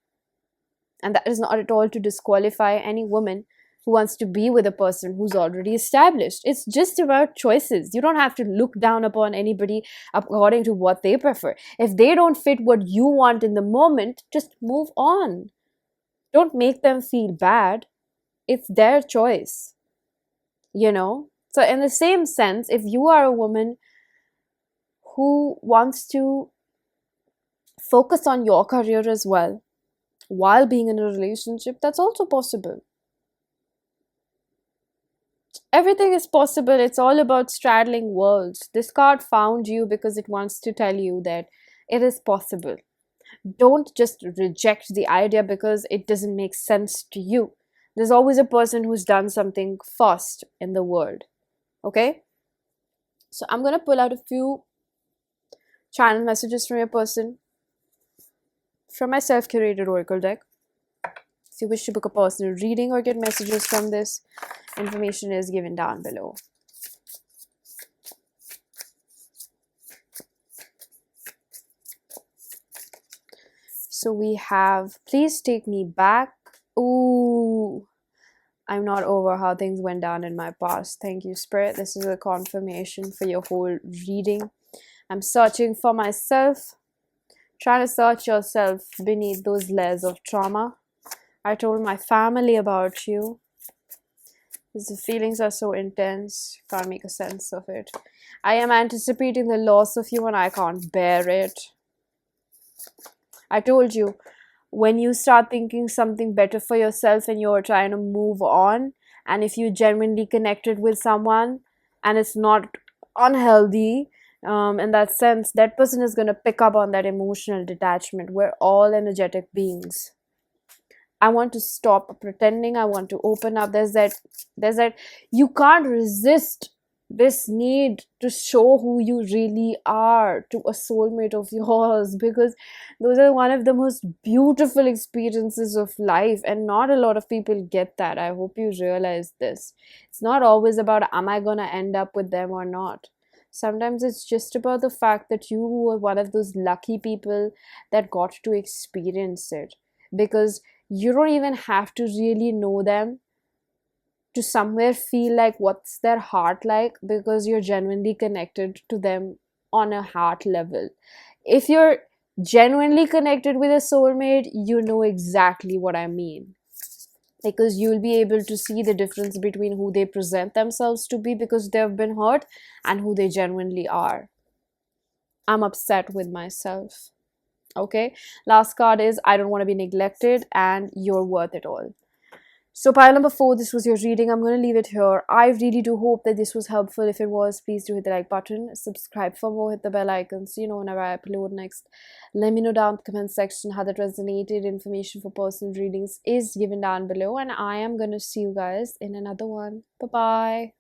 And that is not at all to disqualify any woman who wants to be with a person who's already established. It's just about choices. You don't have to look down upon anybody according to what they prefer. If they don't fit what you want in the moment, just move on. Don't make them feel bad. It's their choice. So in the same sense, if you are a woman who wants to focus on your career as well while being in a relationship, that's also possible. Everything is possible. It's all about straddling worlds. This card found you because it wants to tell you that it is possible. Don't just reject the idea because it doesn't make sense to you. There's always a person who's done something first in the world. Okay? So I'm going to pull out a few channel messages from your person from my self-curated oracle deck. If you wish to book a personal reading or get messages from this, information is given down below. So we have, please take me back. Ooh, I'm not over how things went down in my past. Thank you, Spirit. This is a confirmation for your whole reading. I'm searching for myself. Try to search yourself beneath those layers of trauma. I told my family about you. Because the feelings are so intense. Can't make a sense of it. I am anticipating the loss of you and I can't bear it. I told you, when you start thinking something better for yourself and you're trying to move on, and if you genuinely connected with someone and it's not unhealthy, in that sense, that person is going to pick up on that emotional detachment. We're all energetic beings. I want to stop pretending. I want to open up. There's that you can't resist this need to show who you really are to a soulmate of yours, because those are one of the most beautiful experiences of life, and not a lot of people get that. I hope you realize this. It's not always about, am I gonna end up with them or not? Sometimes it's just about the fact that you were one of those lucky people that got to experience it, because you don't even have to really know them to somewhere feel like what's their heart like, because you're genuinely connected to them on a heart level. If you're genuinely connected with a soulmate, you know exactly what I mean, because you'll be able to see the difference between who they present themselves to be because they've been hurt and who they genuinely are. I'm upset with myself. Okay, last card is, I don't want to be neglected and you're worth it all. So pile number 4, this was your reading. I'm going to leave it here. I really do hope that this was helpful. If it was, please do hit the like button, subscribe for more, hit the bell icon so you know whenever I upload next. Let me know down in the comment section how that resonated. Information for personal readings is given down below, and I am going to see you guys in another one. Bye bye.